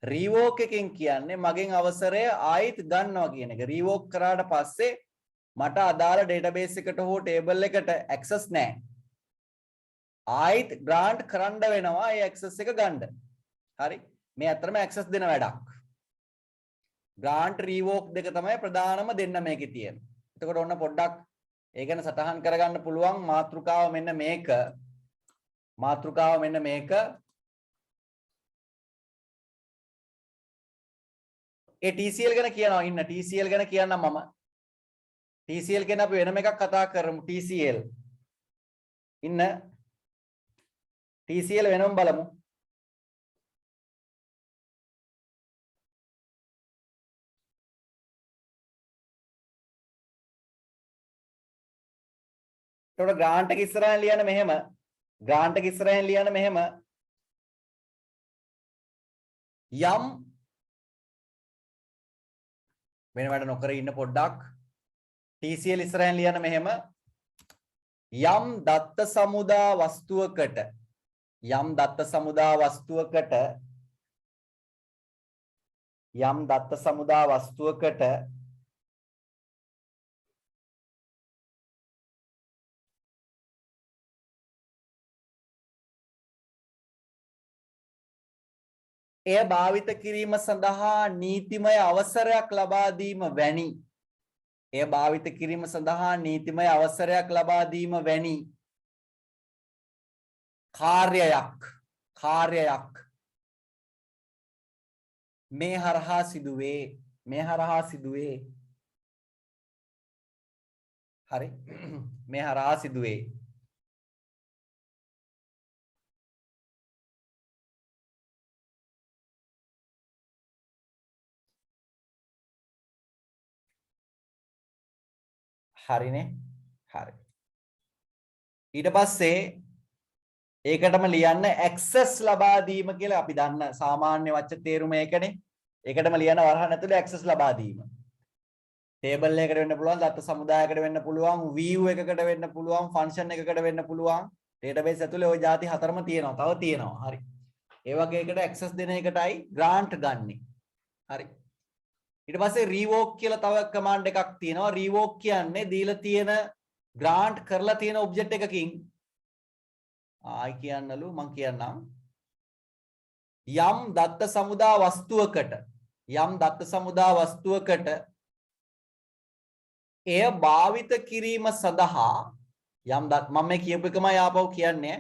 revoke එකෙන් කියන්නේ මගෙන් අවසරය ආයිත් ගන්නවා කියන එක. revoke කරාට පස්සේ මට අදාළ database එකට හෝ table එකට access නැහැ. ආයිත් grant කරන්න වෙනවා ඒ access එක ගන්න. හරි. මේ අතරම access දෙන වැඩක්. grant revoke දෙක තමයි ප්‍රධානම දෙන්න මේකේ තියෙන්නේ. එතකොට ඔන්න පොඩ්ඩක් ඒ ගැන සටහන් කරගන්න පුළුවන් මාතෘකාව මෙන්න මේක ඒ TCL ගැන කියනවා ඉන්න TCL ගැන කියන්නම් මම TCL ගැන අපි වෙනම එකක් කතා කරමු TCL ඉන්න TCL වෙනම බලමු එතකොට grant එක ඉස්සරහින් ලියන්න මෙහෙම grant එක ඉස්සරහින් ලියන්න මෙහෙම යම් වෙන වැඩ නොකර ඉන්න පොඩ්ඩක් TCL ඉස්සරහින් ලියන්න මෙහෙම යම් දත්ත සමුදා වස්තුවකට එය භාවිත කිරීම සඳහා නීතිමය අවසරයක් ලබා දීම වැනි කාර්යයක් මේ හරහා සිදුවේ හරි මේ හරහා සිදුවේ හරිනේ හරි ඊට පස්සේ ඒකටම ලියන්න access ලබා දීම කියලා අපි දන්න සාමාන්‍ය වචන තේරුම ඒකනේ ඒකටම ලියන වරහන් ඇතුලේ access ලබා දීම table එකකට වෙන්න පුළුවන් දත්ත සමුදායකට වෙන්න පුළුවන් view එකකට වෙන්න පුළුවන් function එකකට වෙන්න පුළුවන් database ඇතුලේ ওই જાති හතරම තියෙනවා තව තියෙනවා හරි ඒ වගේ එකට access දෙන එකටයි grant ගන්නෙ හරි ඊට පස්සේ revoke කියලා තව command එකක් තියෙනවා revoke කියන්නේ දීලා තියෙන grant කරලා තියෙන object එකකින් ආයි කියන්නලු මම කියන්නම් යම් දත්ත සමුදා වස්තුවකට එය භාවිත කිරීම සඳහා මම මේ කියපු එකමයි ආපහු කියන්නේ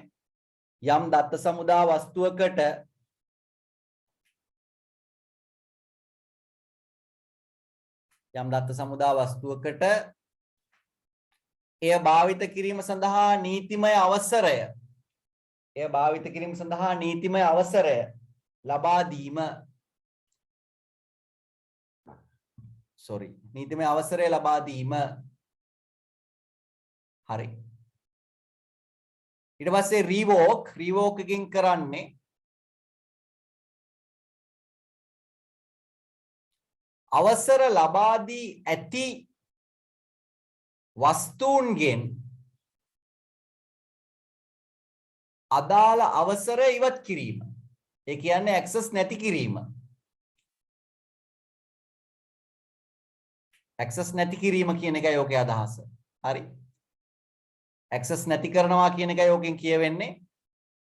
යම් දත්ත සමුදා වස්තුවකට යම් දත්ත සමුදා වස්තුවකට එය භාවිත කිරීම සඳහා නීතිමය අවසරය ලබා දීම නීතිමය අවසරය ලබා දීම හරි ඊට පස්සේ රීවෝක් එකකින් කරන්නේ අවසර ලබා දී ඇති වස්තුන්ගෙන් අදාළ අවසර ඉවත් කිරීම. ඒ කියන්නේ ඇක්සස් නැති කිරීම. ඇක්සස් නැති කිරීම කියන එකයි ඔකේ අදහස. හරි. ඇක්සස් නැති කරනවා කියන එකයි ඔකෙන් කියවෙන්නේ.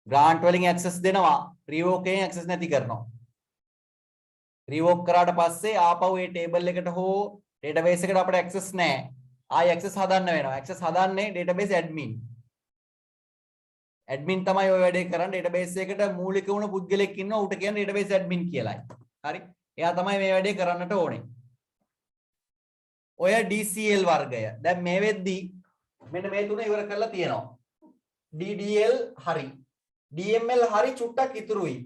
ග්‍රාන්ට් වලින් ඇක්සස් දෙනවා. රීවෝක් එකෙන් ඇක්සස් නැති කරනවා. රීවෝක් කරාට පස්සේ ආපහු ඒ ටේබල් එකට හෝ ඩේටාබේස් එකට අපිට ඇක්සස් නැහැ. ආයි ඇක්සස් හදන්න වෙනවා. ඇක්සස් හදන්නේ ඩේටාබේස් ඇඩ්මින්. ඇඩ්මින් තමයි ඔය වැඩේ කරන්නේ. ඩේටාබේස් එකට මූලික වුණ පුද්ගලෙක් ඉන්නවා. ඌට කියන්නේ ඩේටාබේස් ඇඩ්මින් කියලායි. හරි. එයා තමයි මේ වැඩේ කරන්නට ඕනේ. ඔය DCL වර්ගය. දැන් මේ වෙද්දී මෙන්න මේ තුන ඉවර කරලා තියෙනවා. DDL හරි. DML හරි චුට්ටක් ඉතුරුයි.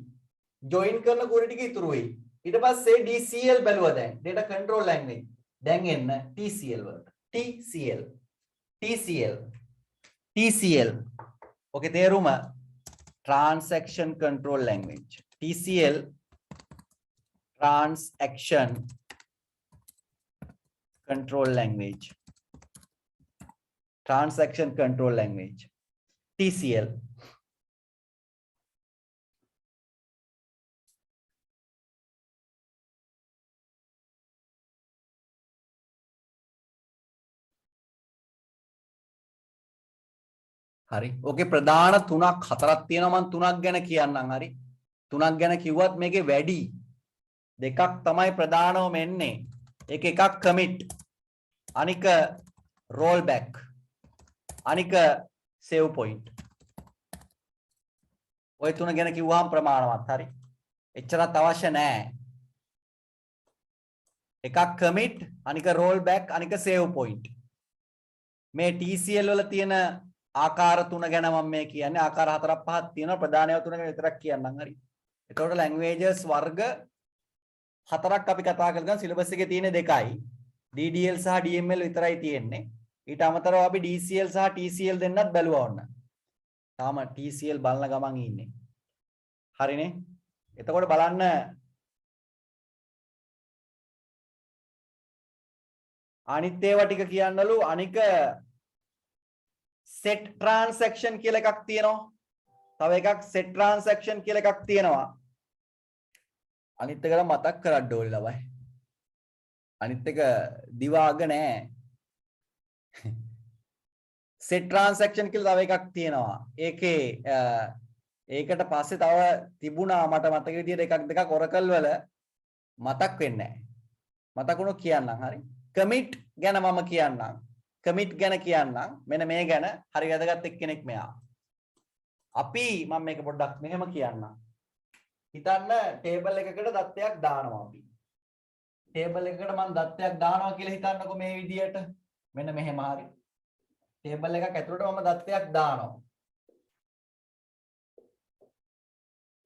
ජොයින් කරන කුරි ටික ඉතුරුයි. ඊට පස්සේ DCL බැලුවා දැන්. data control language. දැන් එන්න TCL වලට. TCL. ඔකේ තේරුම transaction control language. TCL transaction control language. Transaction control language. TCL. හරි. ඕකේ ප්‍රධාන තුනක් හතරක් තියෙනවා මම තුනක් ගැන කියන්නම් හරි. තුනක් ගැන කිව්වත් මේකේ වැඩි දෙකක් තමයි ප්‍රධානවම එන්නේ. ඒක එකක් commit අනික roll back අනික save point. ඔය තුන ගැන කිව්වහම ප්‍රමාණවත් හරි. එච්චරත් අවශ්‍ය නැහැ. එකක් commit අනික roll back අනික save point. මේ TCL වල තියෙන ආකාර තුන ගැන මම මේ කියන්නේ ආකාර හතරක් පහක් තියෙනවා ප්‍රධාන ඒවා තුන ගැන විතරක් කියන්නම් හරි. එතකොට languages වර්ග හතරක් අපි කතා කරගන්න සිලබස් එකේ තියෙන දෙකයි DDL සහ DML විතරයි තියෙන්නේ. ඊට අමතරව අපි DCL සහ TCL දෙන්නත් බැලුවා වොන්න. තාම TCL බලන ගමන් ඉන්නේ. හරිනේ. එතකොට බලන්න අනිත් ඒවා ටික කියන්නලු අනික set transaction කියලා එකක් තියෙනවා. තව එකක් set transaction කියලා එකක් තියෙනවා. අනිත් එක මතක් කරන්න ඕනේ ළමයි. අනිත් එක දිවාග නෑ. set transaction කියලා තව එකක් තියෙනවා. ඒකේ ඒකට පස්සේ තව තිබුණා මට මතක විදියට එකක් දෙකක් Oracle වල මතක් වෙන්නේ නෑ. මතකුණු කියන්නම් හරි. commit ගැන මම කියන්නම්. commit ගැන කියන්නම්. මෙන්න මේ ගැන හරි වැදගත් එක්කෙනෙක් මෙයා. අපි මම මේක පොඩ්ඩක් මෙහෙම කියන්නම්. හිතන්න ටේබල් එකකට දත්තයක් දානවා අපි. ටේබල් එකකට මම දත්තයක් දානවා කියලා හිතන්නකො මේ විදියට. මෙන්න මෙහෙම හරි. ටේබල් එකක් ඇතුළට මම දත්තයක් දානවා.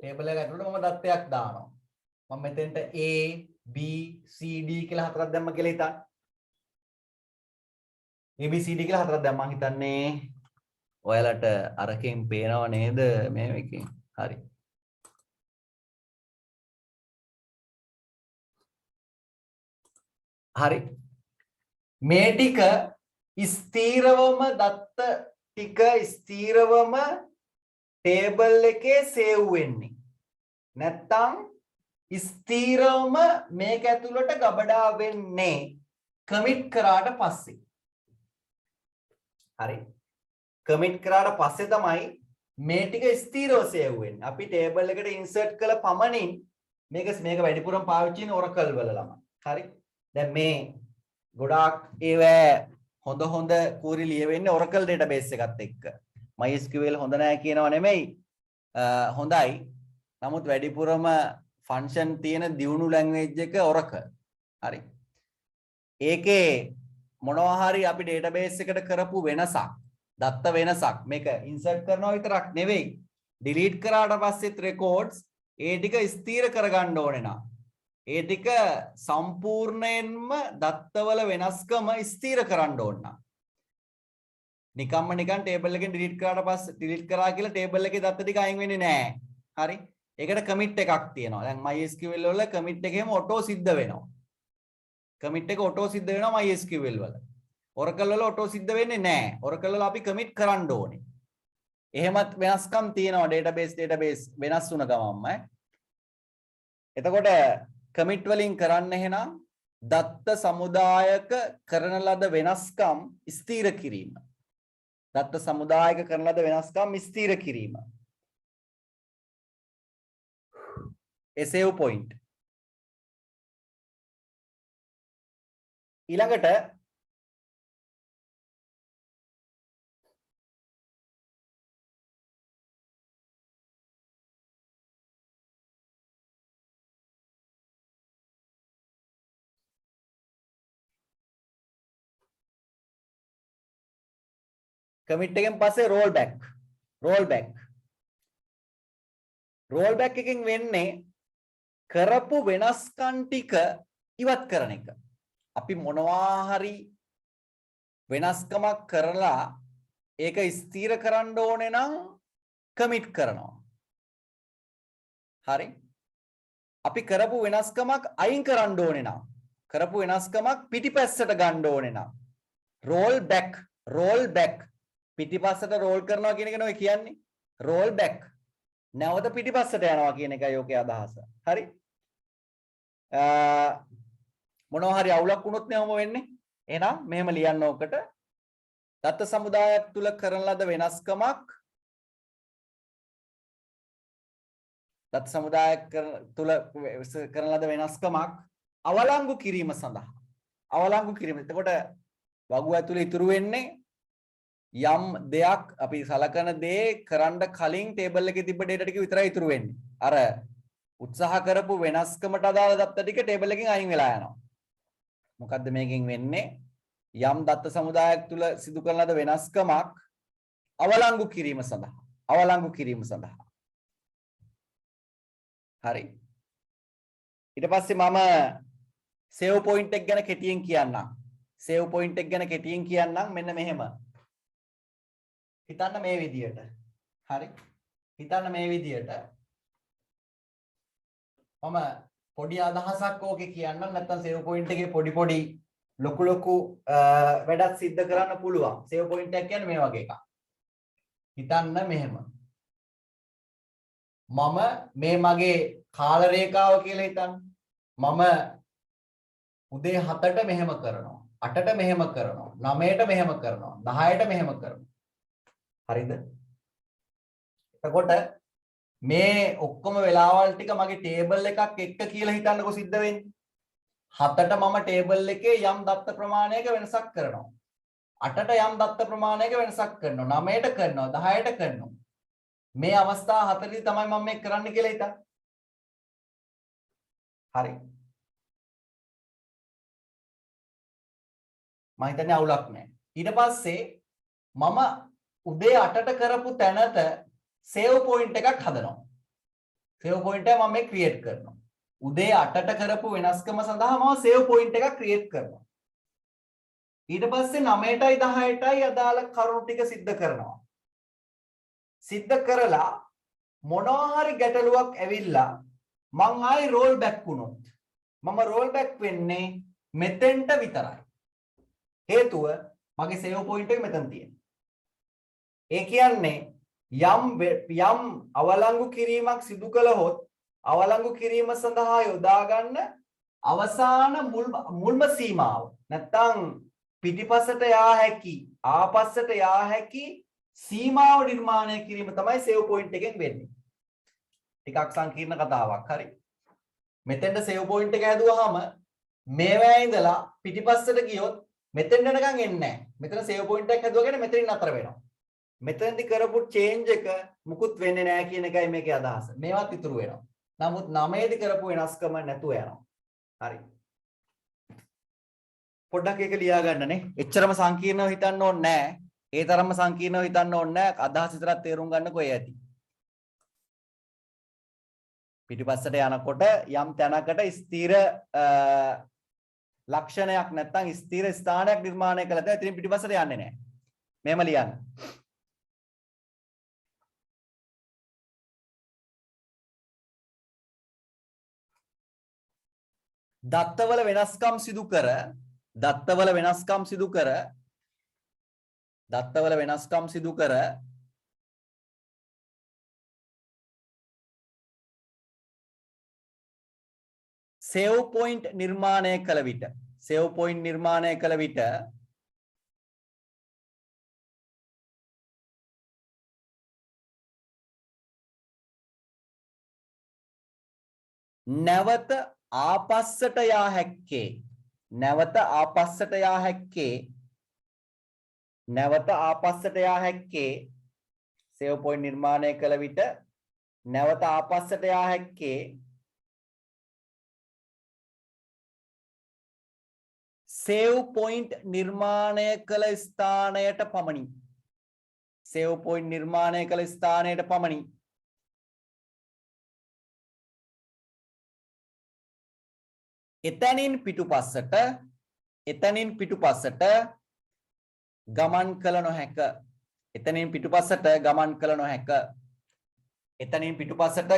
ටේබල් එක ඇතුළට මම දත්තයක් දානවා. මම මෙතෙන්ට A B C D කියලා හතරක් දැම්ම කියලා හිතන්න. A B C D කියලා හතරක් දැම්ම මම හිතන්නේ ඔයාලට අරකින් පේනව නේද මේ එකකින්. හරි. හරි. මේ ටික ස්ථීරවම දත්ත ටික ස්ථීරවම ටේබල් එකේ සේව් වෙන්නේ. නැත්තම් ස්ථීරවම මේක ඇතුළට ගබඩා වෙන්නේ කමිට් කරාට පස්සේ. හරි. කමිට් කරාට පස්සේ තමයි මේ ටික ස්ථීරව සේව් වෙන්නේ. අපි ටේබල් එකට ඉන්සර්ට් කළ පමණින් මේක වැඩිපුරම පාවිච්චි කරන Oracle වල ළමයි. හරි. දැන් මේ ගොඩාක් ඒවැ හොඳ කූරි ලියවෙන්නේ Oracle database එකත් එක්ක. MySQL හොඳ නැහැ කියනව නෙමෙයි. හොඳයි. නමුත් වැඩිපුරම ෆන්ක්ෂන් තියෙන දියුණු ලැන්ග්වේජ් එක Oracle. හරි. ඒකේ මොනවා හරි අපි database එකට කරපු වෙනසක් දත්ත වෙනසක් මේක insert කරනවා විතරක් නෙවෙයි delete කරාට පස්සෙත් records ඒ ටික ස්ථිර කරගන්න ඕනේ නා ඒ ටික සම්පූර්ණයෙන්ම දත්තවල වෙනස්කම ස්ථිර කරන්න ඕන නා නිකම්ම නිකන් table එකෙන් delete කරාට පස්සේ delete කරා කියලා table එකේ දත්ත ටික අයින් වෙන්නේ නැහැ හරි ඒකට commit එකක් තියෙනවා දැන් MySQL වල commit එකේම auto සිද්ධ වෙනවා commit එක auto සිද්ධ වෙනවා MySQL වල Oracle වල auto සිද්ධ වෙන්නේ නැහැ Oracle වල අපි commit කරන්න ඕනේ එහෙමත් වෙනස්කම් තියෙනවා database වෙනස් වුණ ගමන්ම එතකොට commit වලින් කරන්න එහෙනම් දත්ත සමුදායක කරන ලද වෙනස්කම් ස්ථිර කිරීම දත්ත සමුදායක කරන ලද වෙනස්කම් ස්ථිර කිරීම save point ඊළඟට commit එකෙන් පස්සේ rollback එකෙන් වෙන්නේ කරපු වෙනස්කම් ටික ඉවත් කරන එක. අපි මොනවා හරි වෙනස්කමක් කරලා ඒක ස්ථිර කරන්න ඕනේ නම් commit කරනවා. හරි. අපි කරපු වෙනස්කමක් අයින් කරන්න ඕනේ නම් කරපු වෙනස්කමක් පිටිපස්සට ගන්න ඕනේ නම් rollback පිටිපස්සට roll කරනවා කියන එක නෙවෙයි කියන්නේ rollback නැවත පිටිපස්සට යනවා කියන එකයි ඔකේ අදහස. හරි. මොනවා හරි අවුලක් වුණොත් නේ ඔහොම වෙන්නේ. එහෙනම් මෙහෙම ලියන්න ඕකට දත්ත සමුදායක් තුල කරන ලද වෙනස්කමක් දත්ත සමුදායක් තුල කරන ලද වෙනස්කමක් අවලංගු කිරීම සඳහා අවලංගු කිරීම. එතකොට වගුව ඇතුලේ ඉතුරු වෙන්නේ යම් දෙයක් අපි සලකන දේ කරන්න කලින් ටේබල් එකේ තිබ්බ data ටික විතරයි ඉතුරු වෙන්නේ. අර උත්සාහ කරපු වෙනස්කමට අදාළ දත්ත ටික ටේබල් එකෙන් අයින් වෙලා යනවා. මොකද්ද මේකෙන් වෙන්නේ? යම් දත්ත සමුදායක් තුල සිදු කරන ලද වෙනස්කමක් අවලංගු කිරීම සඳහා. හරි. ඊට පස්සේ මම save point එක ගැන කෙටියෙන් කියන්නම්. save point එක ගැන කෙටියෙන් කියන්නම් මෙන්න මෙහෙම. හිතන්න මේ විදියට. හරි. හිතන්න මේ විදියට. මම පොඩි අදහසක් ඕකේ කියන්නම් නැත්නම් save point එකේ පොඩි ලොකු වැඩක් සිද්ධ කරන්න පුළුවන්. save point එක කියන්නේ මේ වගේ එකක්. හිතන්න මෙහෙම. මම මේ මගේ කාල රේඛාව කියලා හිතන්න. මම උදේ 7ට මෙහෙම කරනවා. 8ට මෙහෙම කරනවා. 9ට මෙහෙම කරනවා. 10ට මෙහෙම කරනවා. හරිද? එතකොට මේ ඔක්කොම වෙලාවල් ටික මගේ ටේබල් එකක් එක්ක කියලා හිතන්නකො සිද්ධ වෙන්නේ. 7ට මම ටේබල් එකේ යම් දත්ත ප්‍රමාණයක වෙනසක් කරනවා. 8ට යම් දත්ත ප්‍රමාණයක වෙනසක් කරනවා. 9ට කරනවා. 10ට කරනවා. මේ අවස්ථා 40 තමයි මම මේ කරන්න කියලා හිතන්න. හරි. මම හිතන්නේ අවුලක් නැහැ. ඊට පස්සේ මම උදේ 8ට කරපු තැනට save point එකක් හදනවා. save point එක මම මේ create කරනවා. උදේ 8ට කරපු වෙනස්කම සඳහා මම save point එකක් create කරනවා. ඊට පස්සේ 9ටයි 10ටයි අදාළ කරුණු ටික සිද්ධ කරනවා. සිද්ධ කරලා මොනවා හරි ගැටලුවක් ඇවිල්ලා මං ආයි roll back වුණොත් මම roll back වෙන්නේ මෙතෙන්ට විතරයි. හේතුව මගේ save point එක මෙතන තියෙනවා. ඒ කියන්නේ යම් අවලංගු කිරීමක් සිදු කළහොත් අවලංගු කිරීම සඳහා යොදා ගන්න අවසාන මුල්ම සීමාව නැත්නම් පිටිපසට යා හැකි ආපස්සට යා හැකි සීමාව නිර්මාණය කිරීම තමයි save point එකෙන් වෙන්නේ. ටිකක් සංකීර්ණ කතාවක්. හරි. මෙතෙන්ට save point එක හැදුවාම මේවැය ඉඳලා පිටිපස්සට ගියොත් මෙතෙන් යනකම් එන්නේ නැහැ. මෙතන save point එකක් හැදුවාගෙන මෙතනින් නතර වෙනවා. මෙතනදී කරපු change එක මුකුත් වෙන්නේ නැහැ කියන එකයි මේකේ අදහස. මේවත් ඉතුරු වෙනවා. නමුත් 9 දී කරපු වෙනස්කම නැතුව යනවා. හරි. පොඩ්ඩක් ඒක ලියා ගන්නනේ. එච්චරම සංකීර්ණව හිතන්න ඕනේ නැහැ. ඒ තරම්ම සංකීර්ණව හිතන්න ඕනේ නැහැ. අදහස් විතරක් තේරුම් ගන්නකො ඒ ඇති. පිටිපස්සට යනකොට යම් තැනකට ස්ථිර ලක්ෂණයක් නැත්නම් ස්ථිර ස්ථානයක් නිර්මාණය කළද ඉතින් පිටිපස්සට යන්නේ නැහැ. මෙහෙම ලියන්න. දත්තවල වෙනස්කම් සිදු කර සේව් පොයින්ට් නිර්මාණය කළ විට නැවත ආපස්සට යා හැක්කේ සේව් පොයින්ට් නිර්මාණය කළ විට නැවත ආපස්සට යා හැක්කේ සේව් පොයින්ට් නිර්මාණය කළ ස්ථානයට පමණි. එතනින් පිටුපස්සට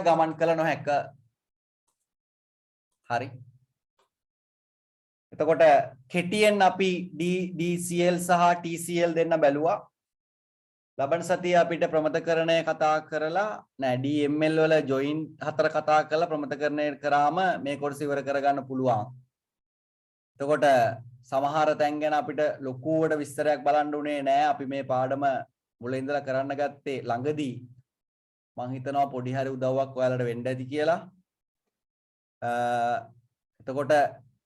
ගමන් කළ නොහැක. හරි. එතකොට කෙටියෙන් අපි DCL සහ TCL දෙන්න බැලුවා. ලබන සතියේ අපිට ප්‍රමතකරණය කතා කරලා නෑ DML වල ජොයින් හතර කතා කරලා ප්‍රමතකරණය කරාම මේ කොටස ඉවර කරගන්න පුළුවන්. එතකොට සමහර තැන් ගැන අපිට ලොකුවට විස්තරයක් බලන්න උනේ නෑ. අපි මේ පාඩම මුලින් ඉඳලා කරන්න ගත්තේ ළඟදී. මම හිතනවා පොඩි හරි උදව්වක් ඔයාලට වෙන්න ඇති කියලා. එතකොට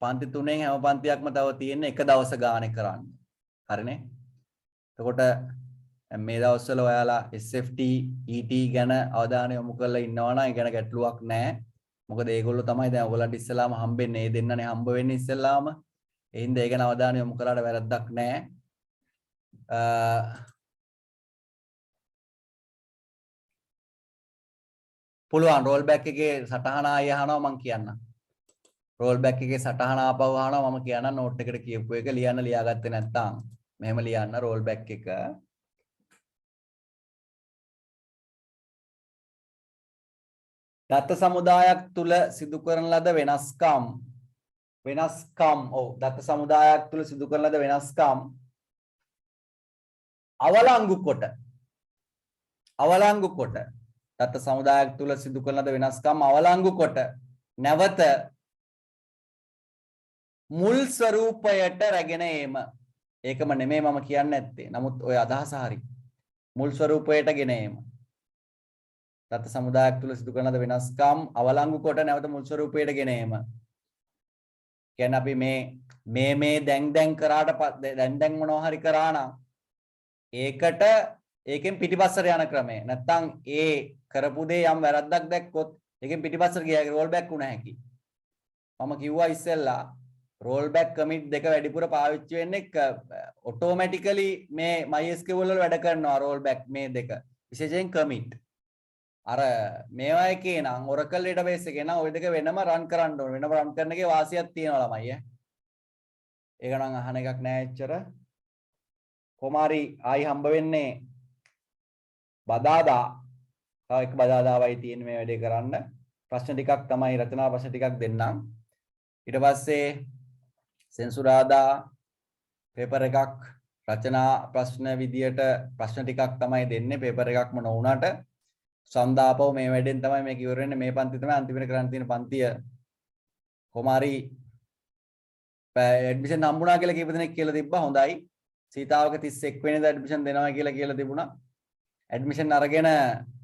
පන්ති 3න් හැම පන්තියක්ම තව තියෙන එක දවස ගානේ කරන්න. හරිනේ? එතකොට මේ දවස්වල ඔයාලා SFT ET ගැන අවධානය යොමු කරලා ඉන්නවා නම් ඒ ගැන ගැටලුවක් නැහැ. මොකද ඒගොල්ලෝ තමයි දැන් ඔයගලන්ට ඉස්සෙල්ලාම හම්බෙන්නේ. ඒ දෙන්නනේ හම්බ වෙන්නේ ඉස්සෙල්ලාම. ඒ හින්දා ඒ ගැන අවධානය යොමු කරාට වැරද්දක් නැහැ. පුළුවන් රෝල් බෑක් එකේ සටහන ආයෙ අහනවා මම කියන්නම්. රෝල් බෑක් එකේ සටහන ආපහු අහනවා මම කියන්නම් නෝට් එකට කියපු එක ලියාගත්තේ නැත්නම් මෙහෙම ලියන්න රෝල් බෑක් එක. දත්ත සමුදායක් තුල සිදු කරන ලද වෙනස්කම් දත්ත සමුදායක් තුල සිදු කරන ලද වෙනස්කම් අවලංගු කොට දත්ත සමුදායක් තුල සිදු කරන ලද වෙනස්කම් අවලංගු කොට නැවත මුල් ස්වරූපයට රැගෙන ඒම. ඒකම නෙමෙයි මම කියන්නේ නැත්තේ. නමුත් ඔය අදහස හරි. මුල් ස්වරූපයට ගෙන ඒම. දත්ත සමුදායක් තුල සිදු කරන ලද වෙනස්කම් අවලංගු කොට නැවත මුල් ස්වරූපයට ගෙන ඒම. කියන්නේ අපි මේ දැන් කරාට දැන් මොනවා හරි කරා නම් ඒකෙන් පිටිපස්සට යන ක්‍රමය. නැත්තම් ඒ කරපු දේ යම් වැරද්දක් දැක්කොත් ඒකෙන් පිටිපස්සට ගියා රෝල් බෑක් වුණා හැකි. මම කිව්වා ඉස්සෙල්ලා රෝල් බෑක් කමිට් දෙක වැඩිපුර පාවිච්චි වෙන්නේ ඔටෝමැටිකලි මේ MySQL වල වැඩ කරනවා රෝල් බෑක් මේ දෙක. විශේෂයෙන් කමිට්. අර මේවා එකේ නම් Oracle database එකේ නම් ওই දෙක වෙනම රන් කරන්න ඕන. වෙනම රන් කරන එකේ වාසියක් තියෙනවා ළමයි ඈ. ඒක නම් අහන එකක් නෑ එච්චර. කොමාරි ආයි හම්බ වෙන්නේ බදාදා. තව එක බදාදාවයි තියෙන්නේ මේ වැඩේ කරන්න. ප්‍රශ්න ටිකක් තමයි රචනා ප්‍රශ්න ටිකක් දෙන්නම්. ඊට පස්සේ සෙන්සුරාදා පේපර් එකක් රචනා ප්‍රශ්න විදියට ප්‍රශ්න ටිකක් තමයි දෙන්නේ. පේපර් එකක්ම නොවුනට සන්දාපව මේ වැඩෙන් තමයි මේක ඉවර වෙන්නේ. මේ පන්ති තමයි අන්තිමට කරන්න තියෙන පන්තිය. කොමාරි ඇඩ්මිෂන් හම්බුණා කියලා කීප දෙනෙක් කියලා තිබ්බා. හොඳයි. සීතාවක 31 වෙනිදා ඇඩ්මිෂන් දෙනවා කියලා තිබුණා. ඇඩ්මිෂන් අරගෙන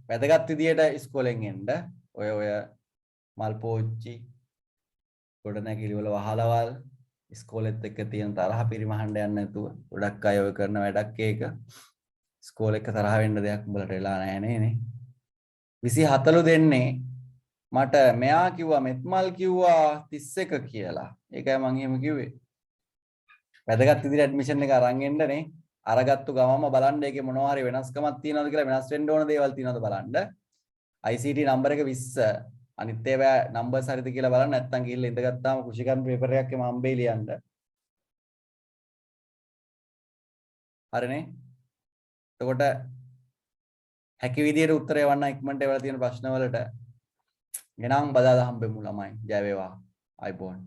වැදගත් විදියට ඉස්කෝලෙන් එන්න. ඔය මල්පෝච්චි ගොඩනැගිලි වල වහලවල් ඉස්කෝලෙත් එක්ක තියෙන තරහ පිරිමහන්න යන්නේ නැතුව ගොඩක් අය ඔය කරන වැඩක් ඒක. ඉස්කෝලේ එක තරහ වෙන්න දෙයක් උඹලට වෙලා නැහැ නේ. 24 දෙන්නේ මට මෙයා කිව්වා මෙත්මල් කිව්වා 31 කියලා. ඒකයි මම එහෙම කිව්වේ. වැදගත් විදිහට ඇඩ්මිෂන් එක අරන් එන්නනේ. අරගත්තු ගමම බලන්න ඒකේ මොනවා හරි වෙනස්කමක් තියෙනවද කියලා වෙනස් වෙන්න ඕන දේවල් තියෙනවද බලන්න. ICT නම්බර එක 20 අනිත් ඒවා නම්බර්ස් හරිද කියලා බලන්න. නැත්නම් ගිහිල්ලා ඉඳගත්තාම කුෂිකම් පේපර් එකක් එම හම්බෙයි ලියන්න. හරිනේ. එතකොට හැකි විදියට උත්තර එවන්න ඉක්මනට ඒවල තියෙන ප්‍රශ්න වලට. එනම් බදාදා හම්බෙමු ළමයි. ජය වේවා. ආයිබෝන්.